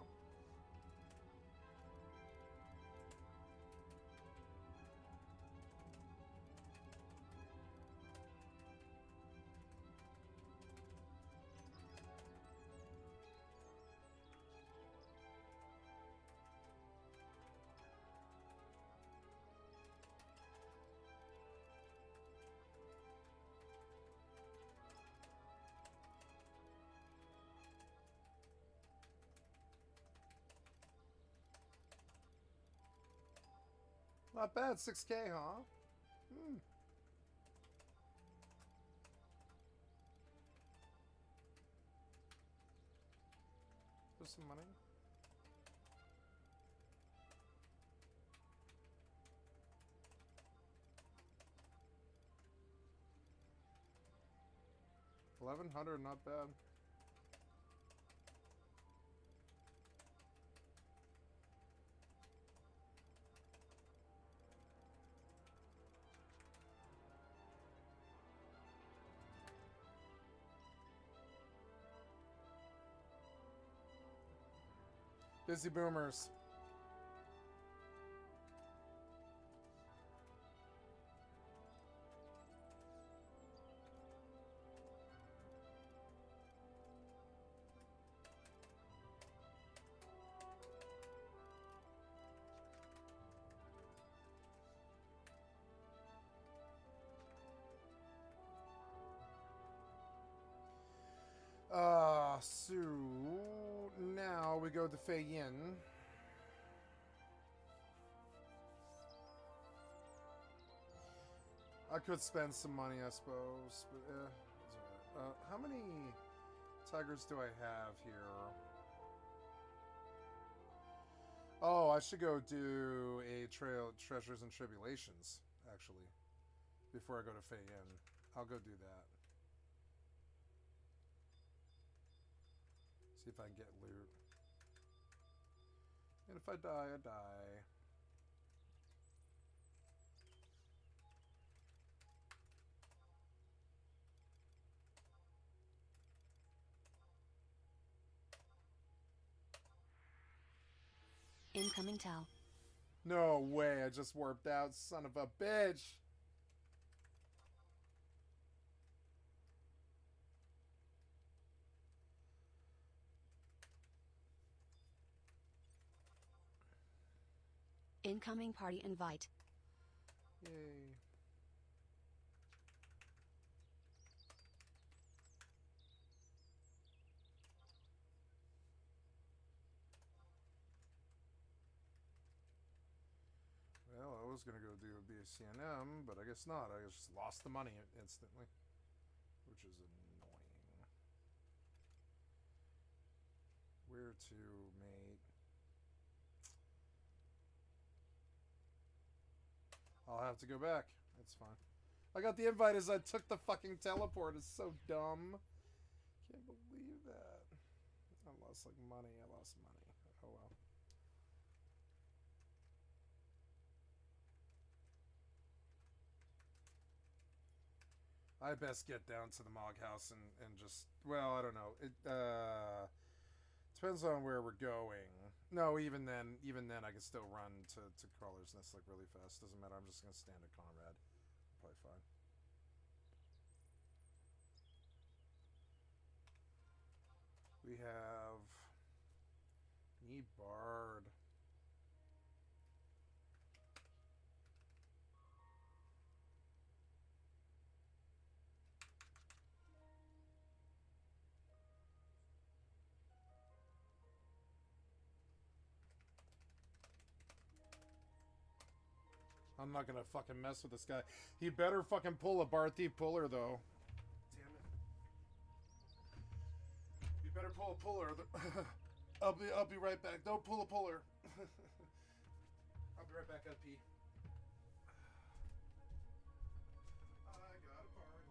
Not bad, 6k, huh? Hmm. There's some money. $1,100, not bad. Busy boomers. So now we go to Fei Yin. I could spend some money, I suppose, but how many tigers do I have here? Oh, I should go do a Treasures and Tribulations, actually, before I go to Fei Yin. I'll go do that. See if I can get loot. And if I die, I die. Incoming Tau. No way, I just warped out, son of a bitch! Incoming party invite. Yay. Well, I was gonna go do a BCNM, but I guess not. I just lost the money instantly, which is annoying. Where to, mate? I'll have to go back. It's fine. I got the invite as I took the fucking teleport. It's so dumb. Can't believe that. I lost like money. I lost money. Oh well. I best get down to the Mog House and just, well, I don't know. It depends on where we're going. No, even then I can still run to Crawler's Nest like really fast. Doesn't matter. I'm just gonna stand at Conrad. Probably fine. We have need Bard. I'm not gonna fucking mess with this guy. He better fucking pull a Bar Thief puller though. Damn it. You better pull a puller. I'll be right back. Don't pull a puller. I'll be right back, I pee. I got a Bard.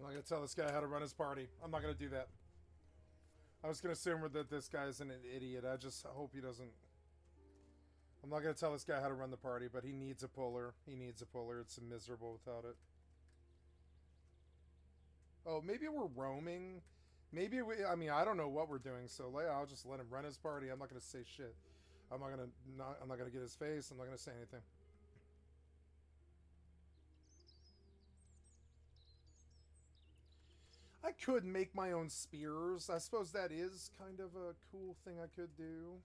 I'm not gonna tell this guy how to run his party. I'm not gonna do that. I was gonna assume that this guy's an idiot. I just hope he doesn't. I'm not gonna tell this guy how to run the party, but he needs a puller. He needs a puller. It's miserable without it. Oh, maybe we're roaming. Maybe we. I mean, I don't know what we're doing. So I'll just let him run his party. I'm not gonna say shit. I'm not gonna get his face. I'm not gonna say anything. I could make my own spears. I suppose that is kind of a cool thing I could do.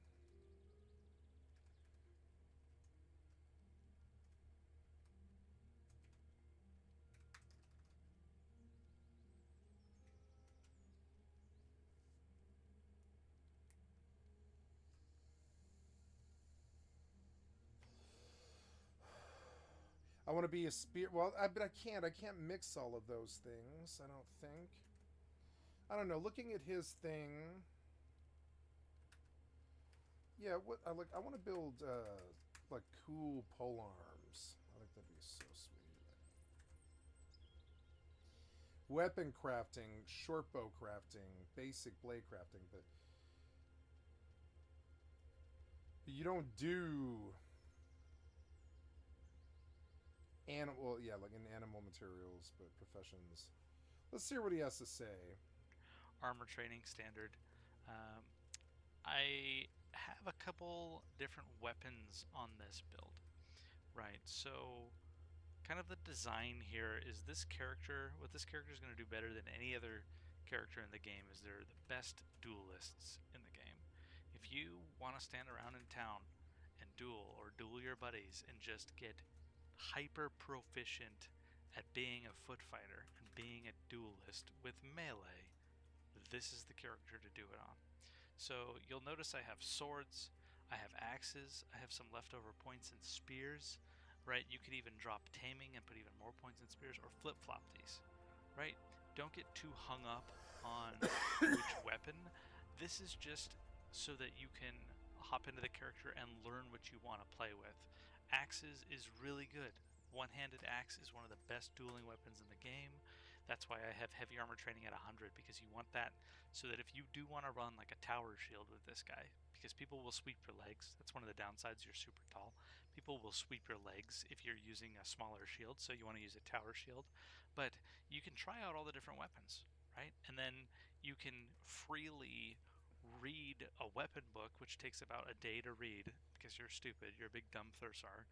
I want to be a spear. Well, but I can't. I can't mix all of those things. I don't think. I don't know. Looking at his thing. Yeah. What I like. I want to build like cool pole arms. I think that'd be so sweet. Weapon crafting, short bow crafting, basic blade crafting, but you don't do animal. Yeah, like in animal materials, but professions. Let's see what he has to say. Armor training standard. I have a couple different weapons on this build, right? So kind of the design here is this character, what this character is going to do better than any other character in the game is they're the best duelists in the game. If you want to stand around in town and duel or duel your buddies and just get hyper proficient at being a foot fighter and being a duelist with melee, this is the character to do it on. So you'll notice I have swords, I have axes, I have some leftover points in spears, right? You could even drop taming and put even more points in spears or flip-flop these, right? Don't get too hung up on which weapon. This is just so that you can hop into the character and learn what you want to play with. Axes is really good. One-handed axe is one of the best dueling weapons in the game. That's why I have heavy armor training at 100, because you want that so that if you do want to run like a tower shield with this guy, because people will sweep your legs. That's one of the downsides. You're super tall. People will sweep your legs if you're using a smaller shield, so you want to use a tower shield. But you can try out all the different weapons, right? And then you can freely read a weapon book, which takes about a day to read, because you're stupid. You're a big dumb Thursar.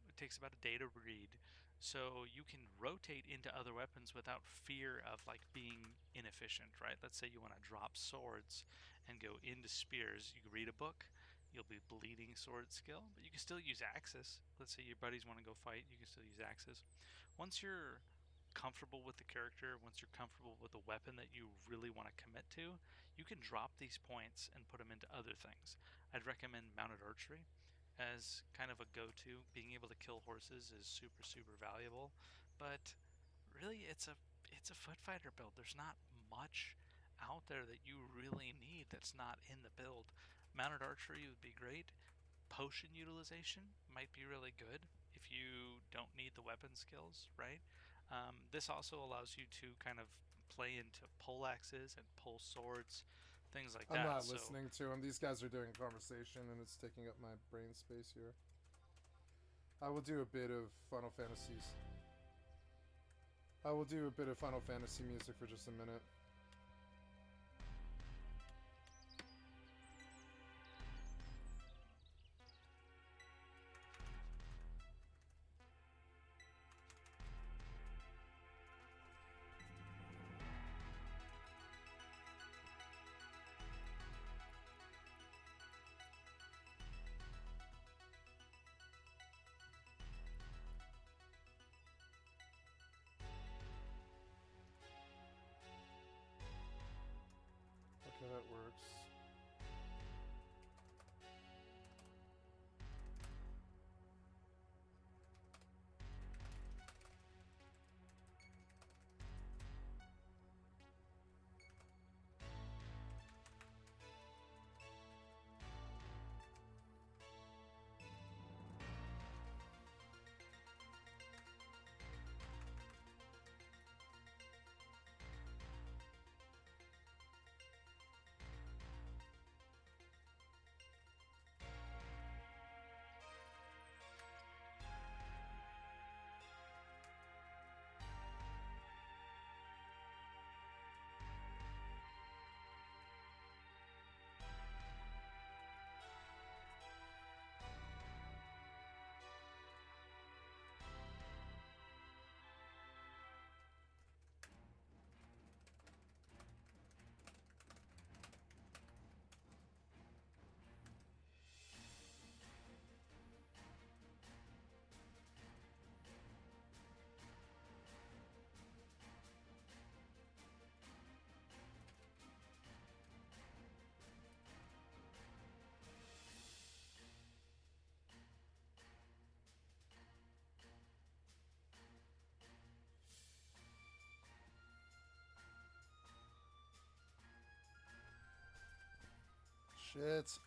It takes about a day to read. So you can rotate into other weapons without fear of like being inefficient, right? Let's say you want to drop swords and go into spears. You read a book, you'll be bleeding sword skill, but you can still use axes. Let's say your buddies want to go fight, you can still use axes. Once you're comfortable with the character, once you're comfortable with the weapon that you really want to commit to, you can drop these points and put them into other things. I'd recommend mounted archery as kind of a go-to. Being able to kill horses is super, super valuable, but really it's a foot fighter build. There's not much out there that you really need that's not in the build. Mounted archery would be great. Potion utilization might be really good if you don't need the weapon skills, right? This also allows you to kind of play into pole axes and pole swords, things like that. I'm not So listening to him. These guys are doing conversation and it's taking up my brain space here. I will do a bit of Final Fantasies. I will do a bit of Final Fantasy music for just a minute. Okay, that works. Shit.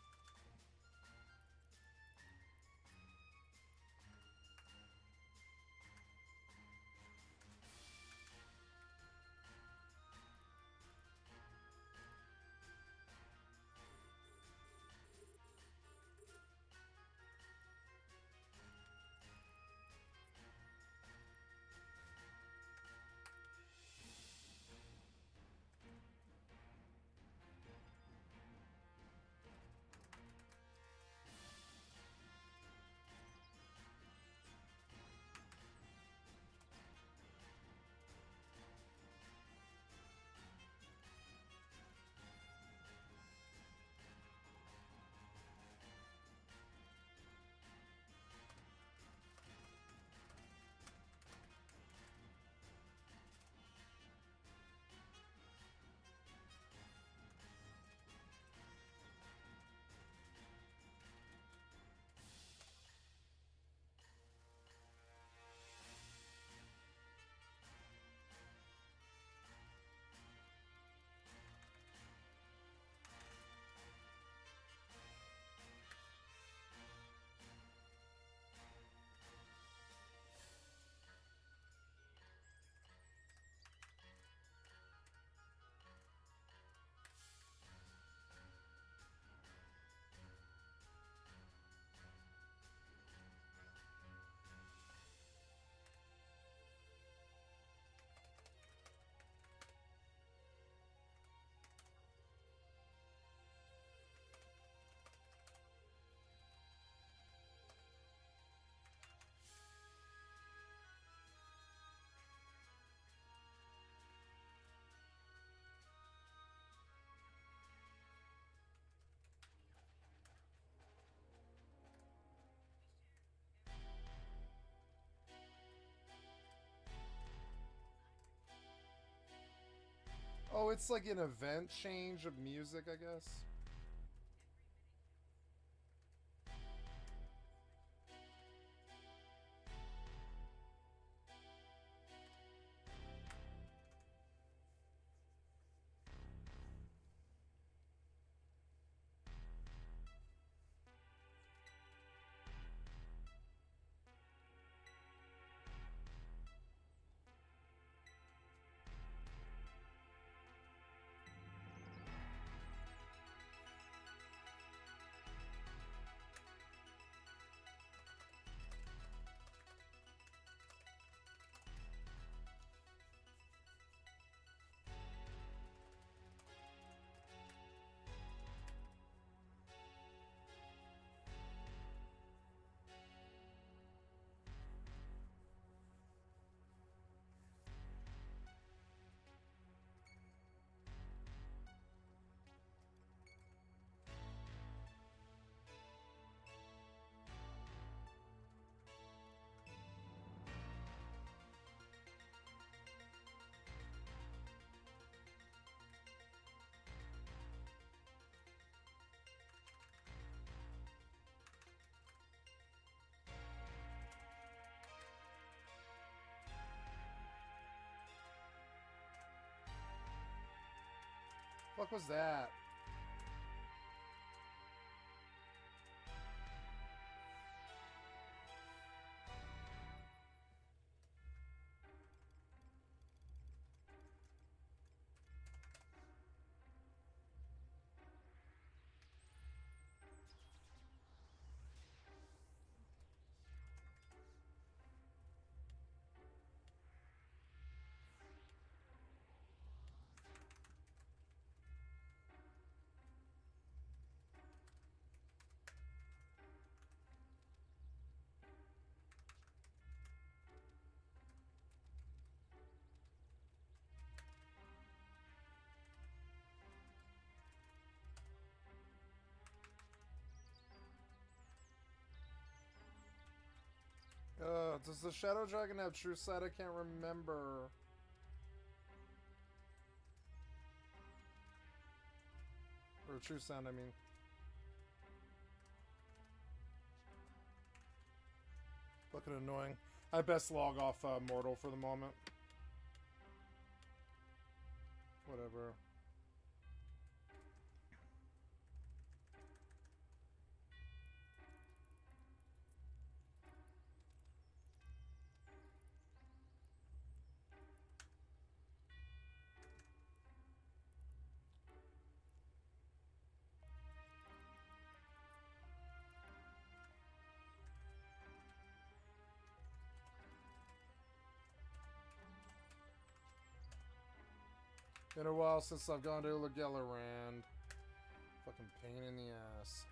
Oh, it's like an event change of music, I guess. What was that? Does the Shadow Dragon have True Sight? I can't remember. Or True Sound, I mean. Fucking annoying. I best log off Mortal for the moment. Whatever. Been a while since I've gone to Lagellarand. Fucking pain in the ass.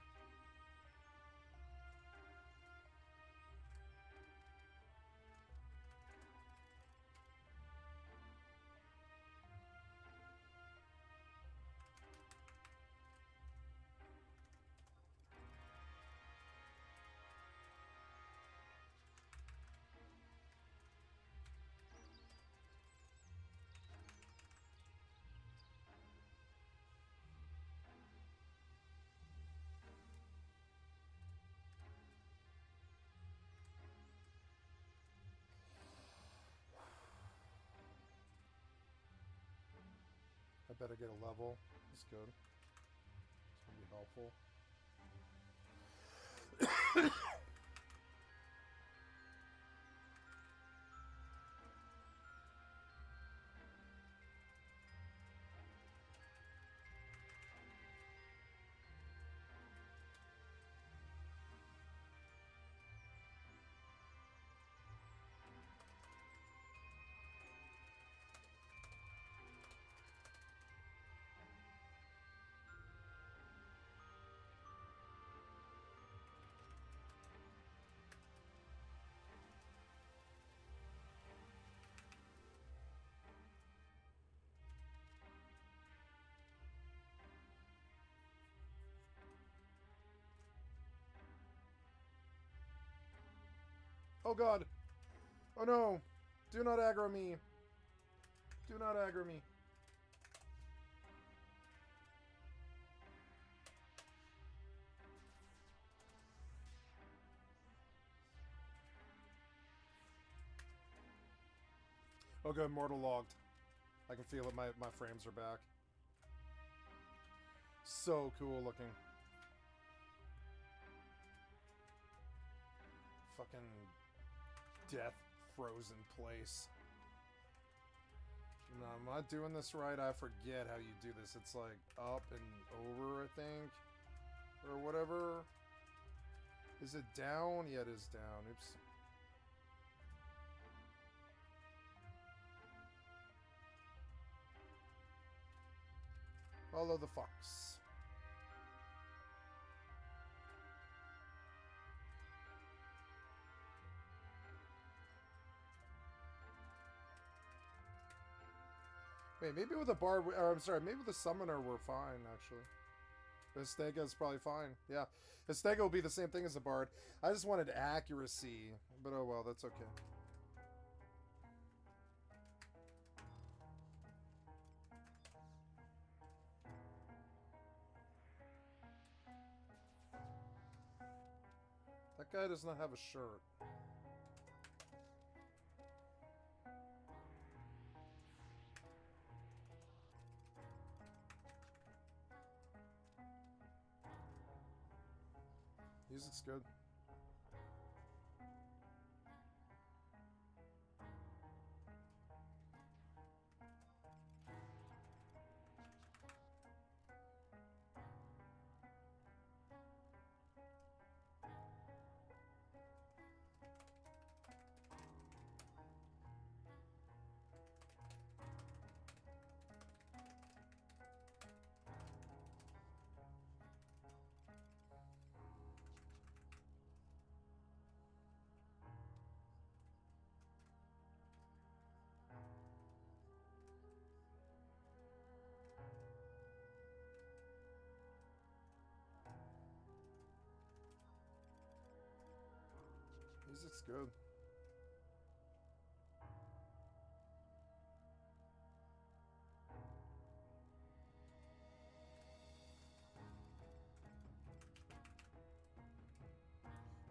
I better get a level. That's good. It's gonna be helpful. Oh god! Oh no! Do not aggro me! Do not aggro me! Oh good, mortal logged. I can feel it, my frames are back. So cool looking. Fucking death frozen place. No, I'm not doing this right. I forget how you do this. It's like up and over, I think. Or whatever. Is it down? Yeah, it is down. Oops. Follow the fox. Wait, maybe with a bard, or I'm sorry, maybe with a summoner we're fine, actually. Estega is probably fine. Yeah. Estega will be the same thing as a bard. I just wanted accuracy, but oh well, that's okay. That guy does not have a shirt. Music's good. Music's good.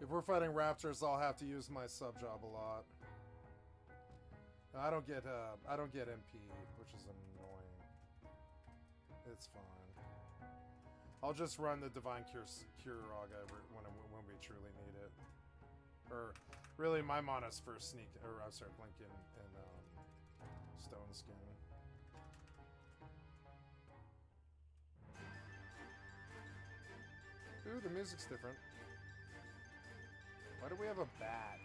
If we're fighting raptors, I'll have to use my sub job a lot. I don't get MP, which is annoying. It's fine. I'll just run the Divine Curaga when we truly need it. Or really, my mana's for Sneak, or I'm sorry, Blink and Stone Skin. Ooh, the music's different. Why do we have a bat?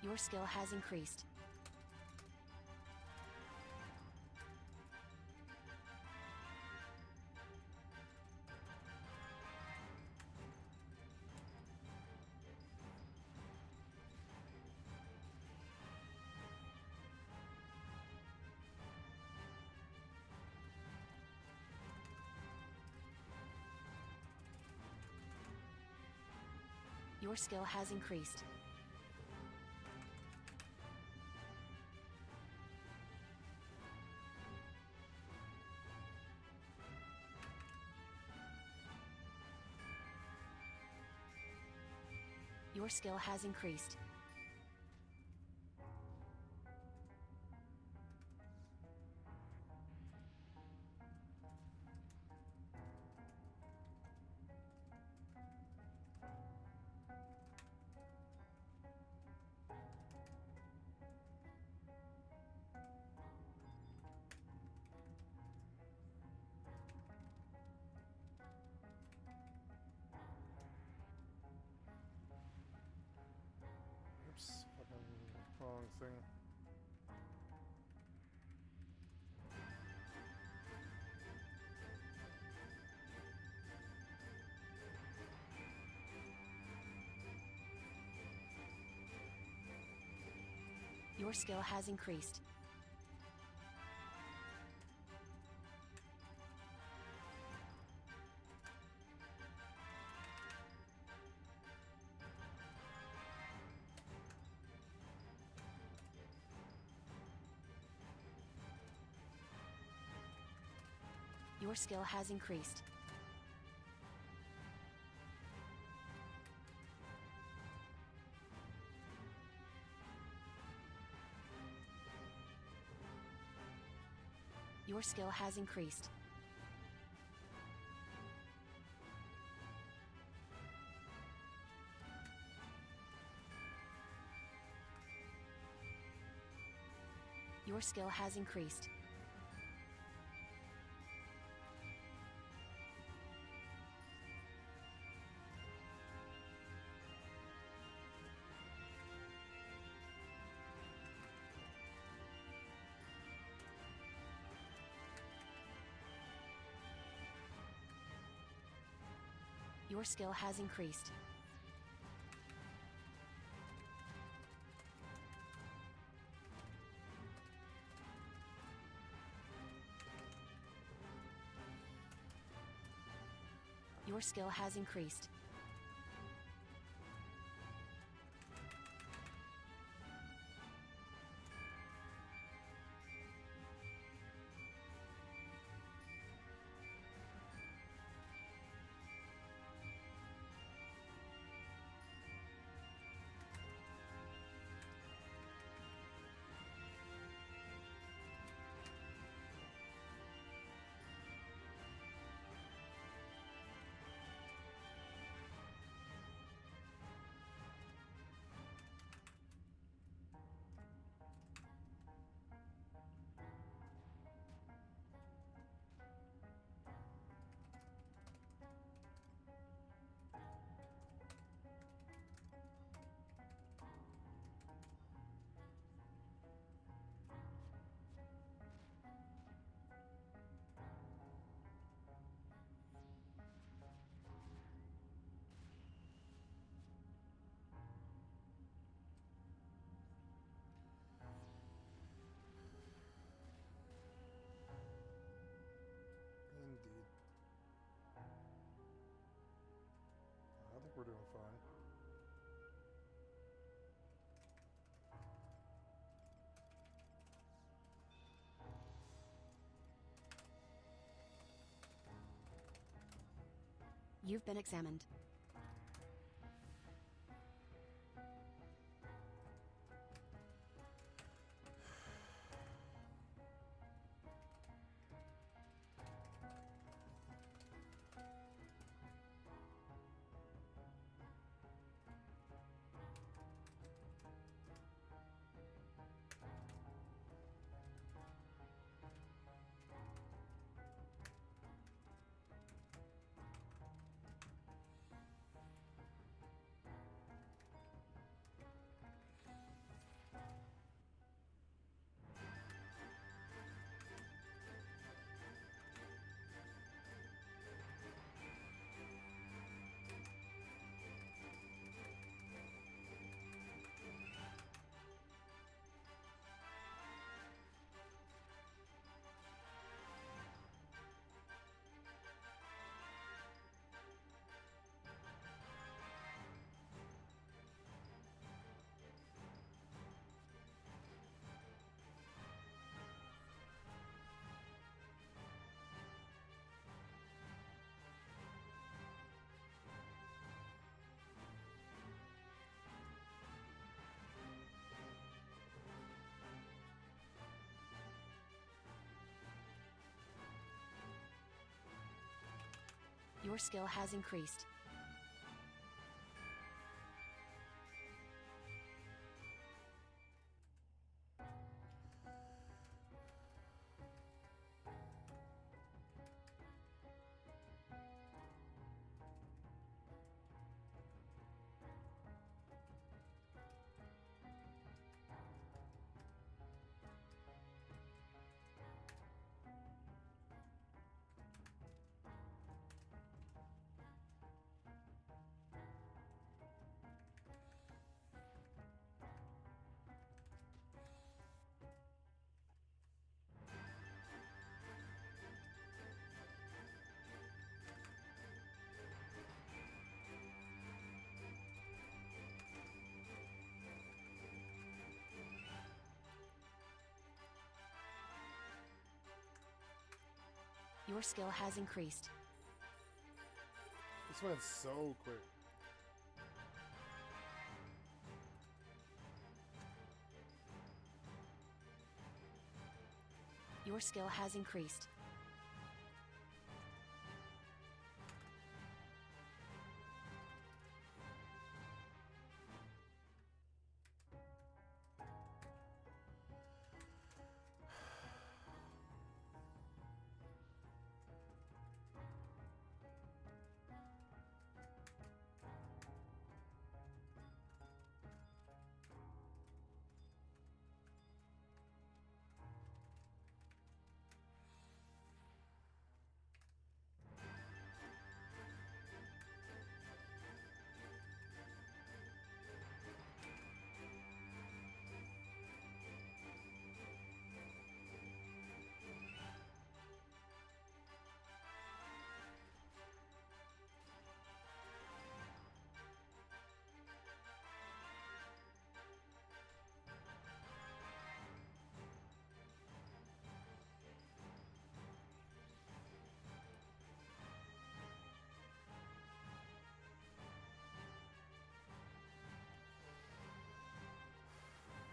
Your skill has increased. Your skill has increased. Your skill has increased. Oops, fucking wrong thing. Your skill has increased. Your skill has increased. Your skill has increased. Your skill has increased. Your skill has increased. Your skill has increased. Indeed. I think we're doing fine. You've been examined. Your skill has increased. Your skill has increased. This went so quick. Your skill has increased.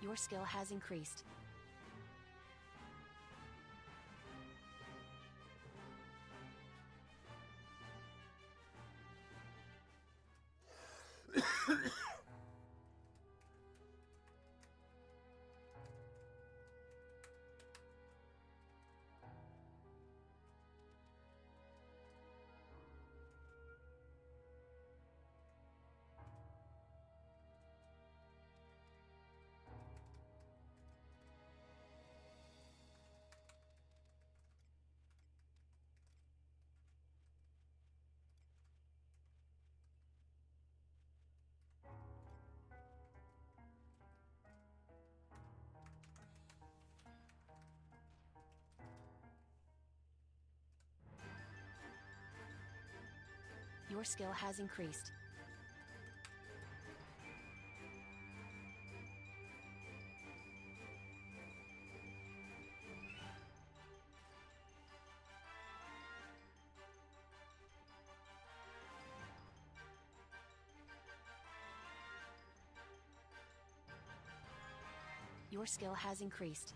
Your skill has increased. Your skill has increased. Your skill has increased.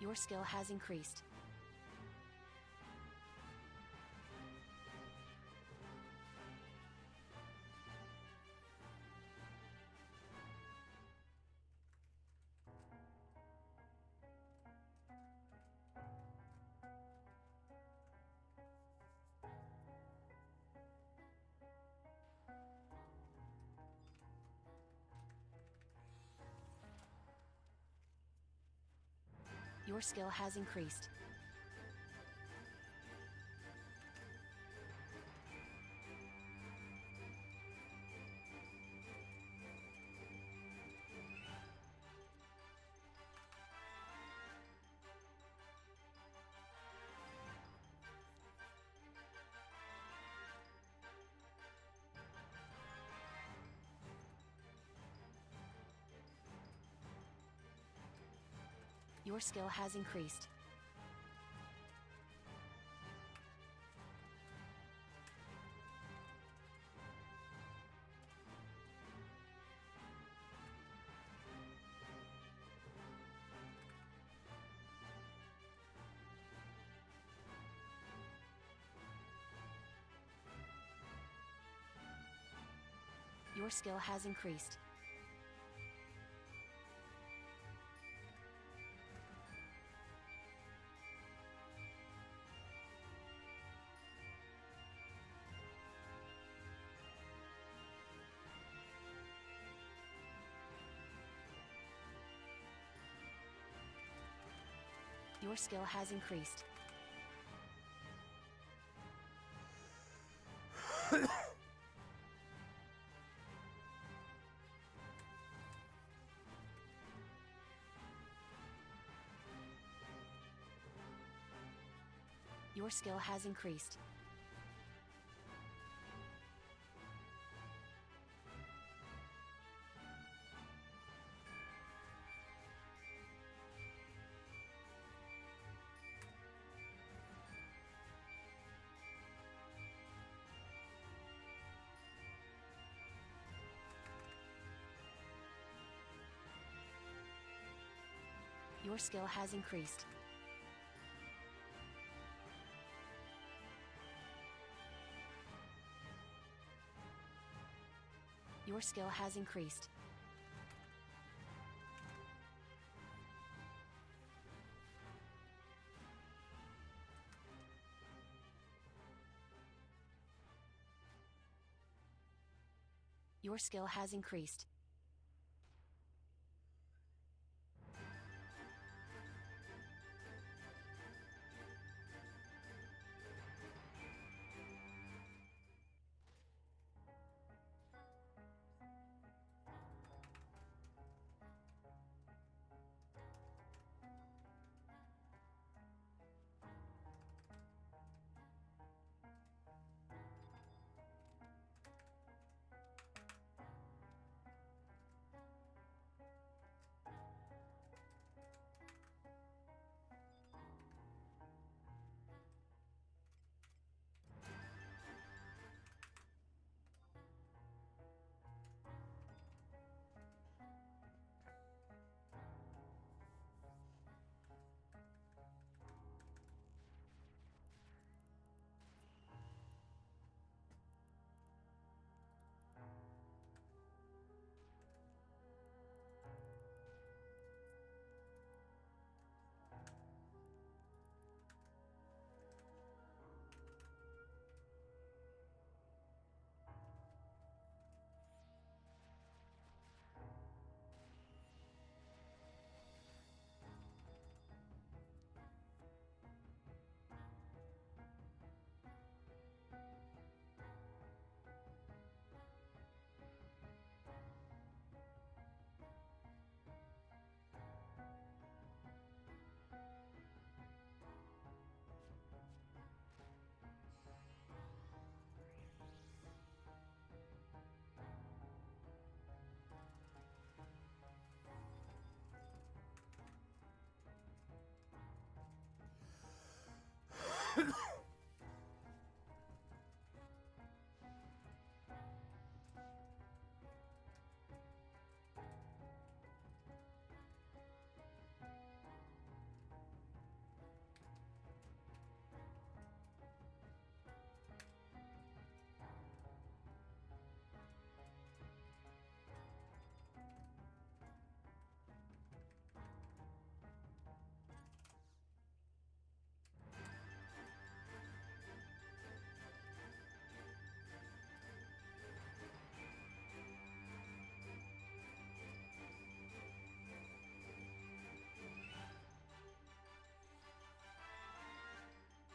Your skill has increased. Your skill has increased. Your skill has increased. Your skill has increased. Your skill has increased. Your skill has increased. Your skill has increased. Your skill has increased. Your skill has increased.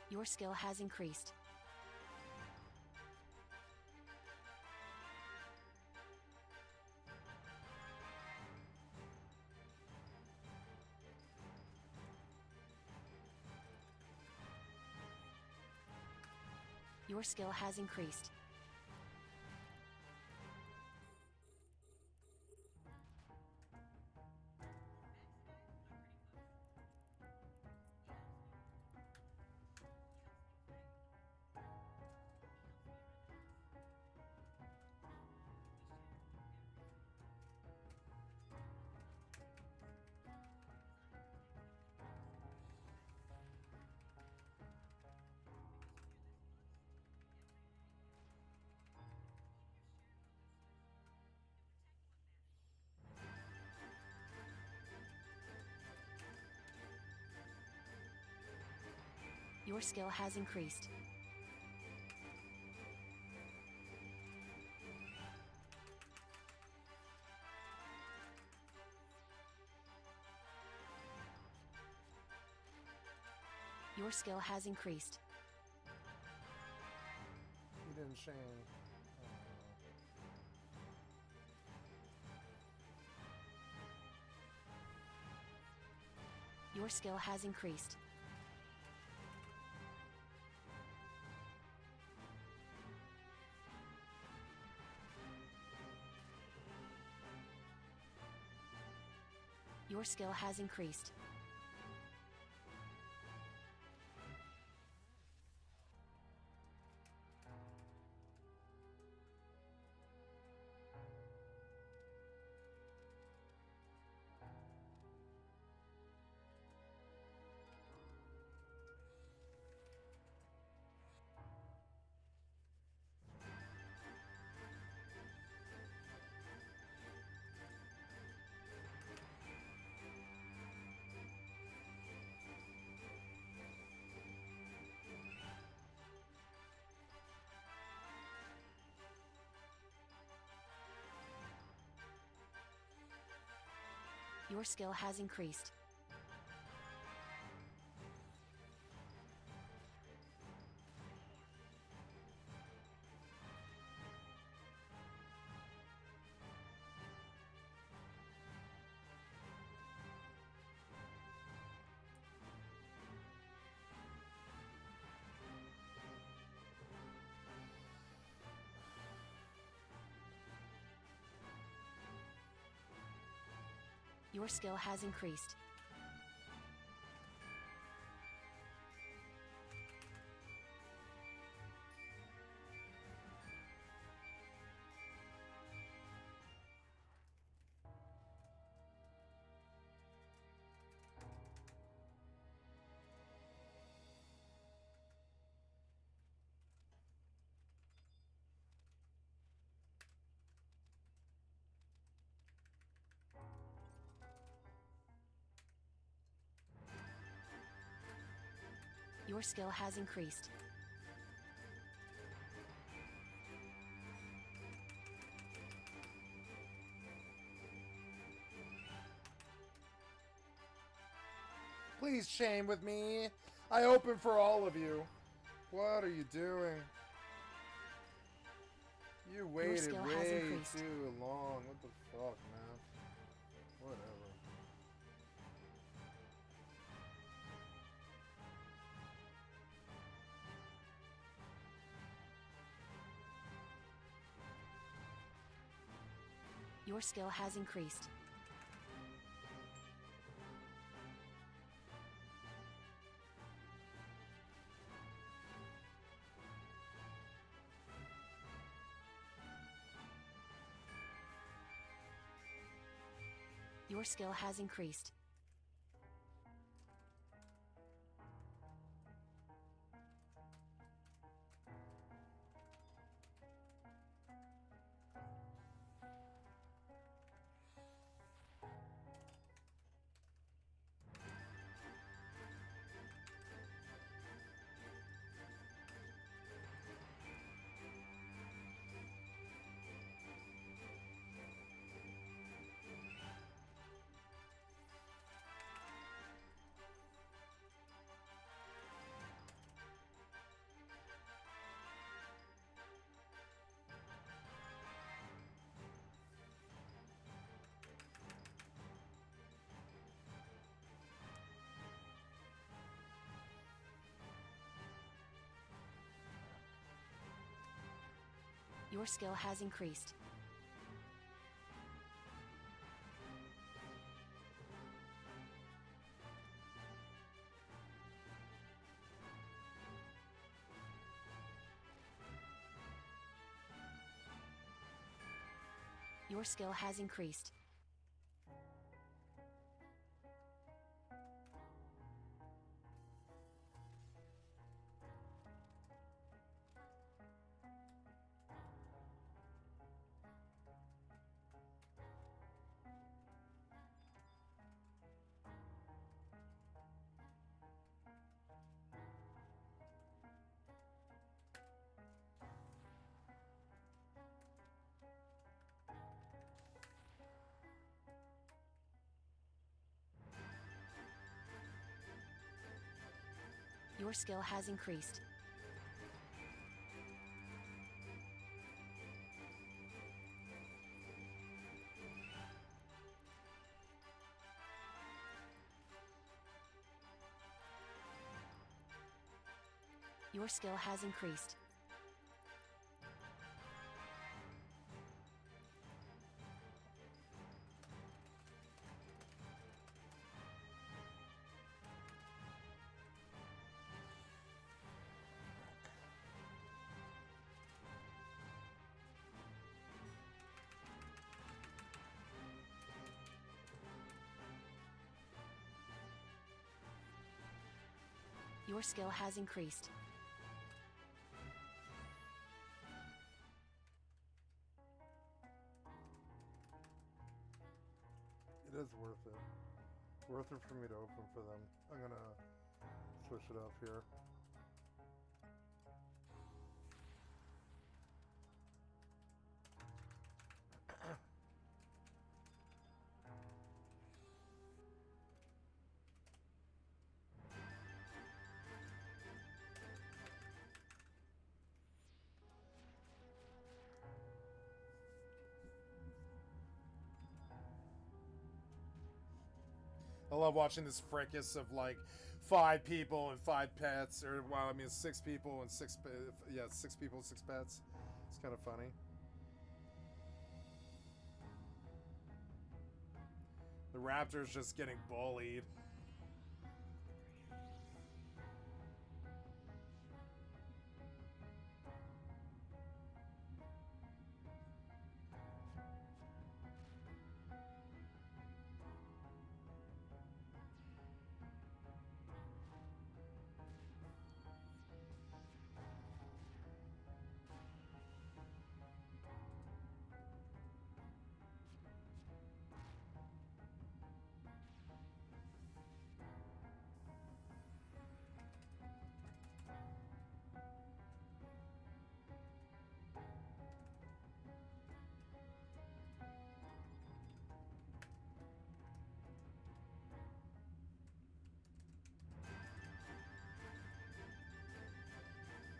Your skill has increased. Your skill has increased. Your skill has increased. Your skill has increased. You didn't, Shane. Your skill has increased. Your skill has increased. Your skill has increased. Your skill has increased. Your skill has increased. Please chain with me. I open for all of you. What are you doing? You waited skill has way increased. too long. What the fuck, man? Whatever. Your skill has increased. Your skill has increased. Your skill has increased. Your skill has increased. Your skill has increased. Your skill has increased. Your skill has increased. It is worth it. Worth it for me to open for them. I'm gonna switch it up here. I love watching this fracas of like 5 people and 5 pets, or well, I mean 6 people and 6 6 people, 6 pets. It's kind of funny. The raptor's just getting bullied.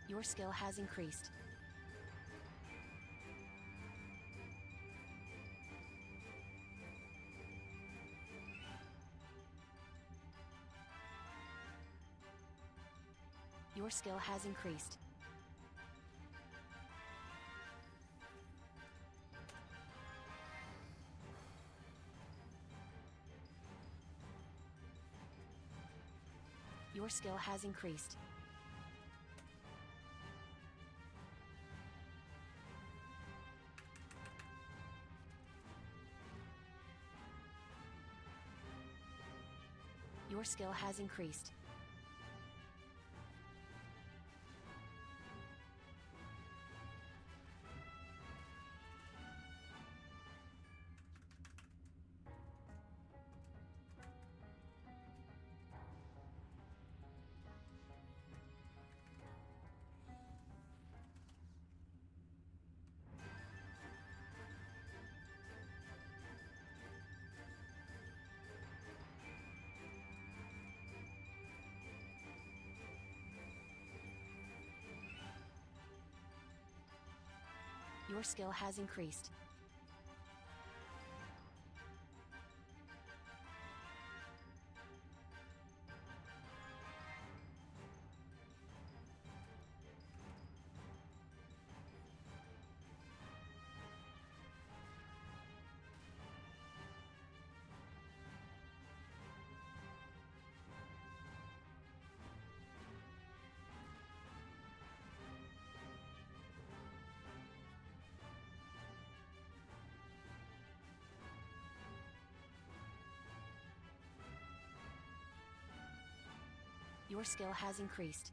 Your skill has increased. Your skill has increased. Your skill has increased. Your skill has increased. Your skill has increased. Your skill has increased.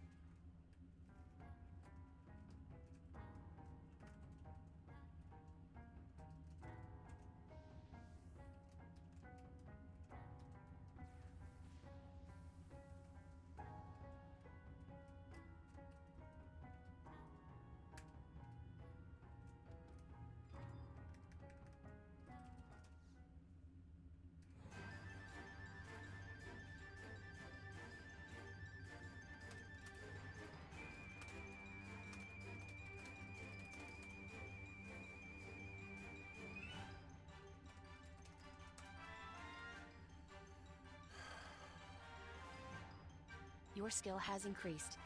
Your skill has increased.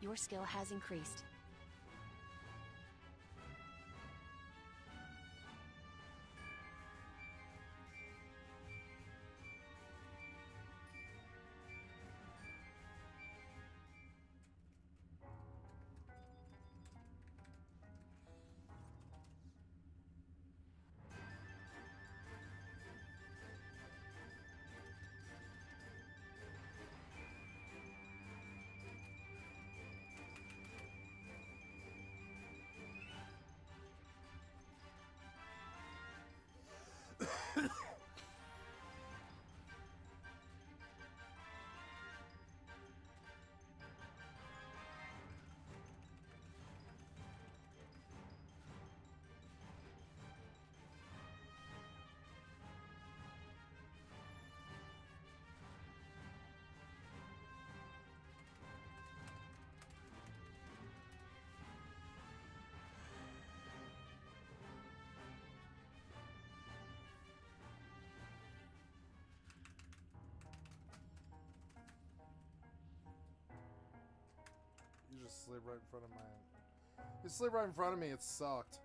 Your skill has increased. You just slid right in front of my... You slid right in front of me. It sucked.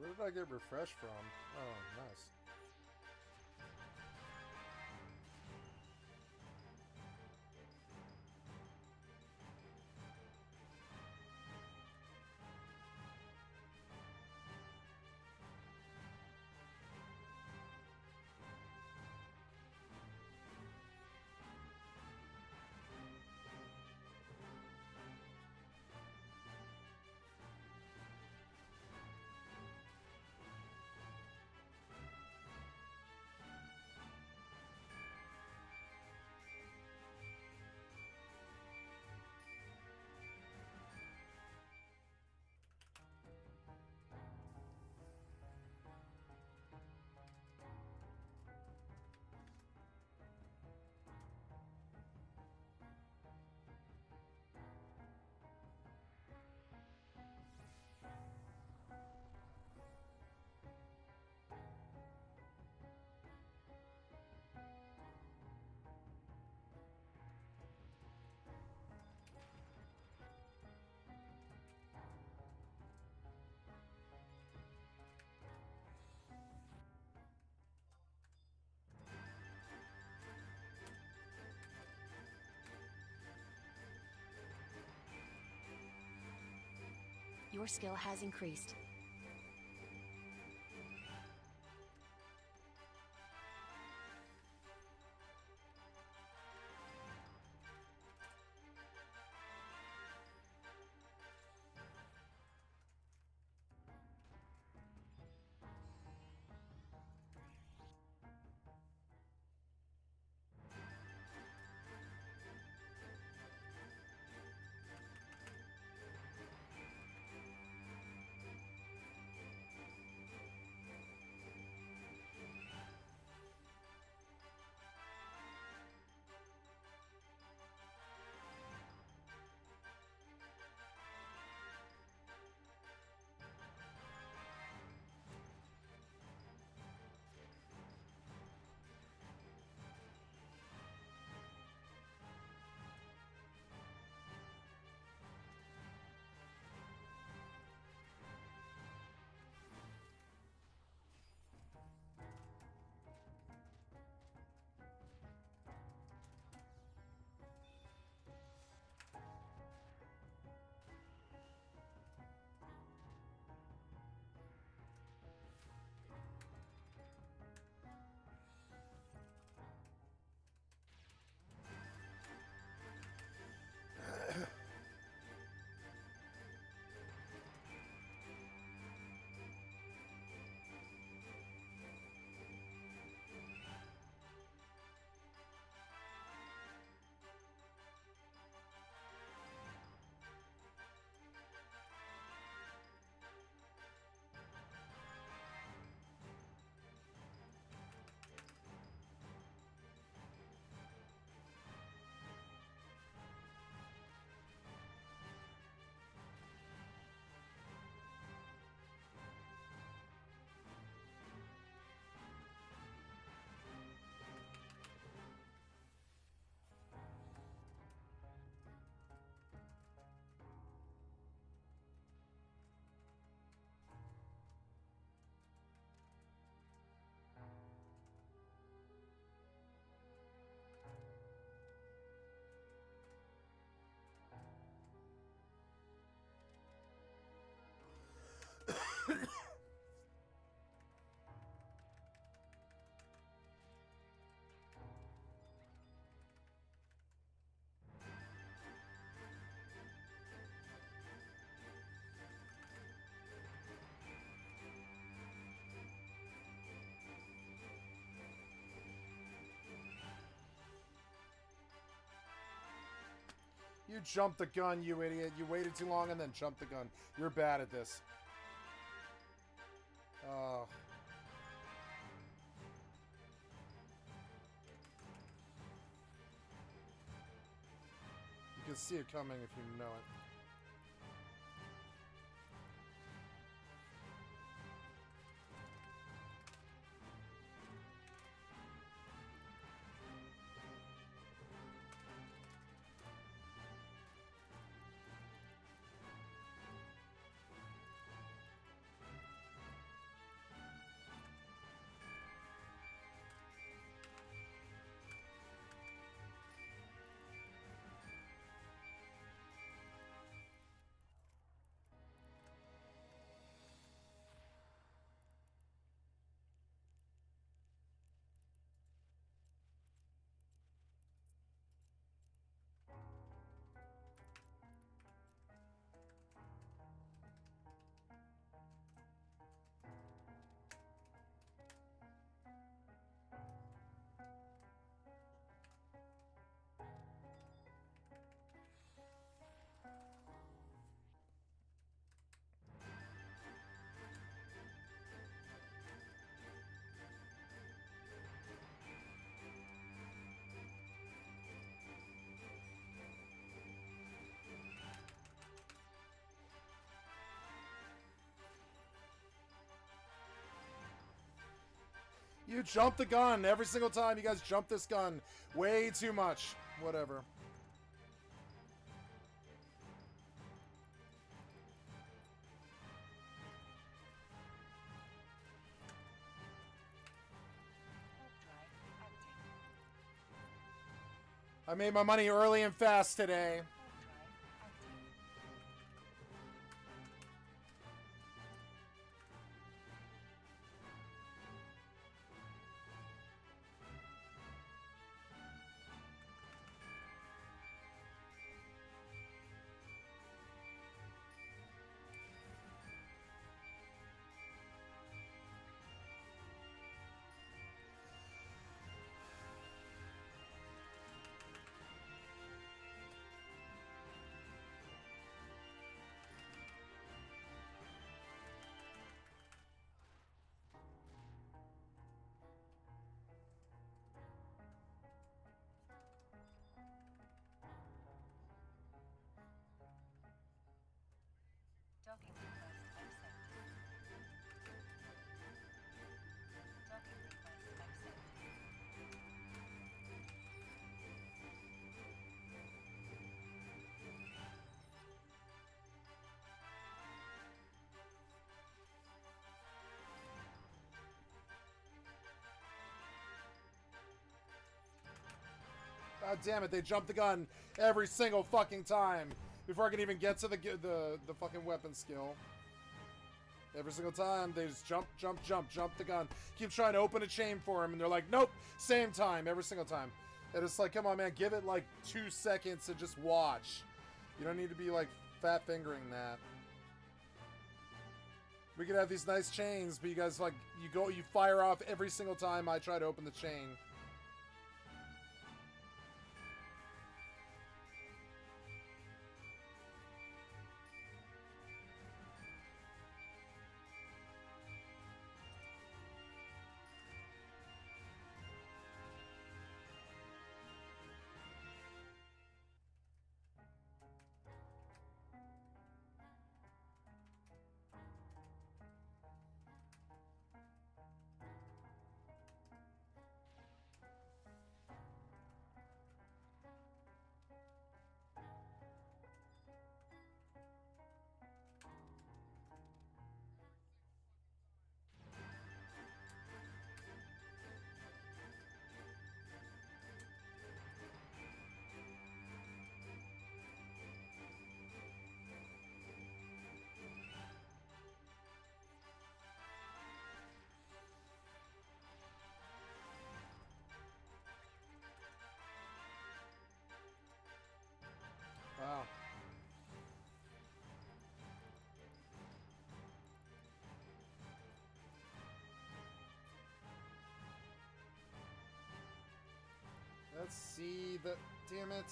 Where did I get refreshed from? Oh, nice. Your skill has increased. You jumped the gun, you idiot. You waited too long and then jumped the gun. You're bad at this. Oh. You can see it coming if you know it. You jump the gun every single time. You guys jump this gun way too much. Whatever. Warp drive active. I made my money early and fast today. Warp drive active. Docking request accepted. Docking request accepted. God damn it, they jump the gun every single fucking time before I can even get to the fucking weapon skill. Every single time, they just jump the gun. Keep trying to open a chain for him, and they're like, nope, same time, every single time. And it's like, come on, man, give it like 2 seconds to just watch. You don't need to be like fat fingering that. We could have these nice chains, but you guys like, you fire off every single time I try to open the chain. Wow. Let's see the... Damn it.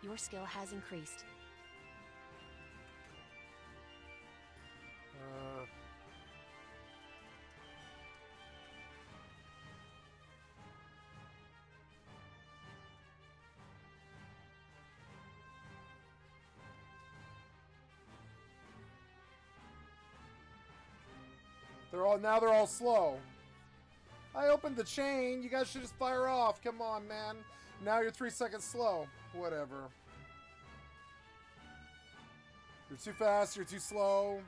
Your skill has increased. They're all slow. I opened the chain. You guys should just fire off. Come on, man. Now you're 3 seconds slow. Whatever. You're too fast. You're too slow.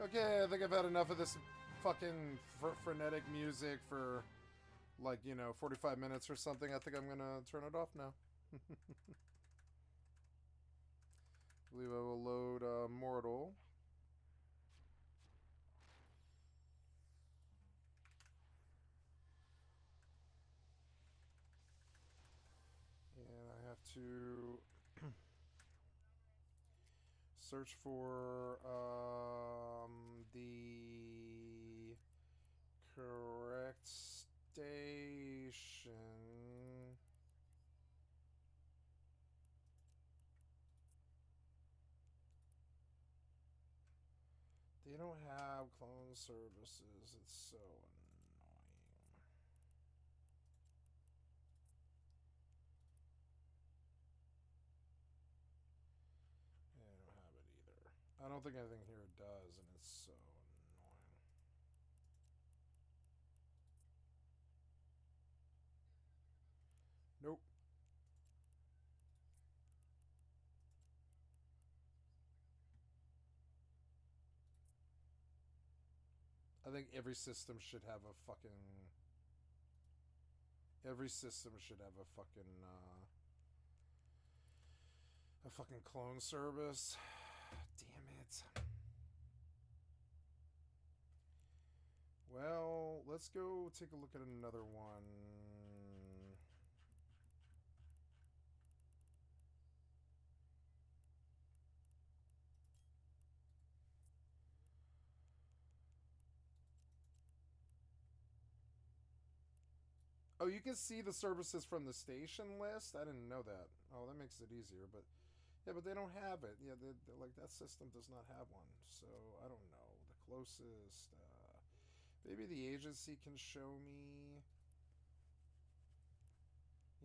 Okay, I think I've had enough of this fucking frenetic music for like, 45 minutes or something, I think I'm gonna turn it off now. I believe I will load Mortal. And I have to search for the correct station. They don't have clone services. It's so annoying. Yeah, I don't have it either. I don't think anything here does, and it's so annoying. Nope. I think every system should have a fucking... Every system should have a fucking clone service. Damn it. Well, let's go take a look at another one. Oh, you can see the services from the station list? I didn't know that. Oh, that makes it easier, but... Yeah, but they don't have it. Yeah, they're like, that system does not have one. So, I don't know. The closest... maybe the agency can show me...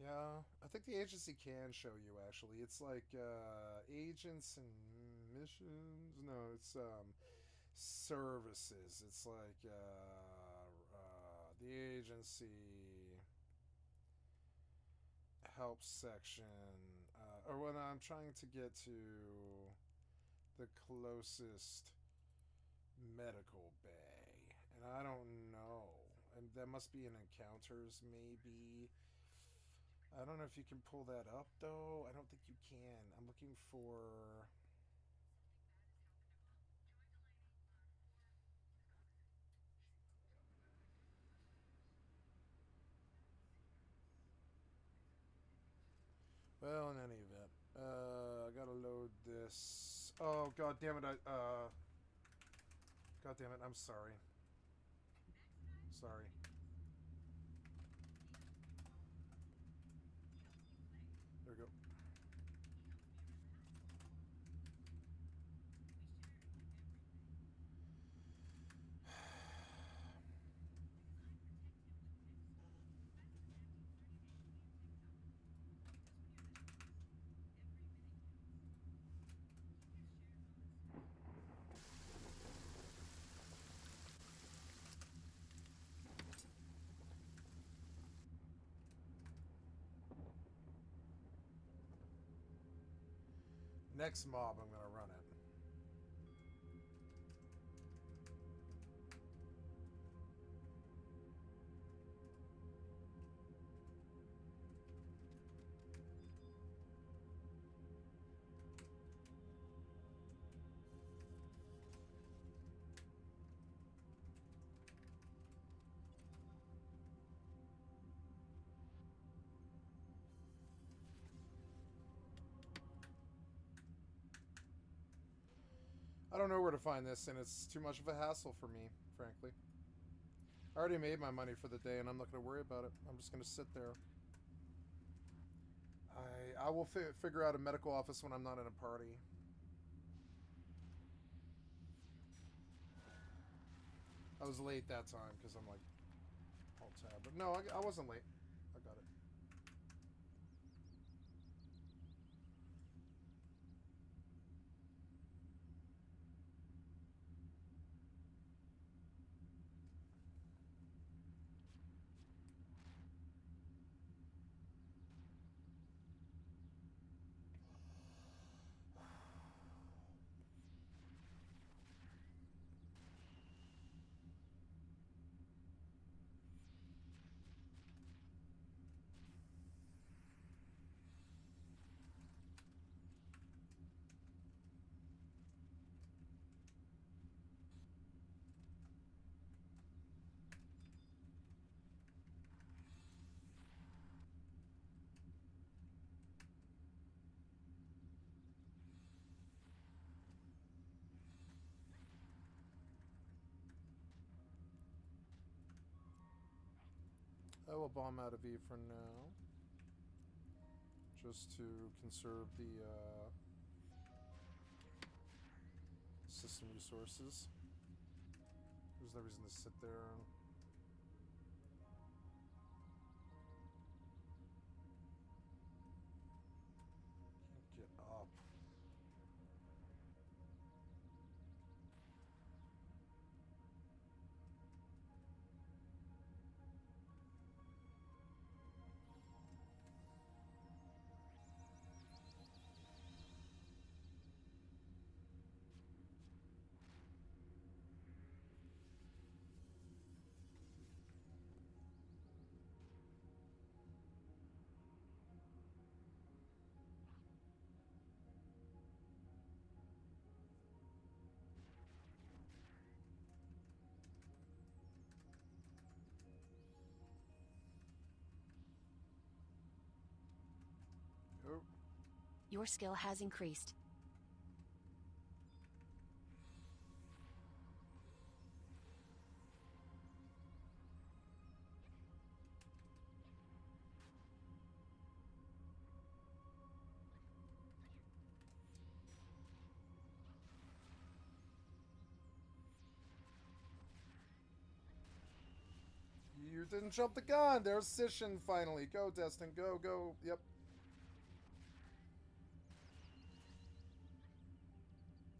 Yeah, I think the agency can show you, actually. It's like, agents and missions? No, it's, services. It's like, the agency... help section, or when I'm trying to get to the closest medical bay, and I don't know, and that must be in encounters, maybe. I don't know if you can pull that up, though. I don't think you can. I'm looking for... Well, in any event, I gotta load this. Oh, god damn it! God damn it! I'm sorry. Sorry. There we go. Next mob, I'm gonna run it. I don't know where to find this, and it's too much of a hassle for me, frankly. I already made my money for the day, and I'm not going to worry about it. I'm just going to sit there. I will figure out a medical office when I'm not in a party. I was late that time, because I'm like, all tab. But no, I wasn't late. I got it. I will bomb out of EvE for now. Just to conserve the system resources. There's no reason to sit there. Get up. Oh. Your skill has increased. You didn't jump the gun. There's Sishin finally. Go, Destin. Go, go. Yep.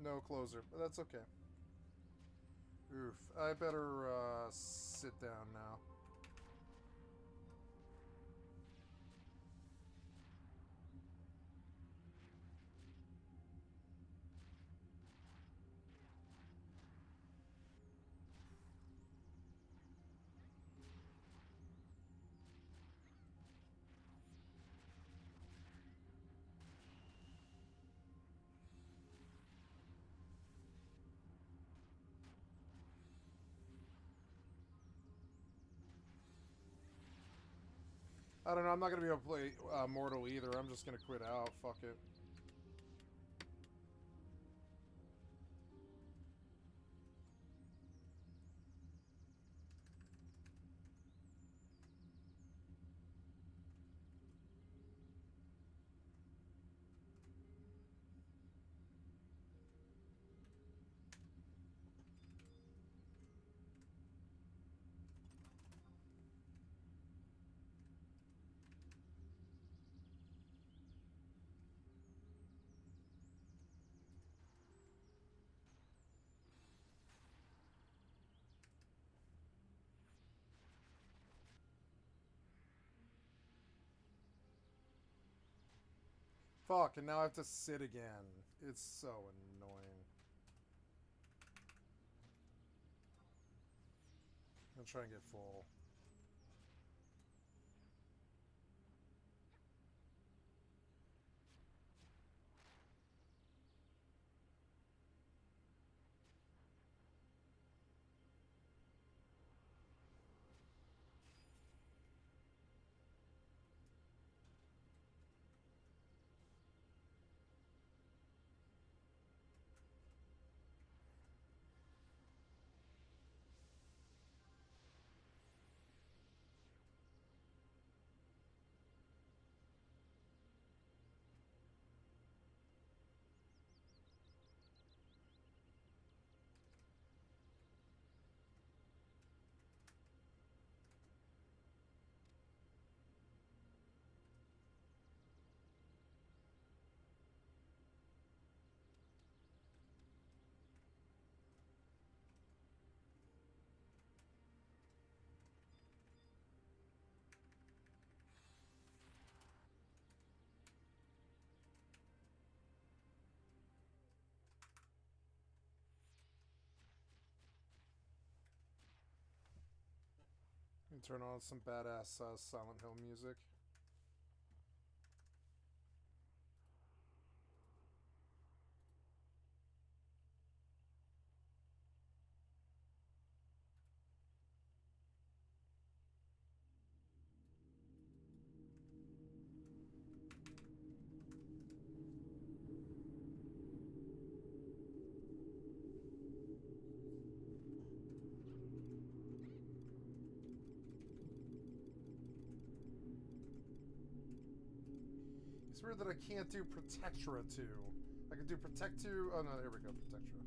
No closer, but that's okay. Oof. I better sit down now. I don't know. I'm not going to be able to play Mortal either. I'm just going to quit out. Fuck it. Fuck, and now I have to sit again. It's so annoying. I'm gonna try and get full. And turn on some badass Silent Hill music. It's weird that I can't do Protectora 2. I can do Protect 2. Oh no, there we go, Protectora.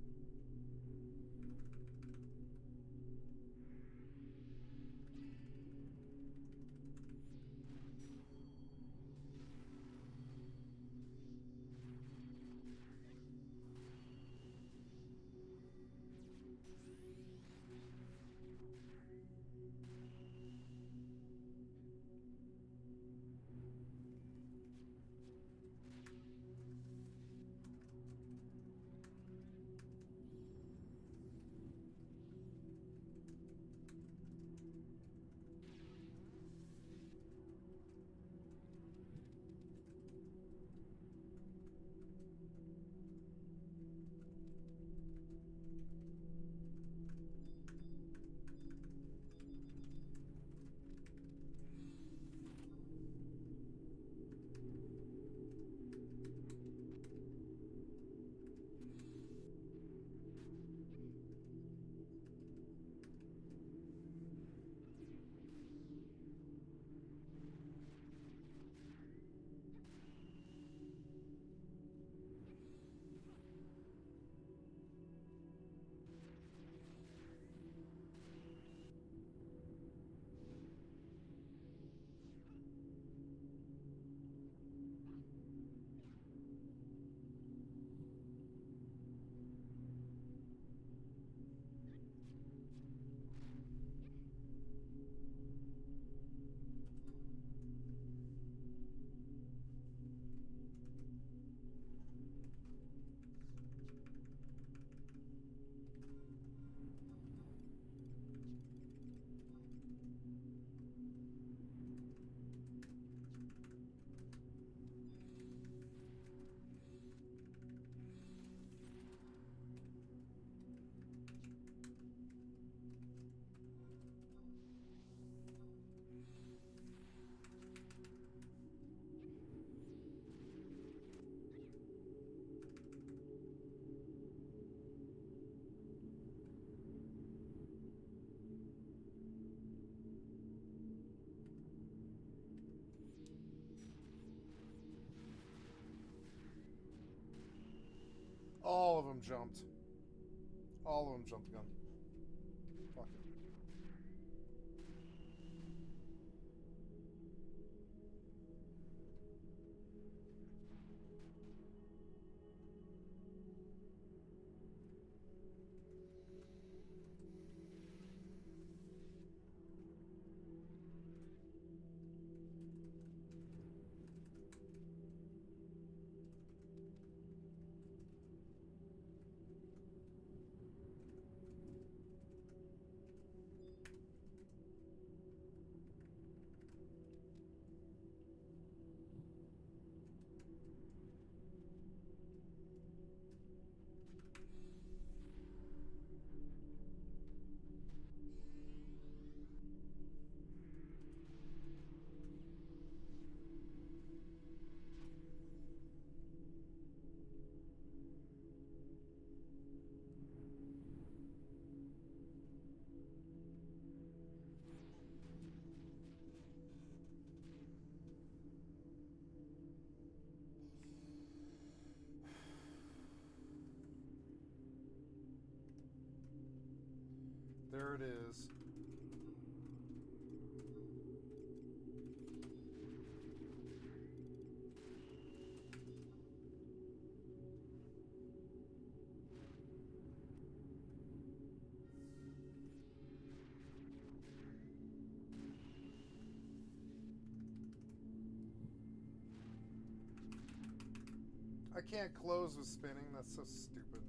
All of them jumped. All of them jumped again. Fuck it. There it is. I can't close with spinning. That's so stupid.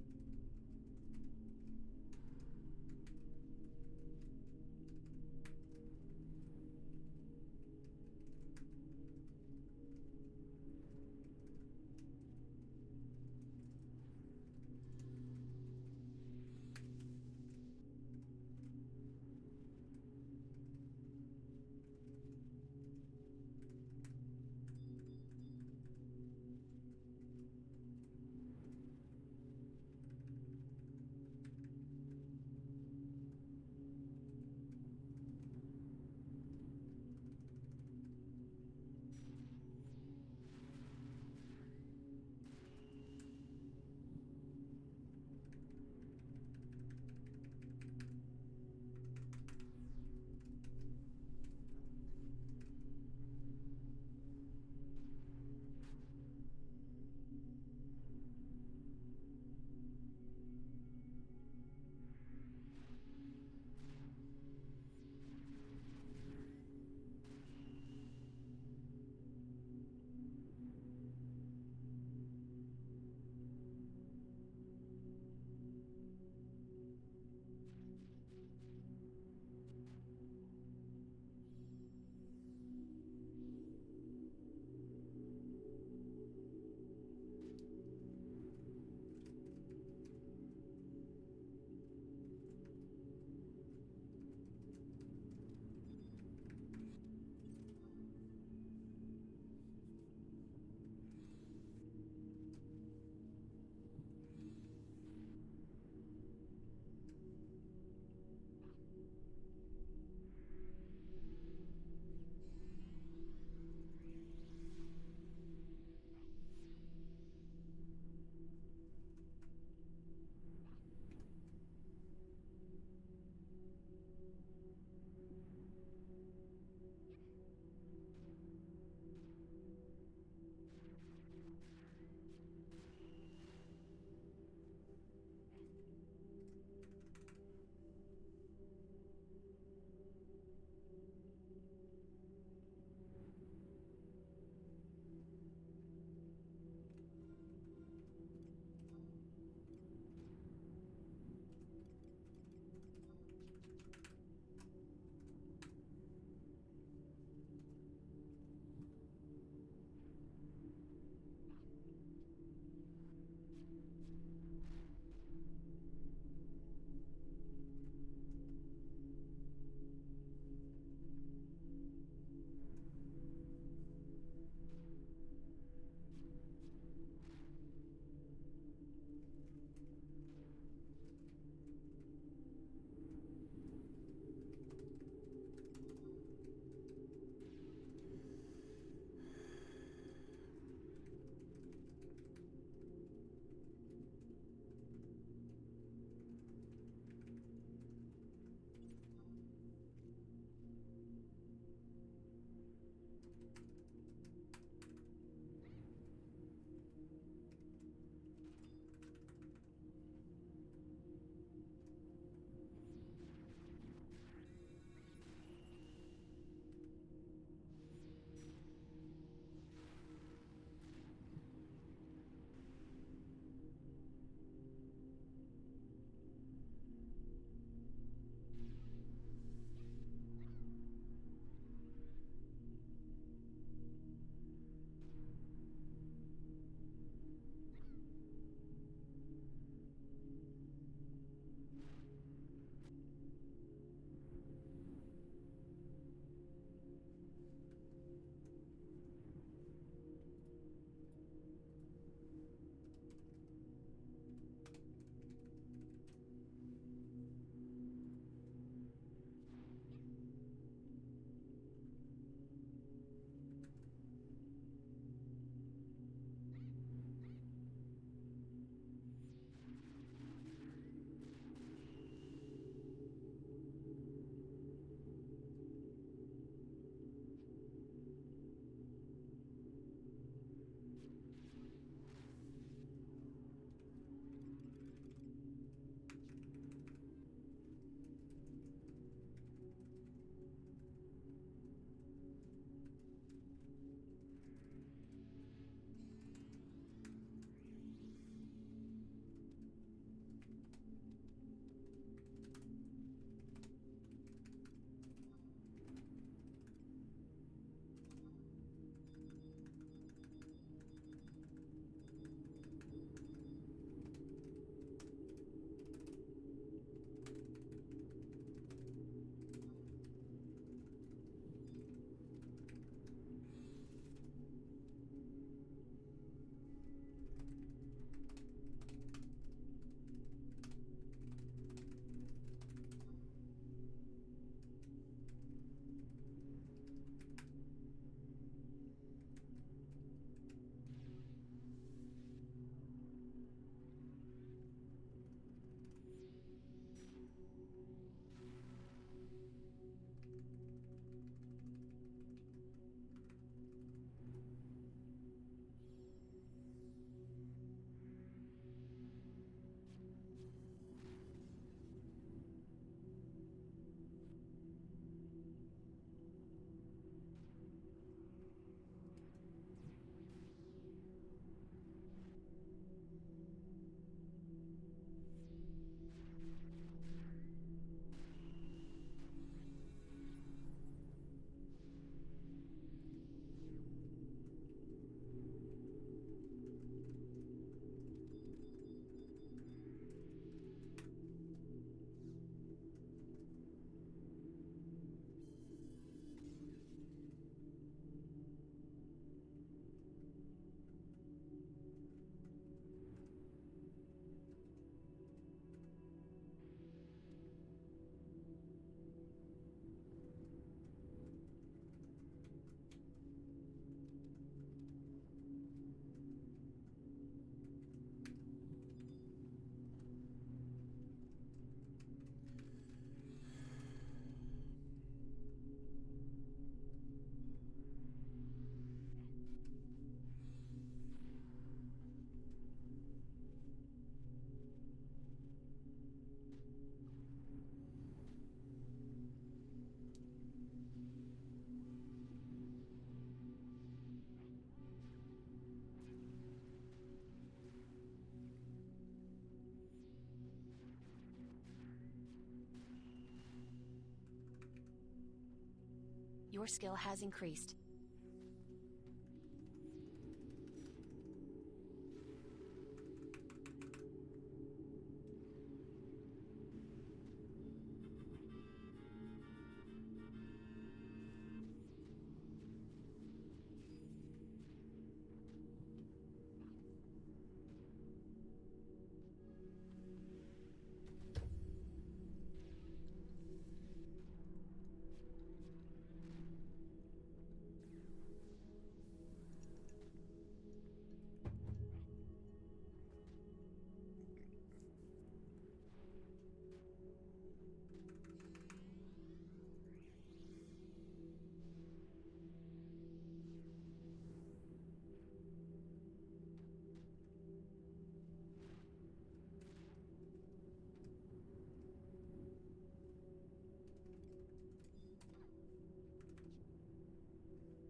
Your skill has increased.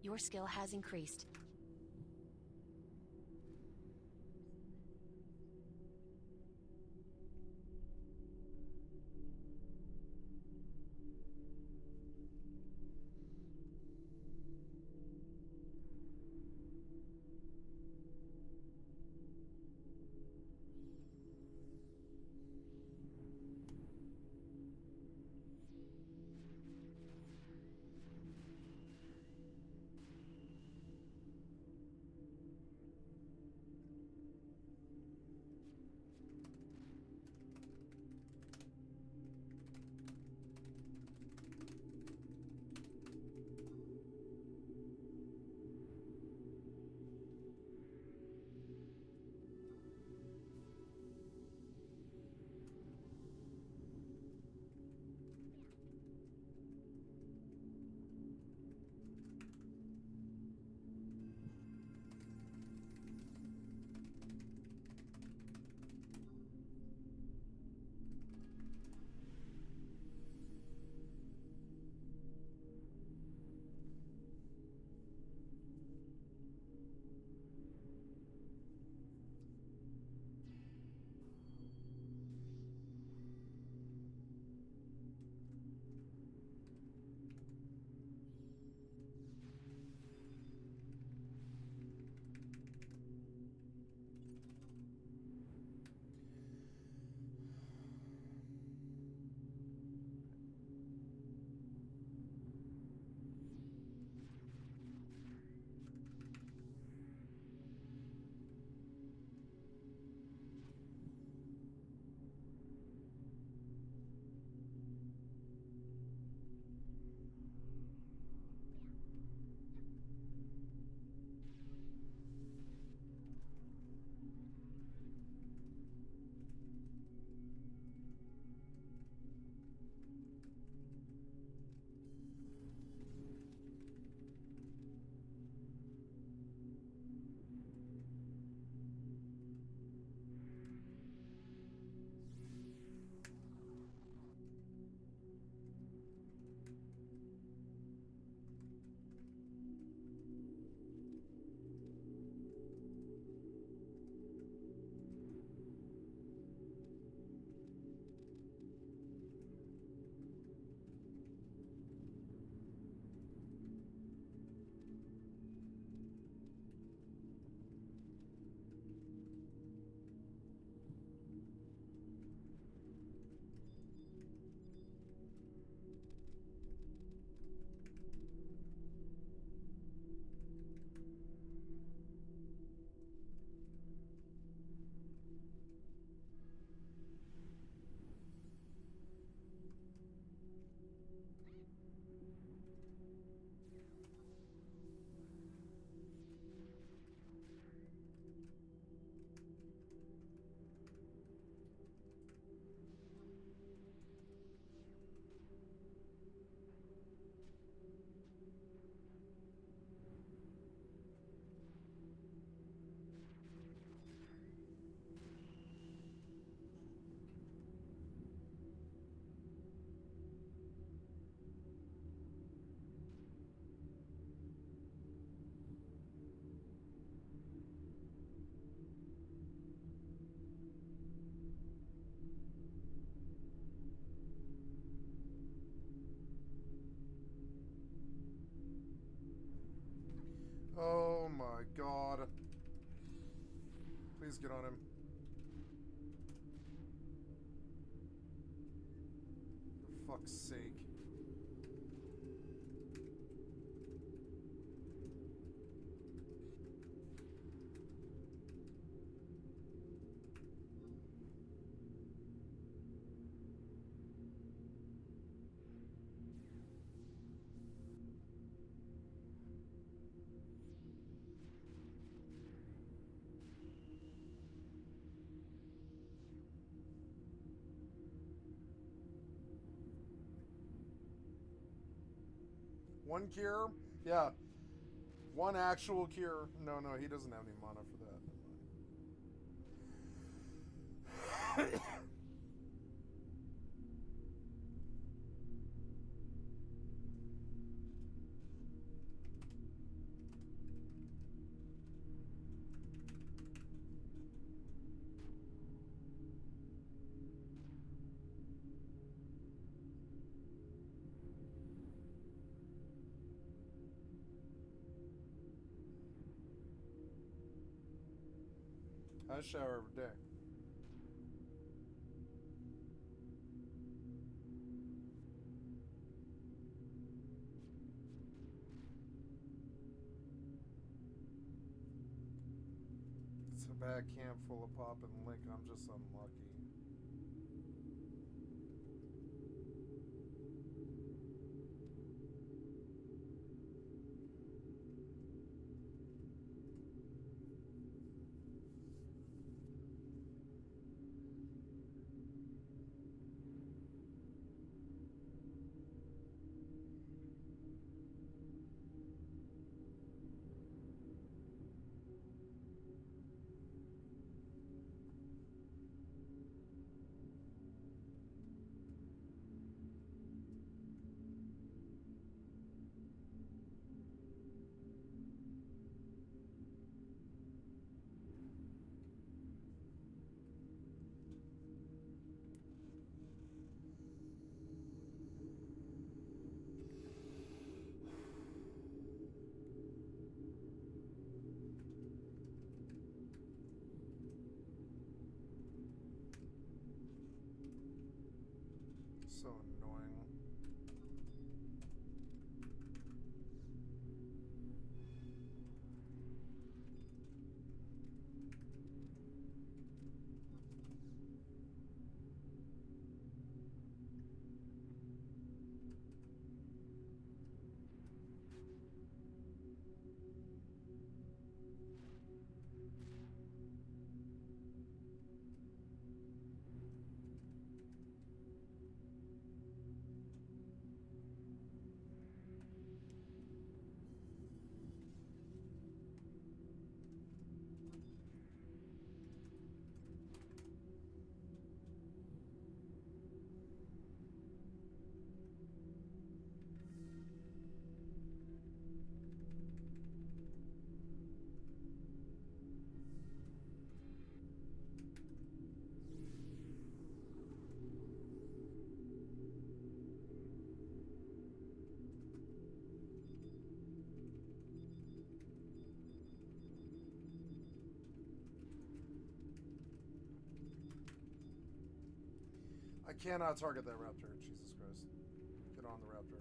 Your skill has increased. Please get on him. For fuck's sake. One cure? Yeah. One actual cure. No, he doesn't have any mana for that. I shower every day. It's a bad camp full of pop and lick. I'm just unlucky. So annoying. I cannot target that raptor. Jesus Christ. Get on the raptor.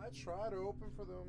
I try to open for them.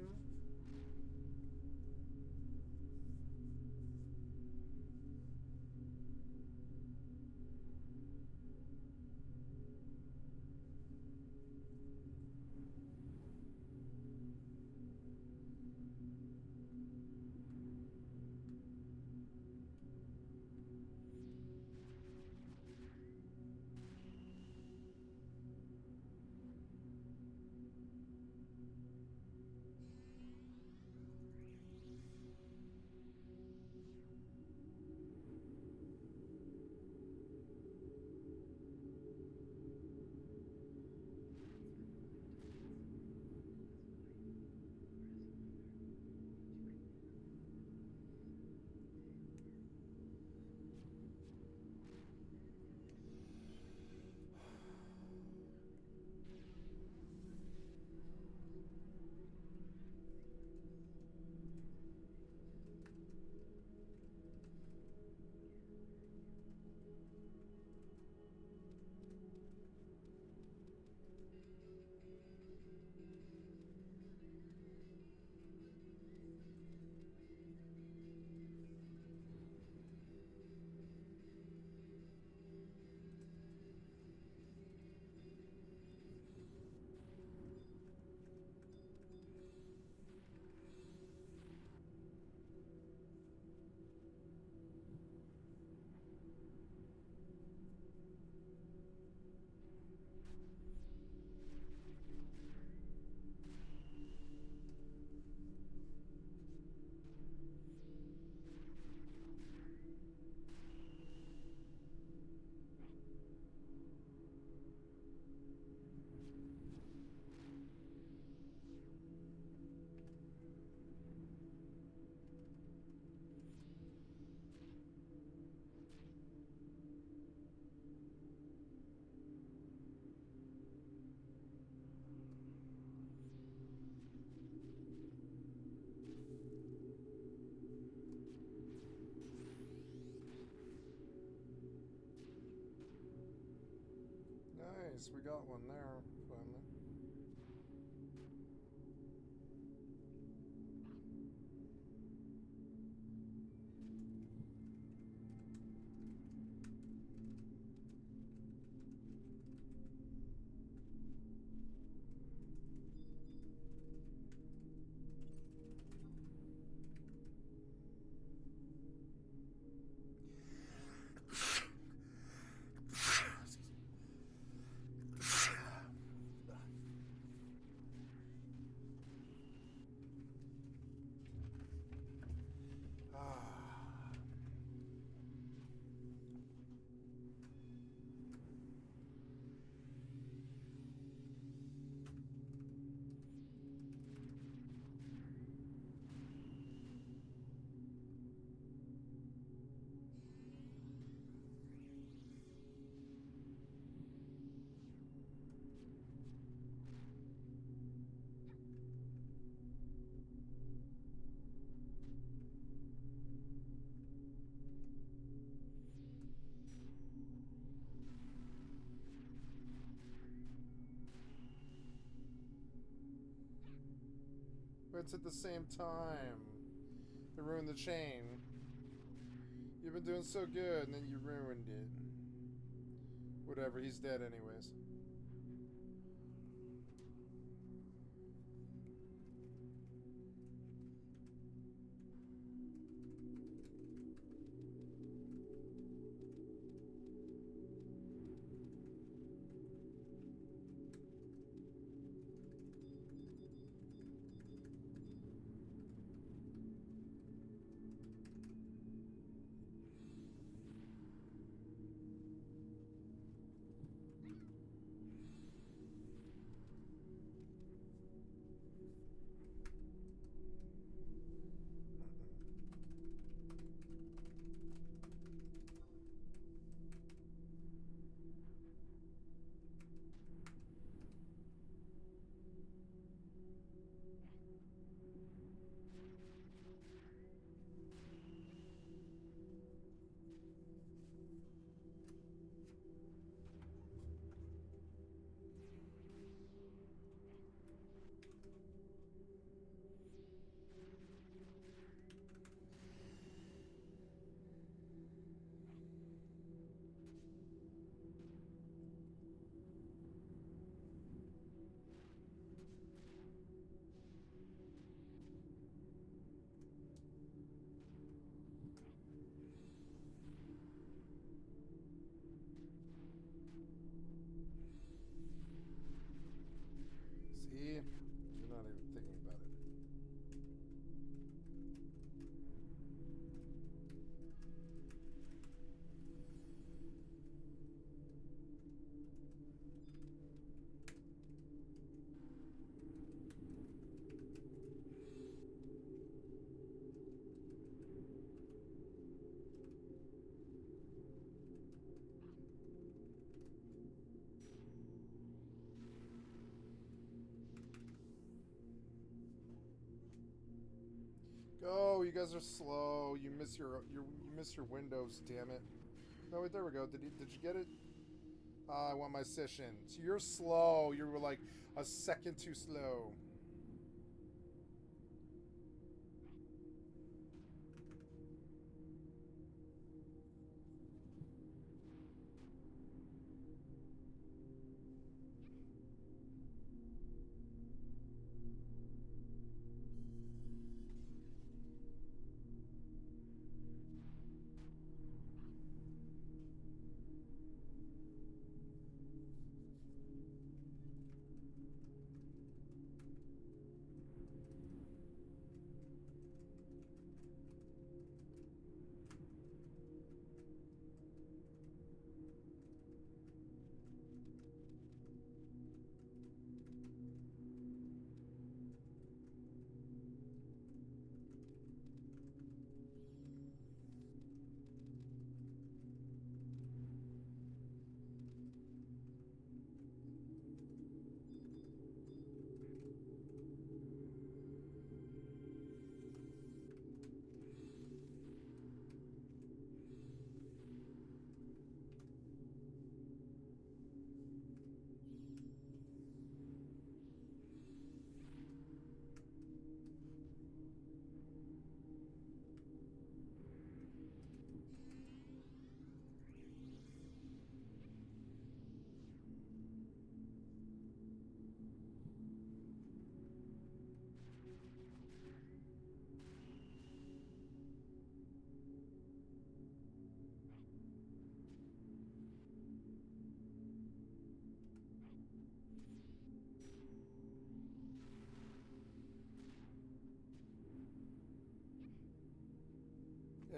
least we got one there, finally. But it's at the same time. They ruined the chain. You've been doing so good, and then you ruined it. Whatever, he's dead anyways. See? You're not even thinking about it. Go, you guys are slow. You miss your windows, damn it. No, wait, there we go. Did you get it? I want my session. So you're slow. You were like a second too slow.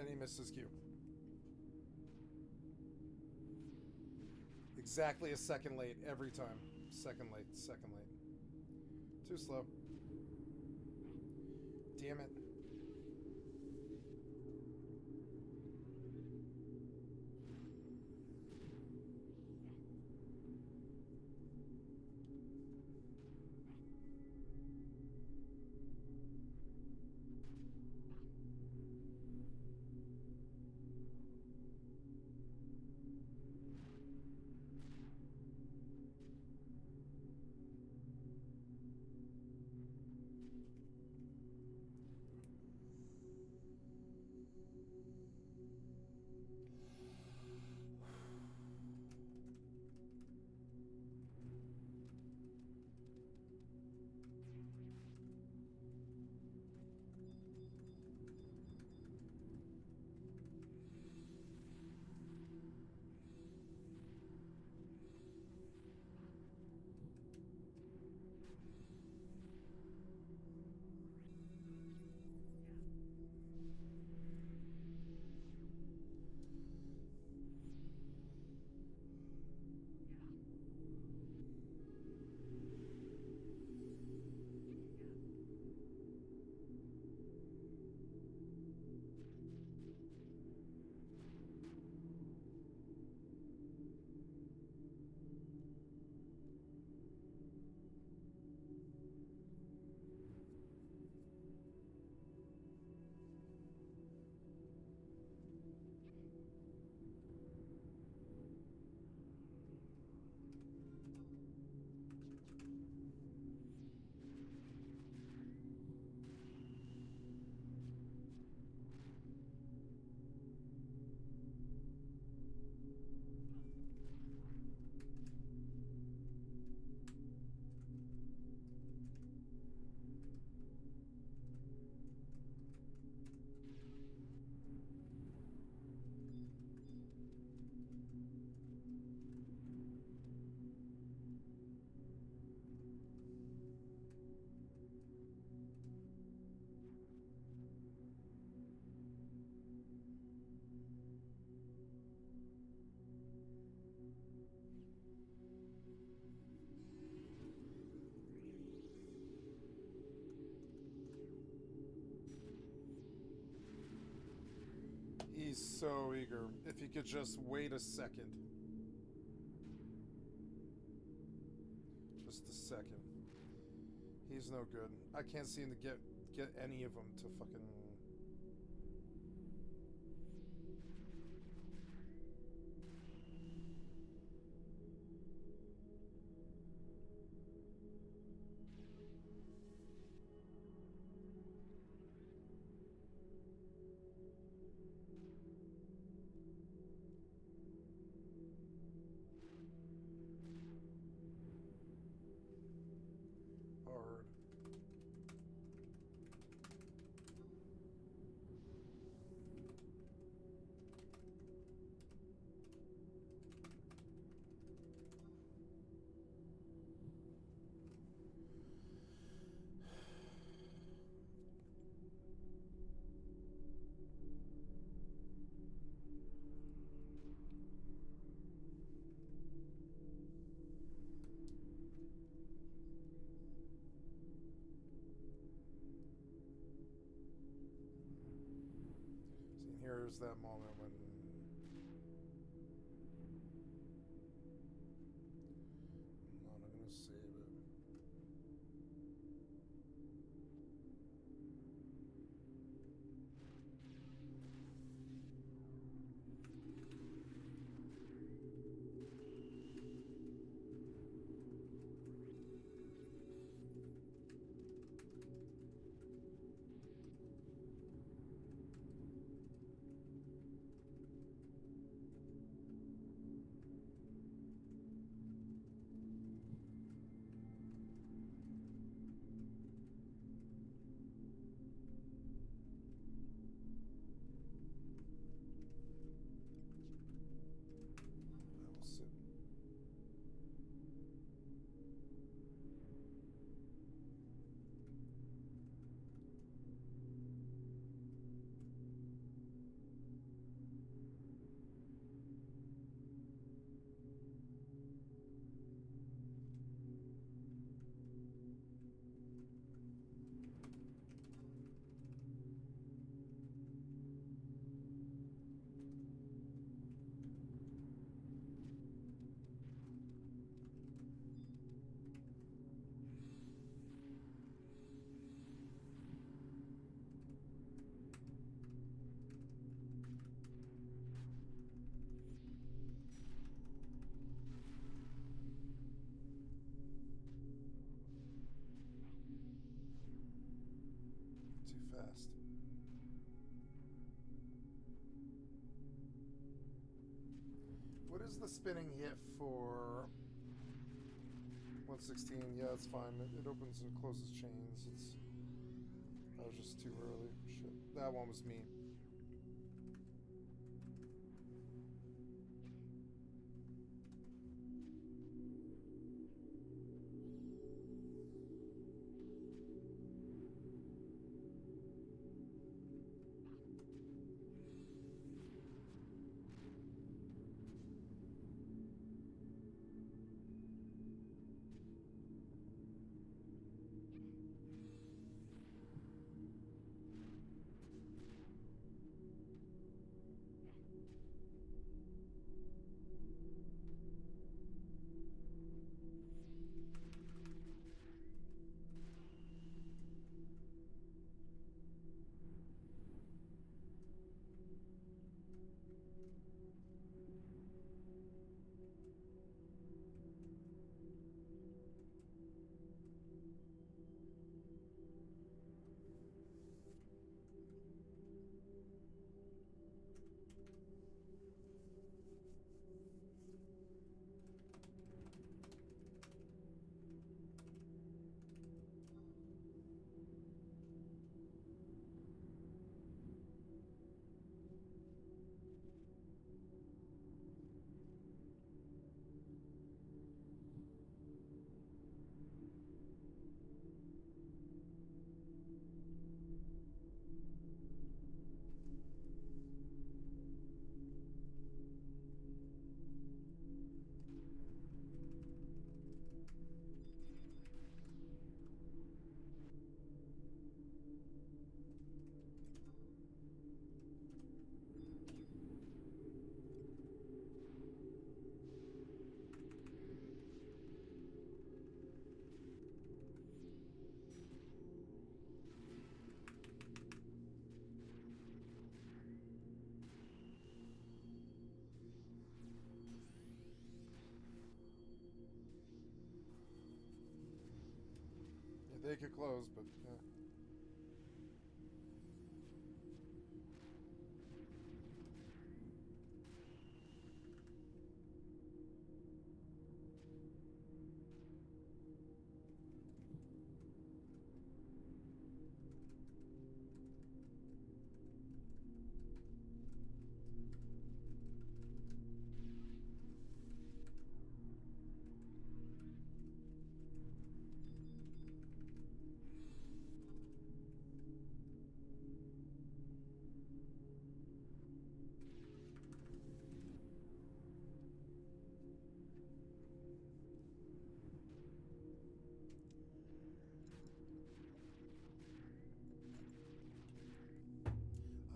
And he missed his cue. Exactly a second late every time. Second late, second late. Too slow. Damn it. He's so eager. If he could just wait a second. Just a second. He's no good. I can't seem to get any of them to fucking... hard. See, here's that moment when... I'm not gonna save it. What is the spinning hit for 116? Yeah, it's fine. It opens and closes chains. That was just too early. Shit. That one was me. Yeah, they could close, but yeah.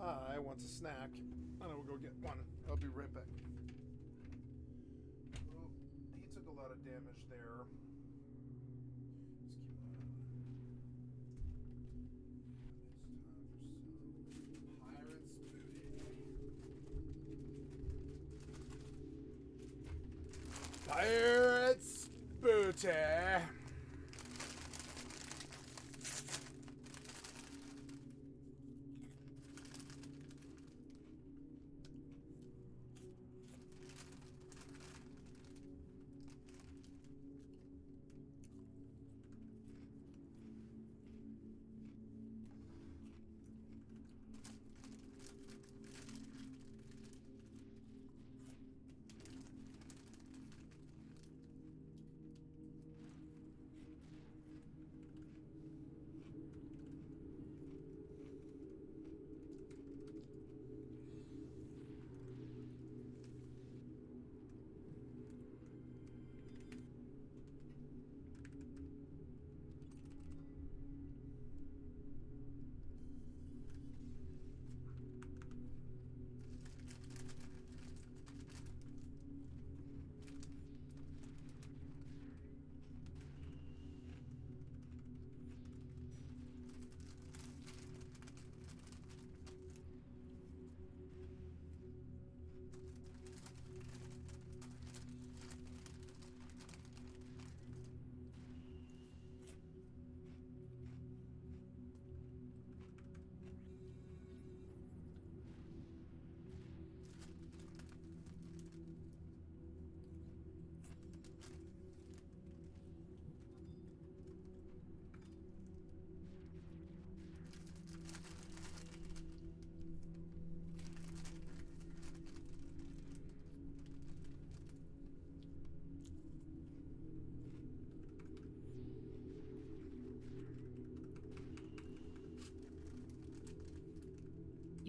I want a snack, and I will go get one. I'll be right back. Oh, he took a lot of damage there. Just keep an eye on it. It's time for some Pirate's Booty.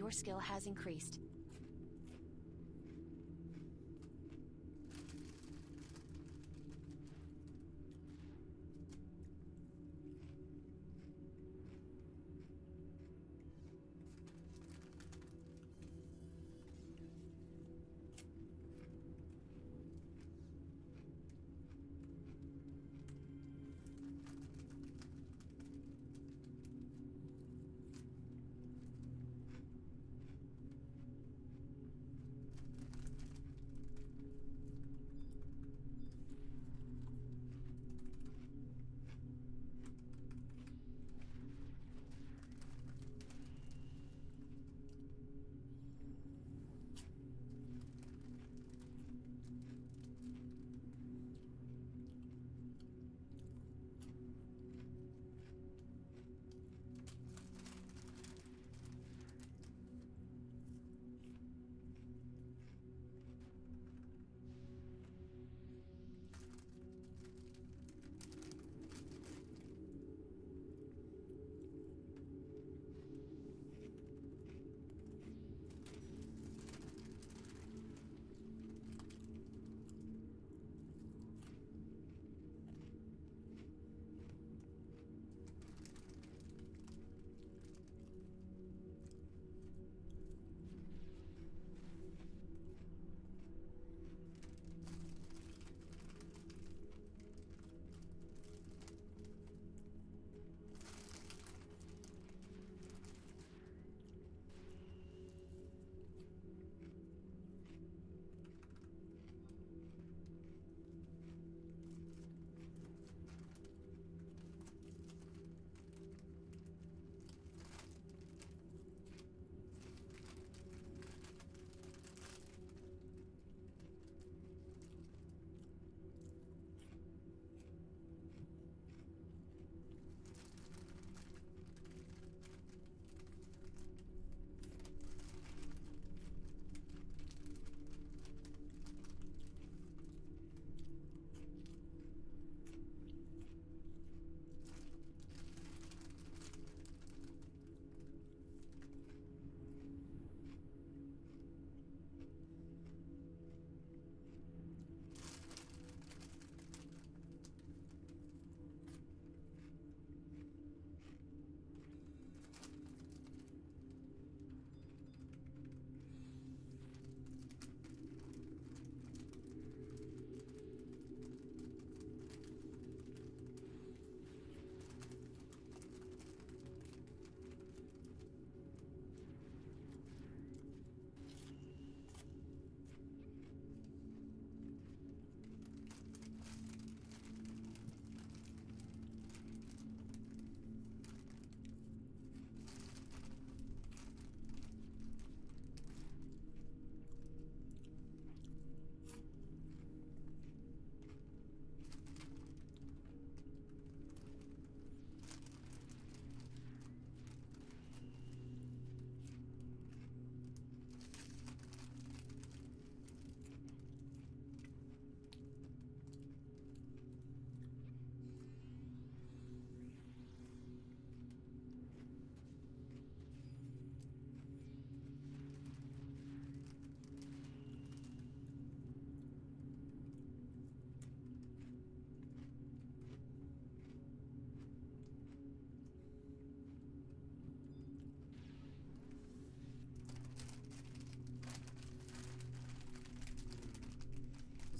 Your skill has increased.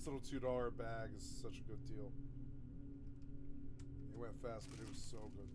Little $2 bag is such a good deal. It went fast, but it was so good.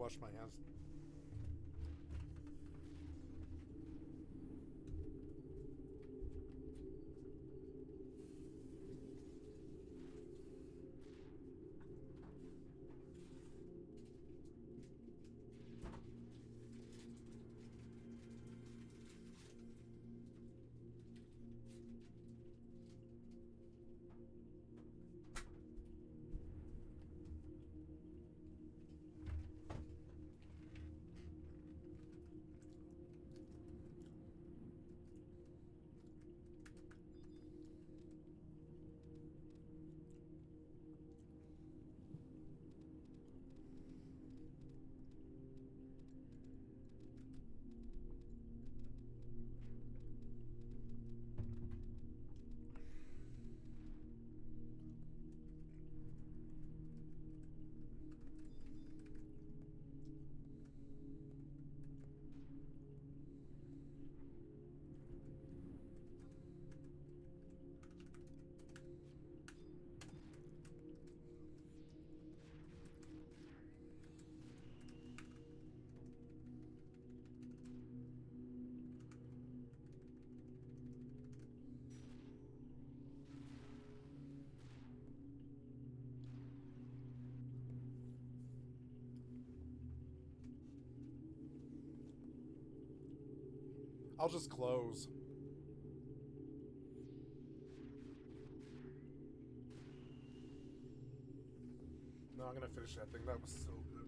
wash my hands. I'll just close. No, I'm gonna finish that thing. That was so good.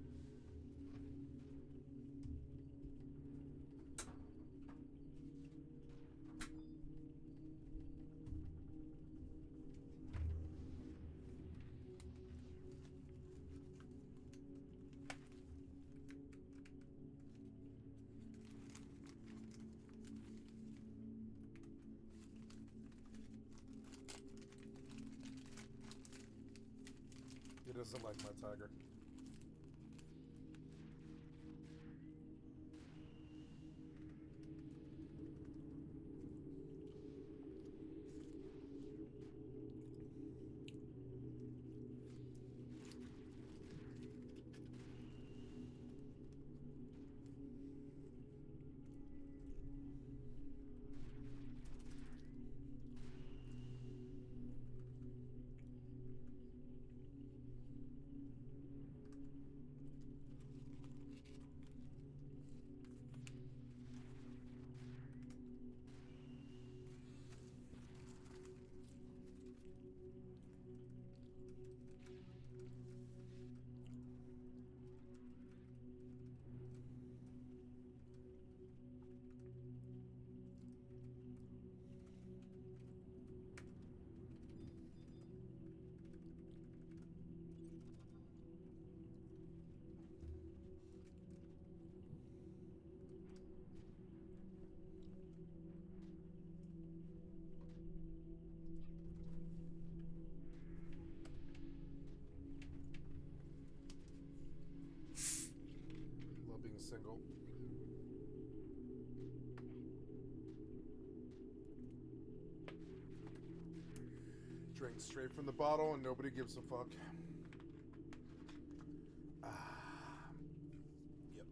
He doesn't like my tiger. Love being single. Drink straight from the bottle and nobody gives a fuck. Yep.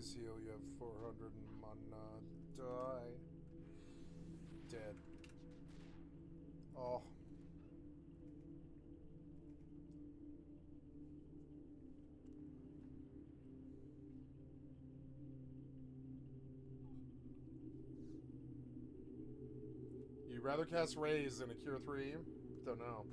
Please heal. You have 400 mana. Die. Dead. Oh. You'd rather cast Raise than a Cure 3? Don't know.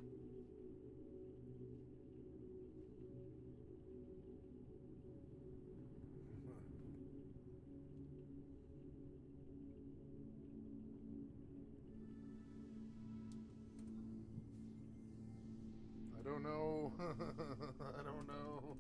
I don't know. I don't know.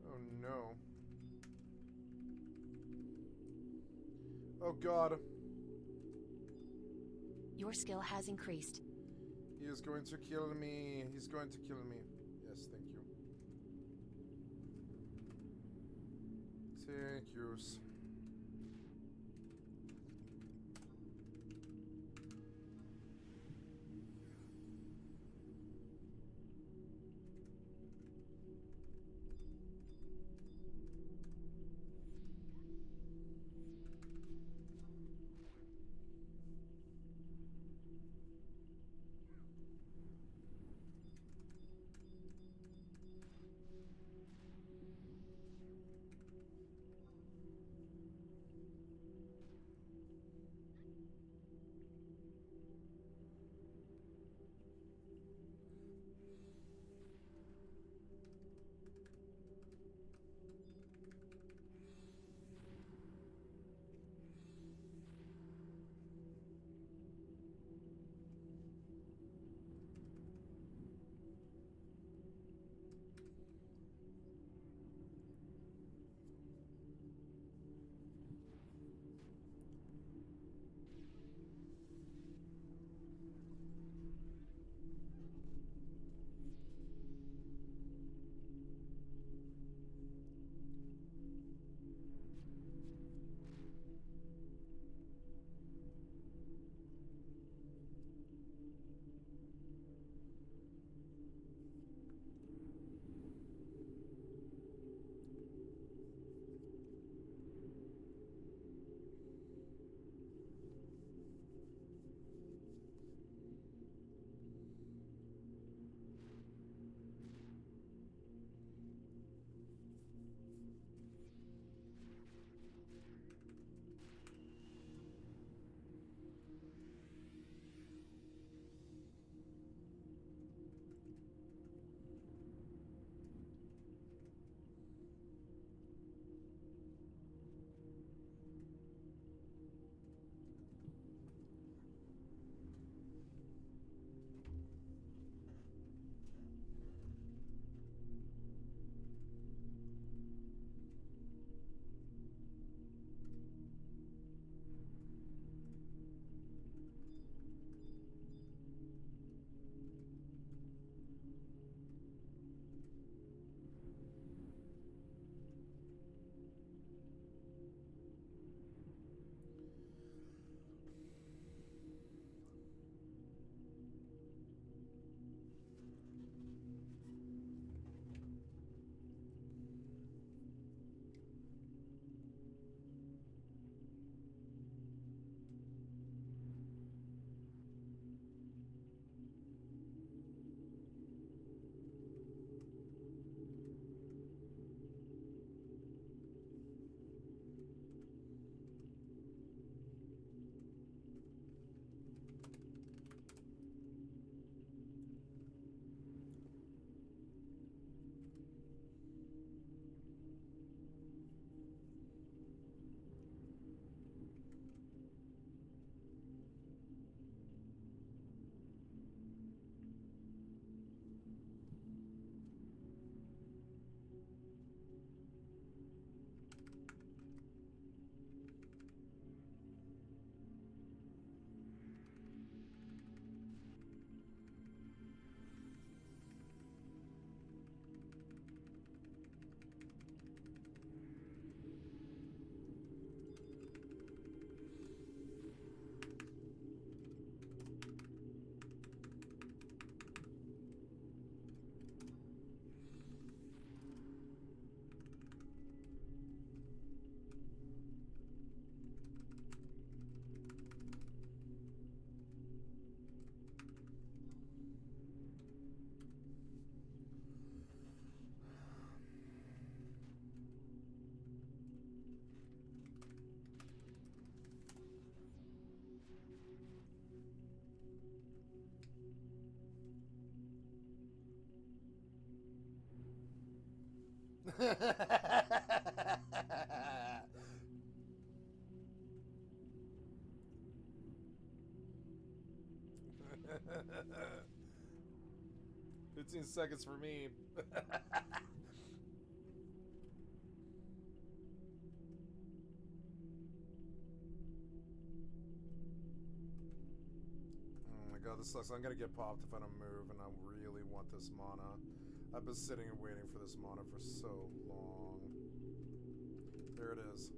Oh no. Oh god. Your skill has increased. He is going to kill me. He's going to kill me. Yes, thank you. Thank yous. "15 seconds for me." Oh my god, this sucks. I'm gonna get popped if I don't move, and I really want this mana. I've been sitting and waiting for this mana for so long. There it is.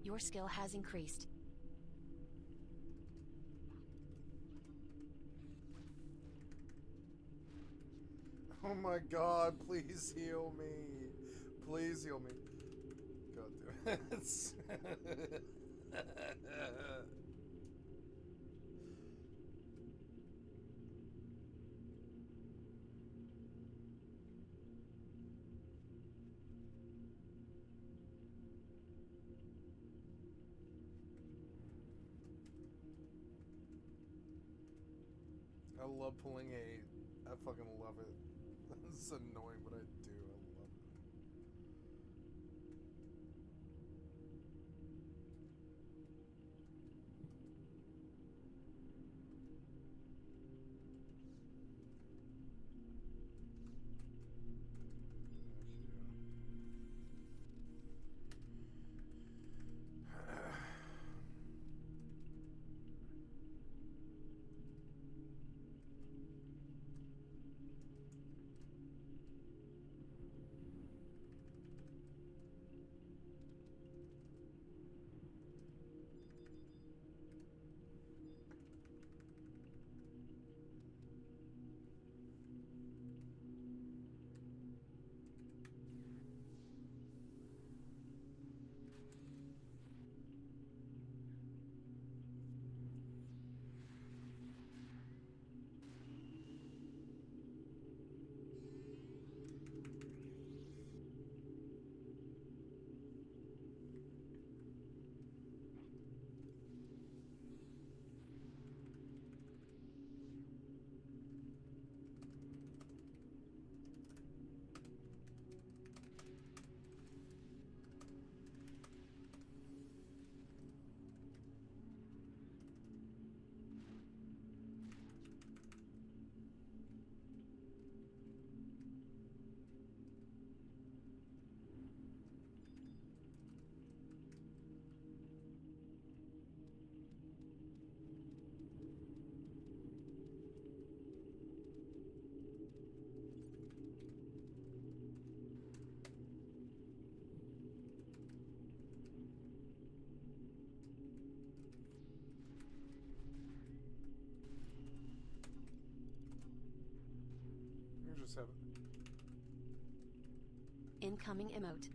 Your skill has increased. Oh my god, please heal me. Please heal me. God damn it. I love pulling 8. I fucking love it. It's annoying, but I do. I love it. You just have it. Incoming emote.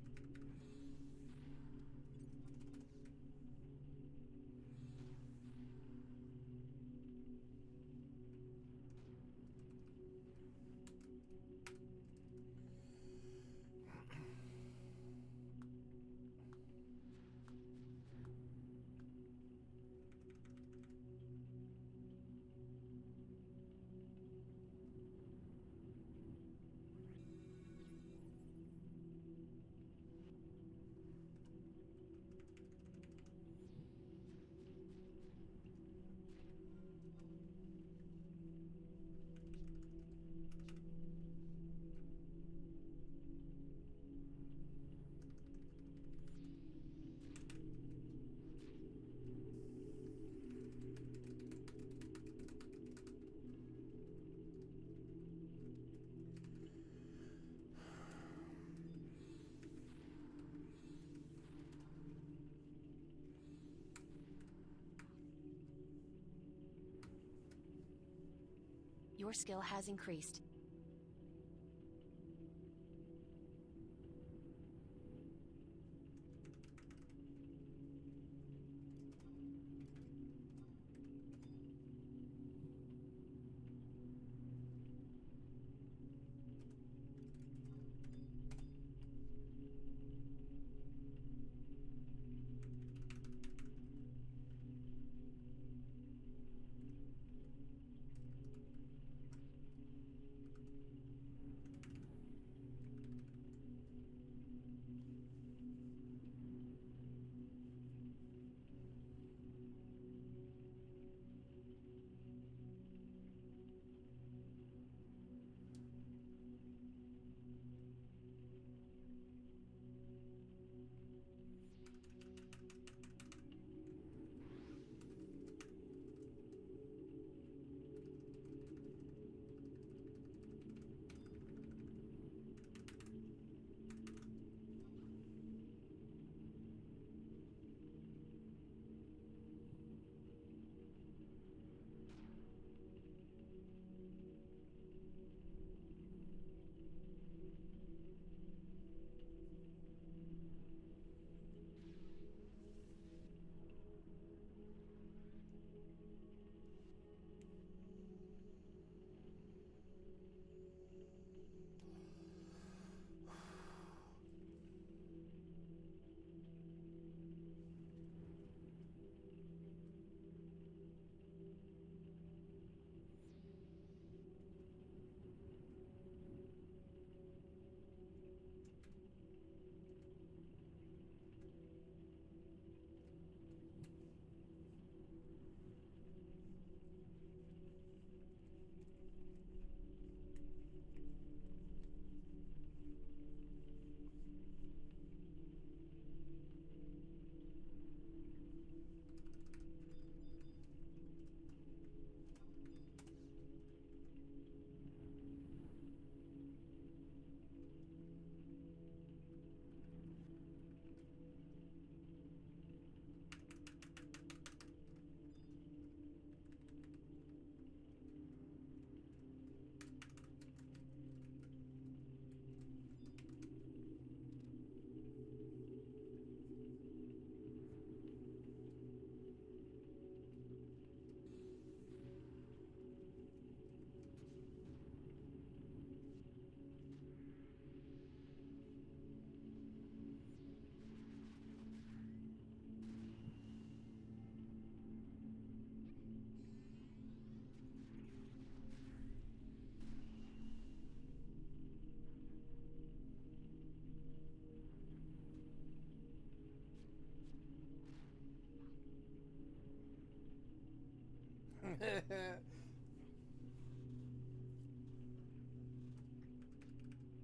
Your skill has increased.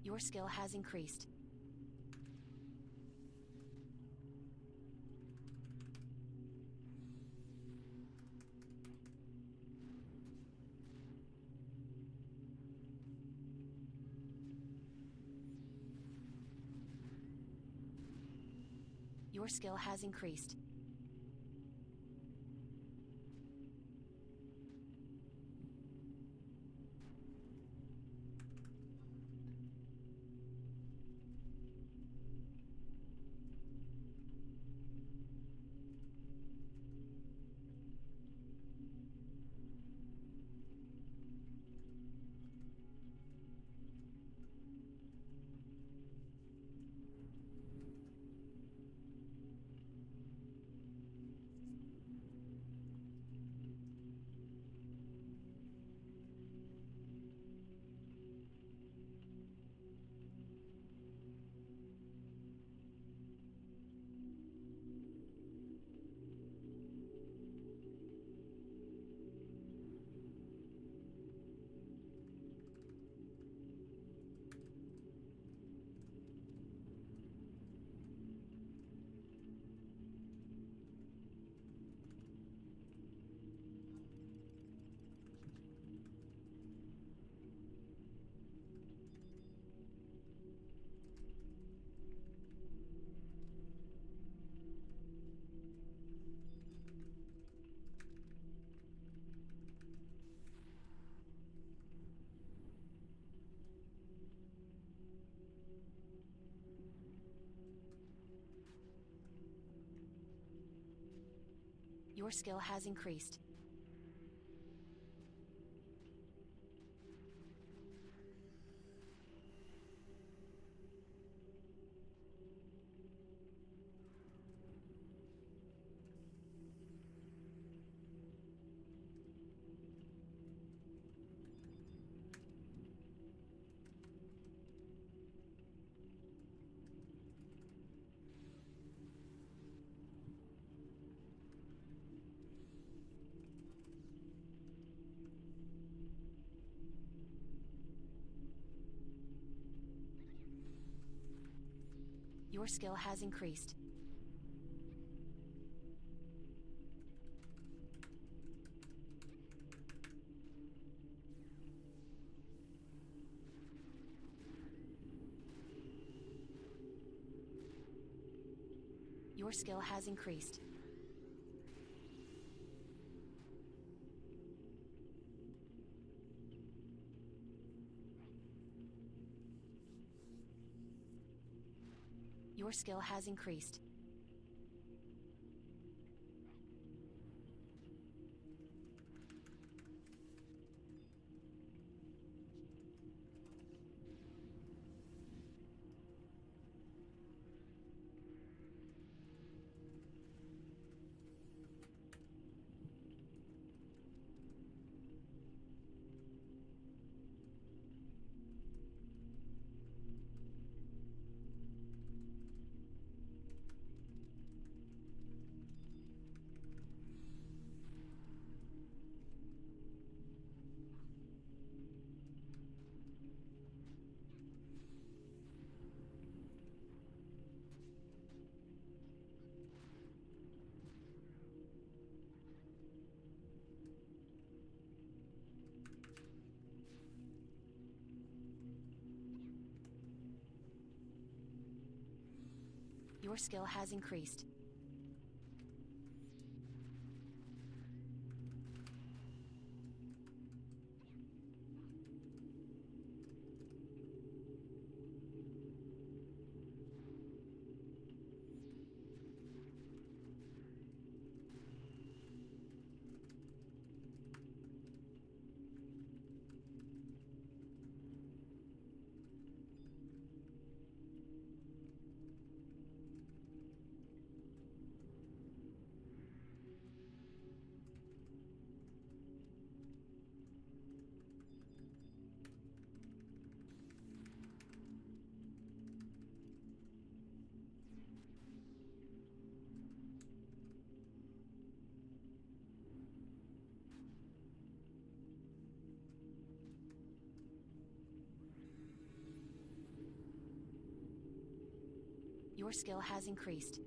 Your skill has increased. Your skill has increased. Your skill has increased. Your skill has increased. Your skill has increased. Your skill has increased. Your skill has increased. Your skill has increased.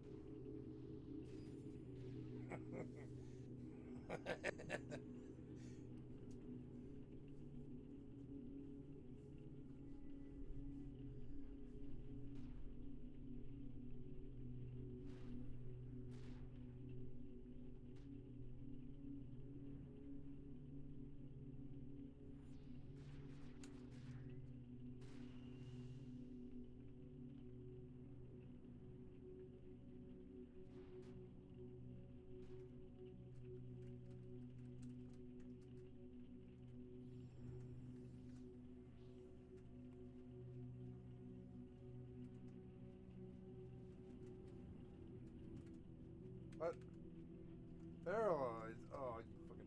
What? Paralyzed. Oh, you fucking.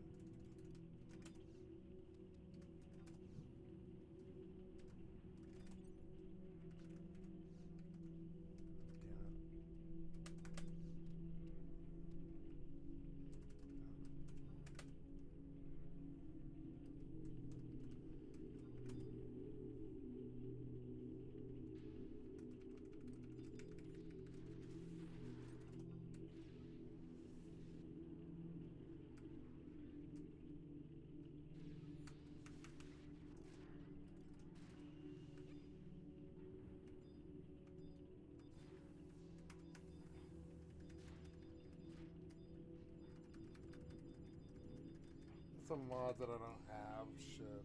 Some mods that I don't have. Shit.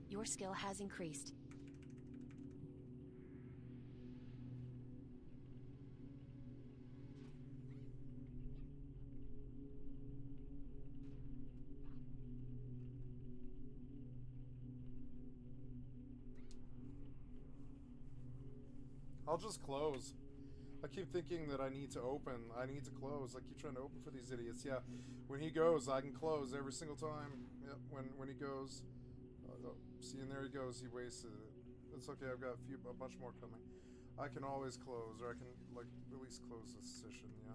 Your skill has increased. I'll just close. I keep thinking that I need to open. I need to close. I keep trying to open for these idiots. Yeah, when he goes, I can close every single time. Yep, when he goes. Oh, see, and there he goes. He wasted it. It's okay. I've got a bunch more coming. I can always close, or I can like at least close this session. Yeah.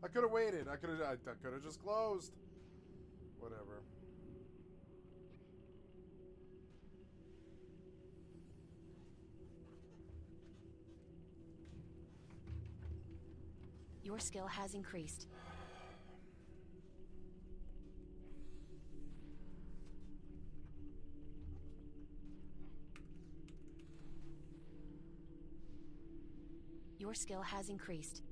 I could have waited. I could have just closed. Whatever. Your skill has increased. Your skill has increased.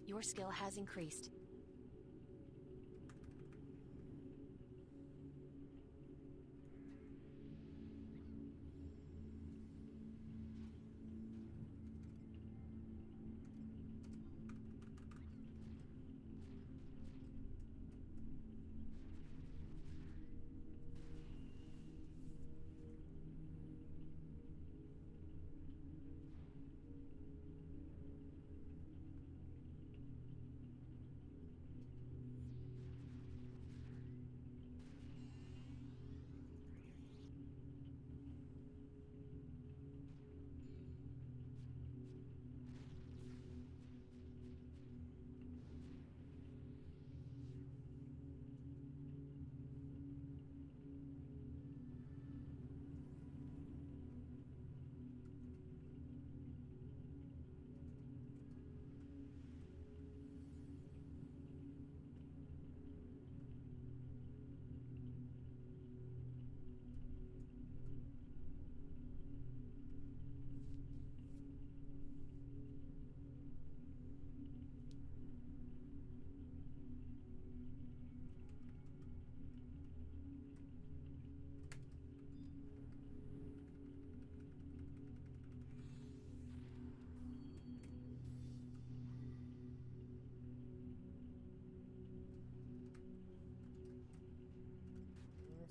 Your skill has increased.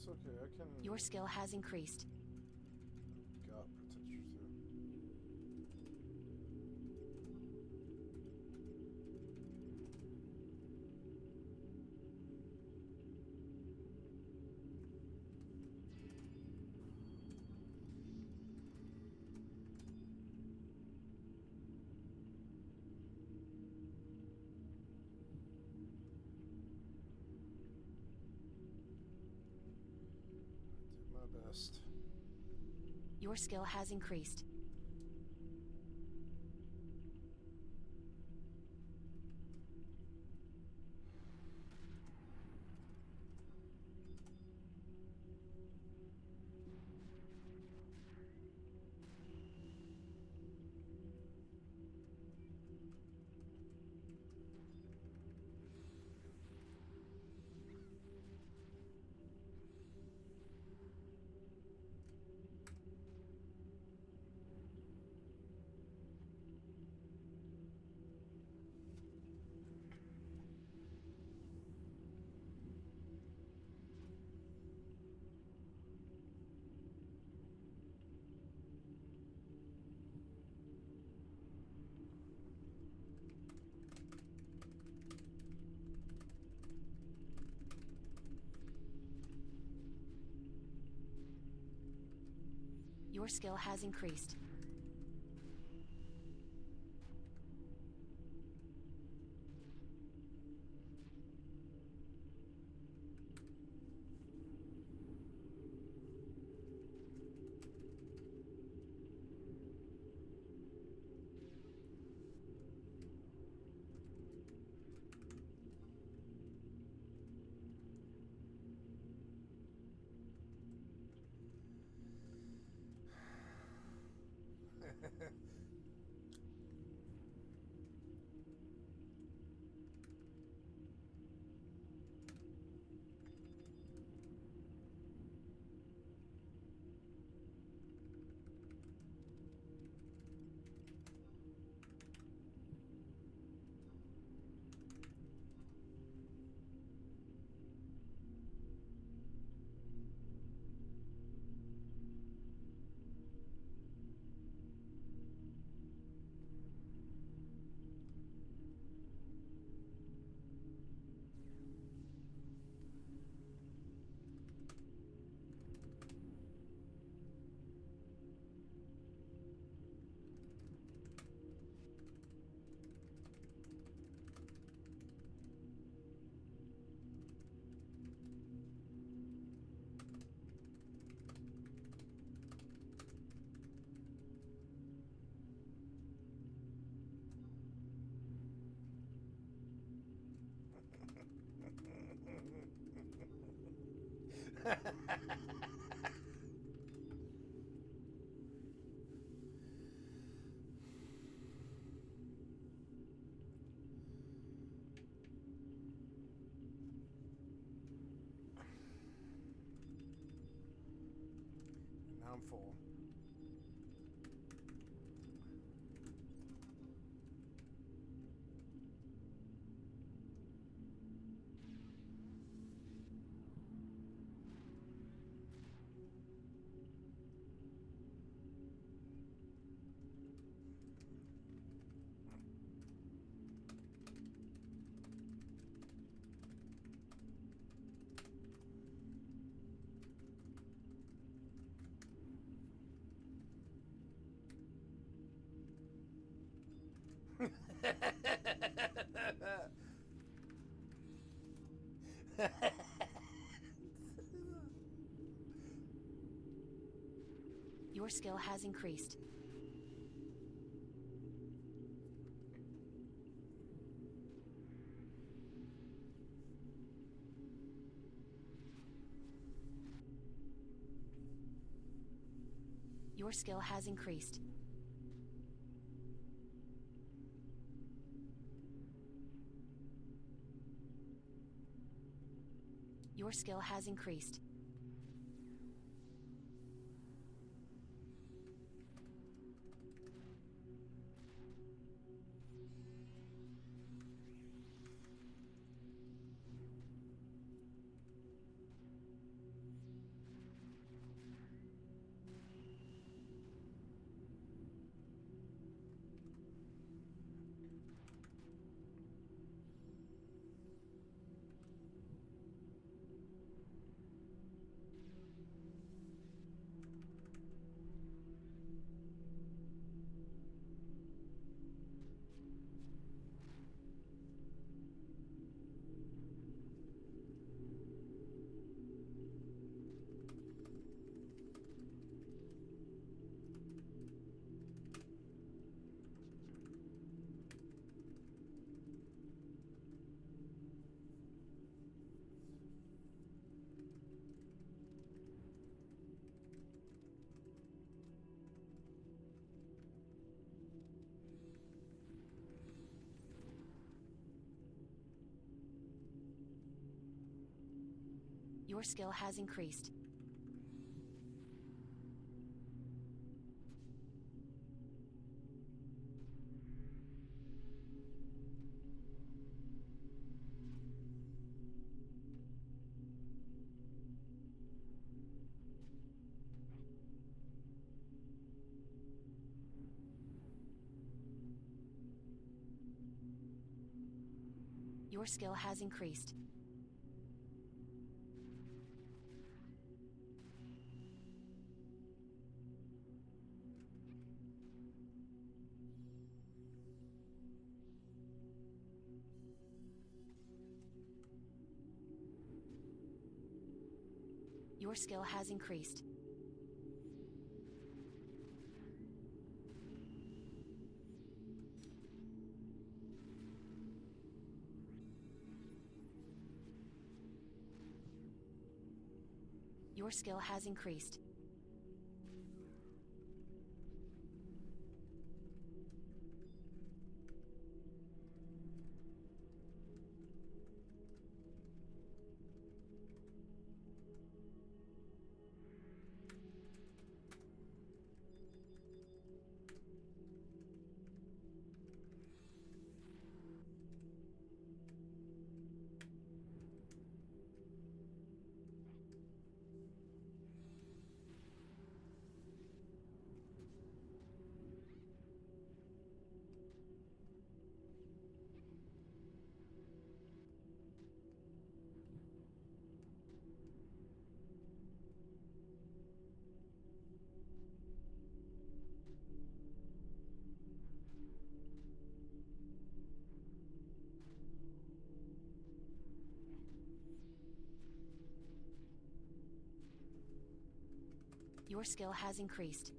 It's okay. I can. Your skill has increased. Got potential too. I did my best. Your skill has increased. Your skill has increased. Now I'm full. Your skill has increased. Your skill has increased. Your skill has increased. Your skill has increased. Your skill has increased. Your skill has increased. Your skill has increased. Your skill has increased.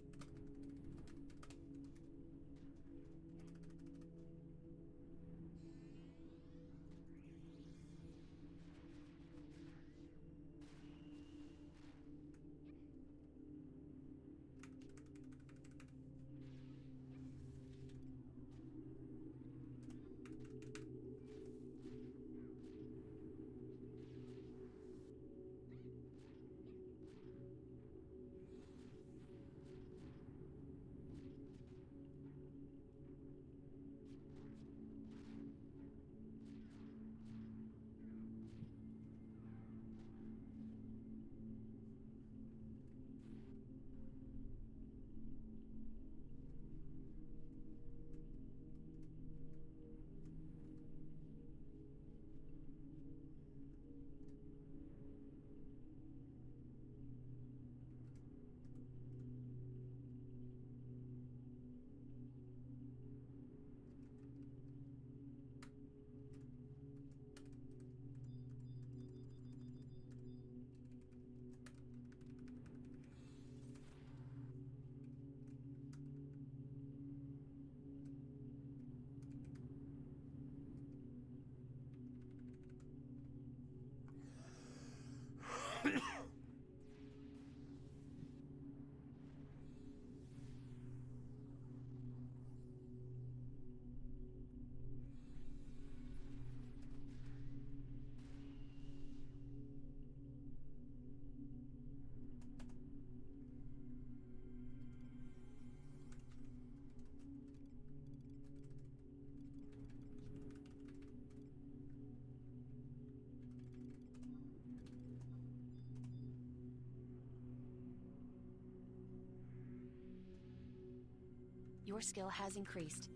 Your skill has increased.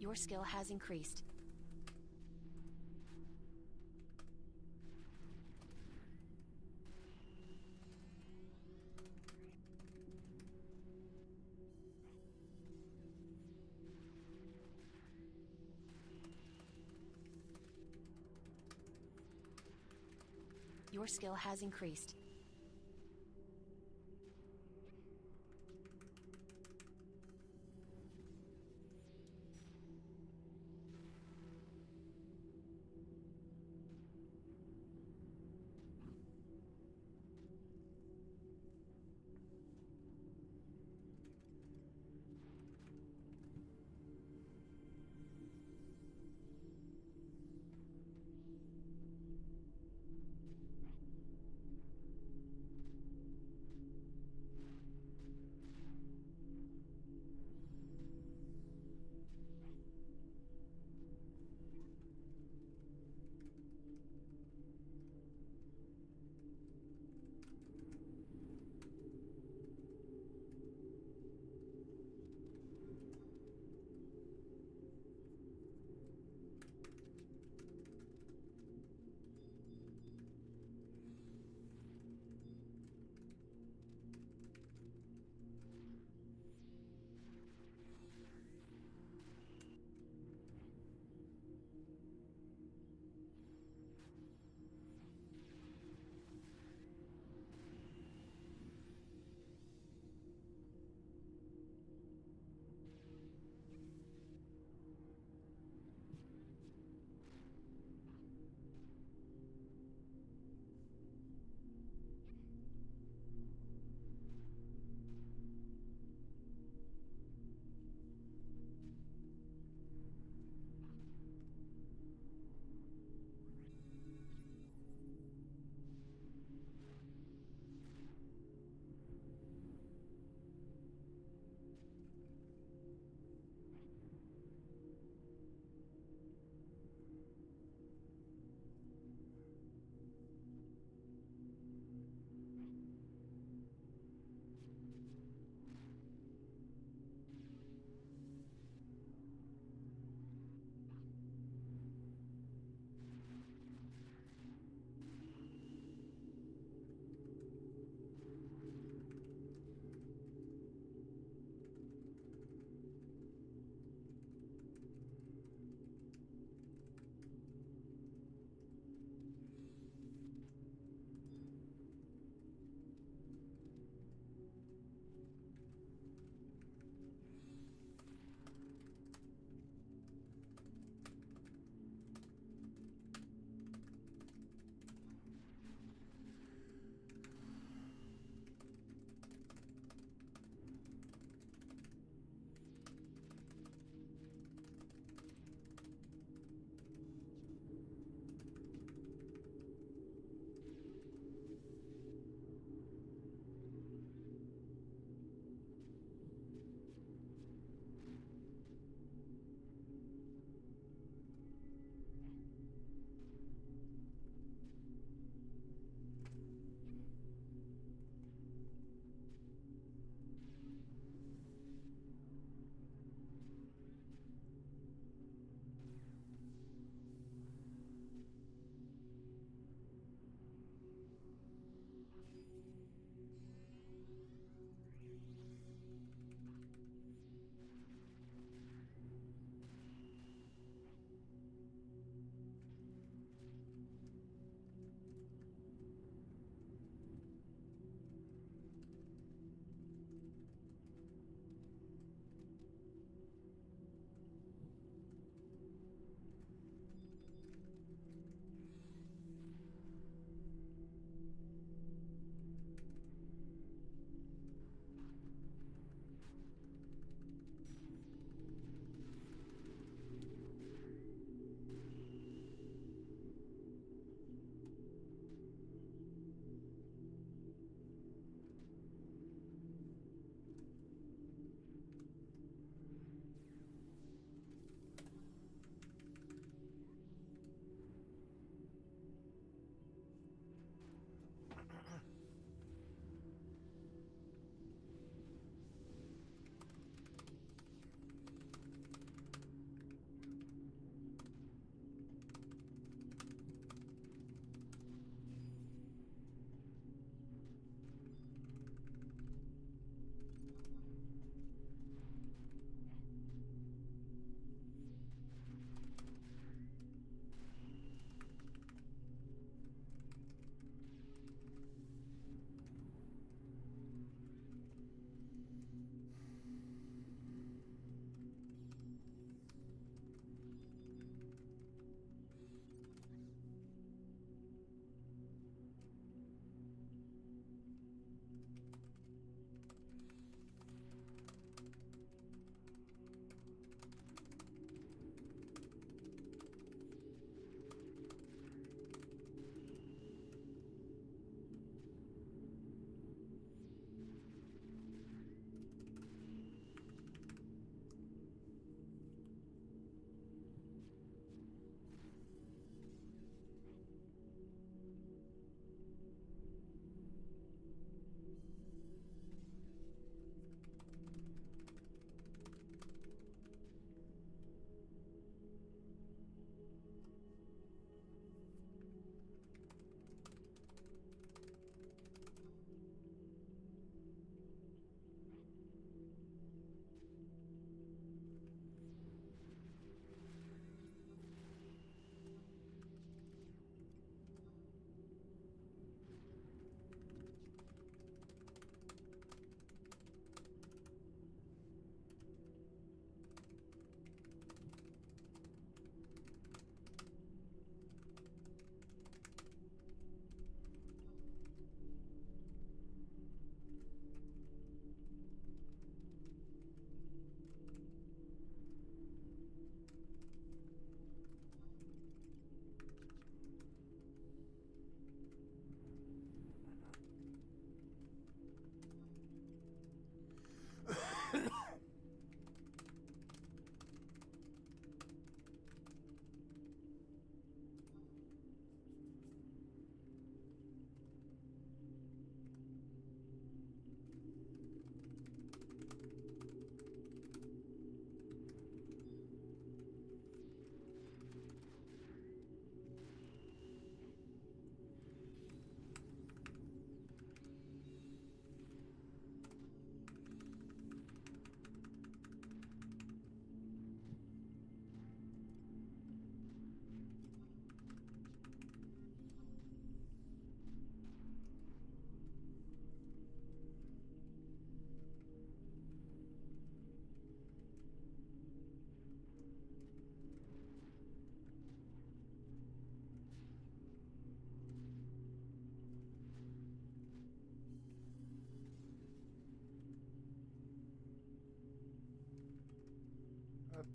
Your skill has increased. Your skill has increased.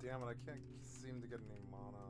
damn it, I can't seem to get any mana.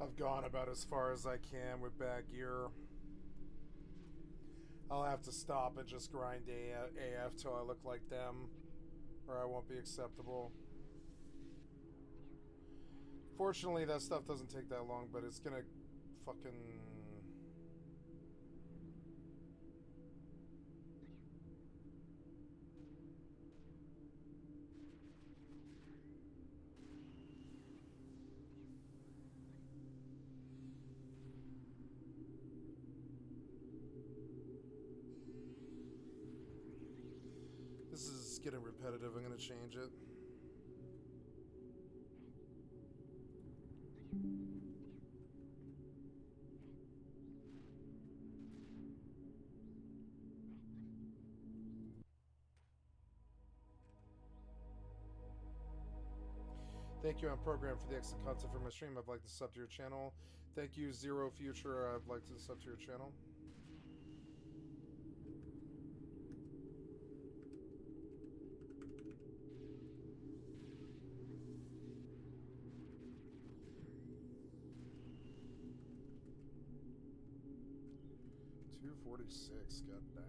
I've gone about as far as I can with bad gear. I'll have to stop and just grind AF till I look like them, or I won't be acceptable. Fortunately, that stuff doesn't take that long, but it's gonna fucking... This is getting repetitive. I'm gonna change it. Thank you, I'm programmed for the excellent content for my stream. I'd like to sub to your channel. Thank you, Zero Future. I'd like to sub to your channel. $2.46. God dang.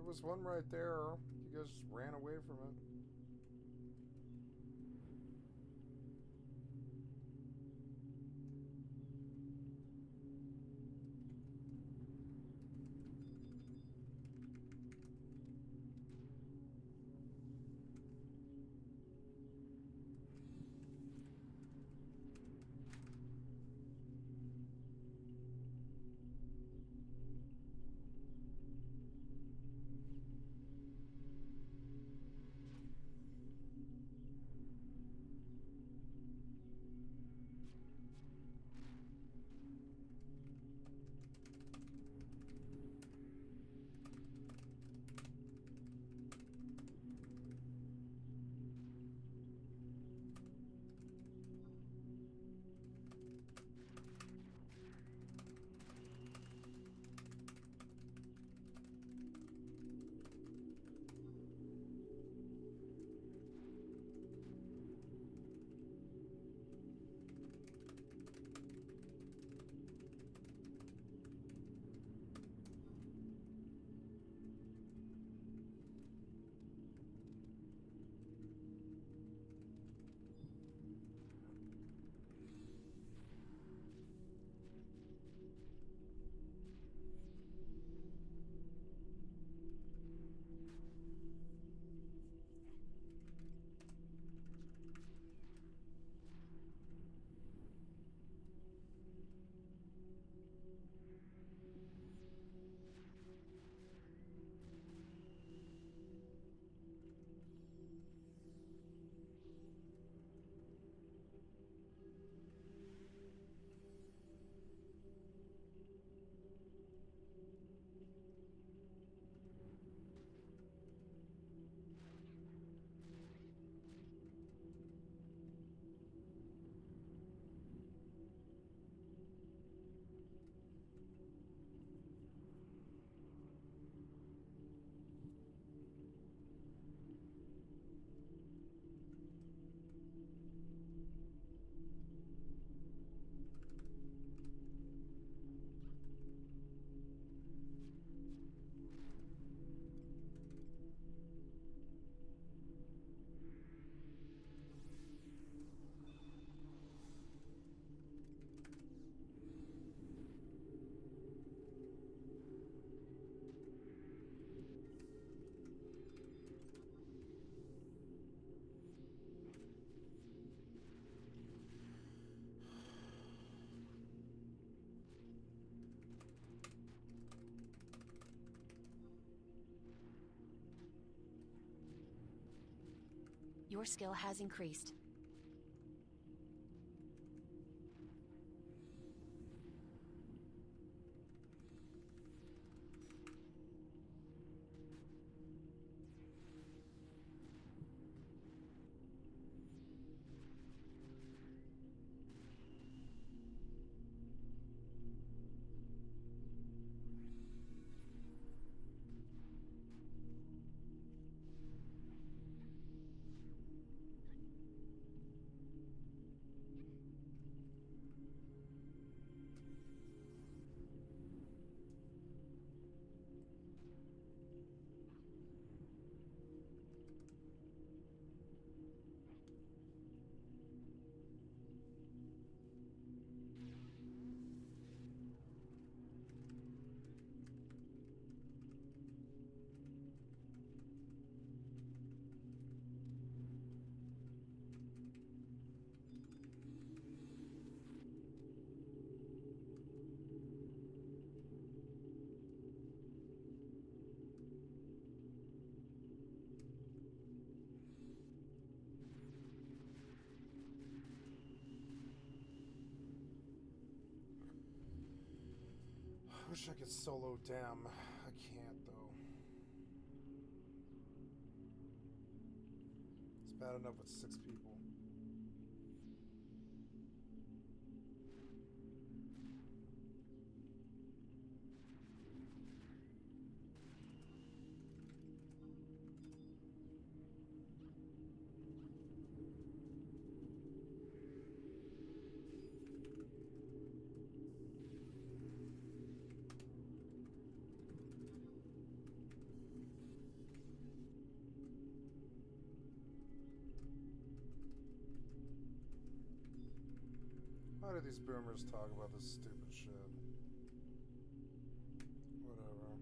There was one right there. You guys just ran away from it. Your skill has increased. wish I could solo Dem. I can't though. It's bad enough with 6 people. Why do these boomers talk about this stupid shit? Whatever.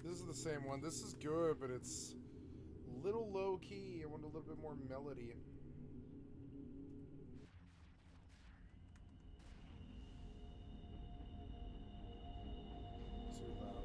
This is the same one. This is good, but it's a little low key. I want a little bit more melody. Too loud.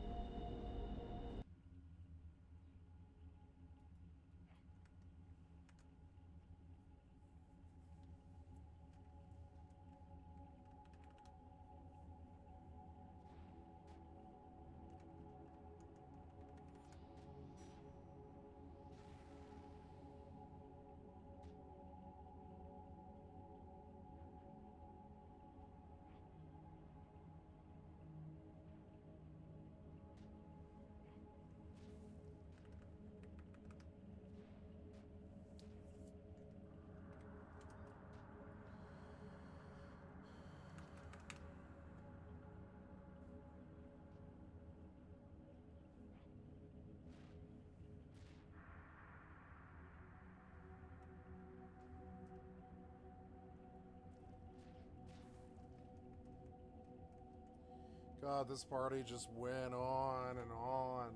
God, this party just went on and on.